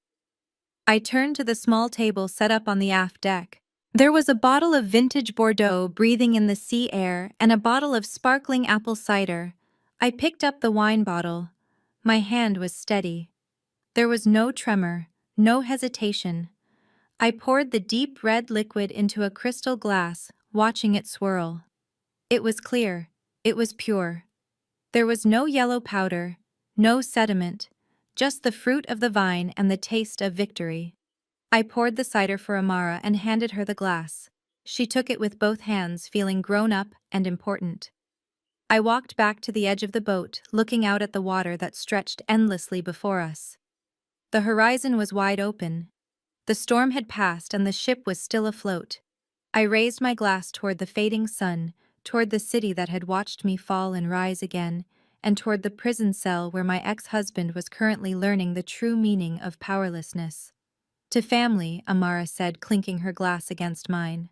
I turned to the small table set up on the aft deck. There was a bottle of vintage Bordeaux breathing in the sea air and a bottle of sparkling apple cider. I picked up the wine bottle. My hand was steady. There was no tremor, no hesitation. I poured the deep red liquid into a crystal glass, watching it swirl. It was clear. It was pure. There was no yellow powder, no sediment, just the fruit of the vine and the taste of victory. I poured the cider for Amara and handed her the glass. She took it with both hands, feeling grown up and important. I walked back to the edge of the boat, looking out at the water that stretched endlessly before us. The horizon was wide open. The storm had passed and the ship was still afloat. I raised my glass toward the fading sun, toward the city that had watched me fall and rise again, and toward the prison cell where my ex-husband was currently learning the true meaning of powerlessness. To family, Amara said, clinking her glass against mine.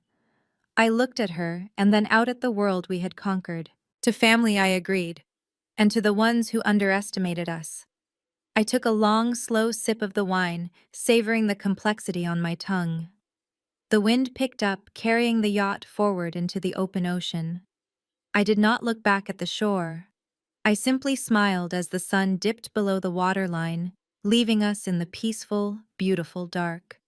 I looked at her and then out at the world we had conquered. To family, I agreed. And to the ones who underestimated us. I took a long, slow sip of the wine, savoring the complexity on my tongue. The wind picked up, carrying the yacht forward into the open ocean. I did not look back at the shore. I simply smiled as the sun dipped below the waterline, leaving us in the peaceful, beautiful dark.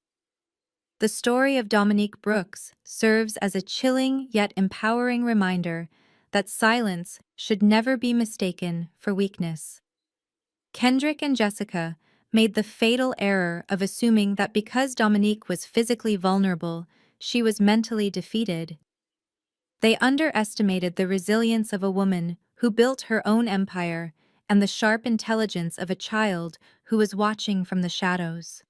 The story of Dominique Brooks serves as a chilling yet empowering reminder that silence should never be mistaken for weakness. Kendrick and Jessica made the fatal error of assuming that because Dominique was physically vulnerable, she was mentally defeated. They underestimated the resilience of a woman who built her own empire and the sharp intelligence of a child who was watching from the shadows.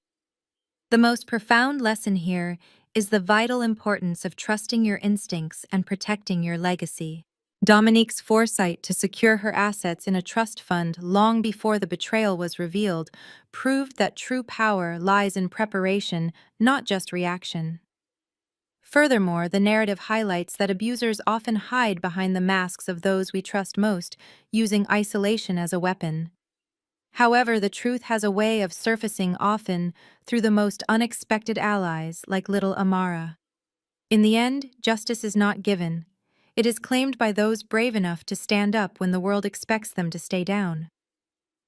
The most profound lesson here is the vital importance of trusting your instincts and protecting your legacy. Dominique's foresight to secure her assets in a trust fund long before the betrayal was revealed proved that true power lies in preparation, not just reaction. Furthermore, the narrative highlights that abusers often hide behind the masks of those we trust most, using isolation as a weapon. However, the truth has a way of surfacing often through the most unexpected allies, like little Amara. In the end, justice is not given. It is claimed by those brave enough to stand up when the world expects them to stay down.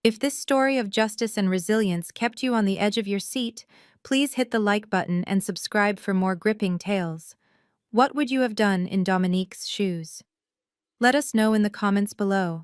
If this story of justice and resilience kept you on the edge of your seat, please hit the like button and subscribe for more gripping tales. What would you have done in Dominique's shoes? Let us know in the comments below.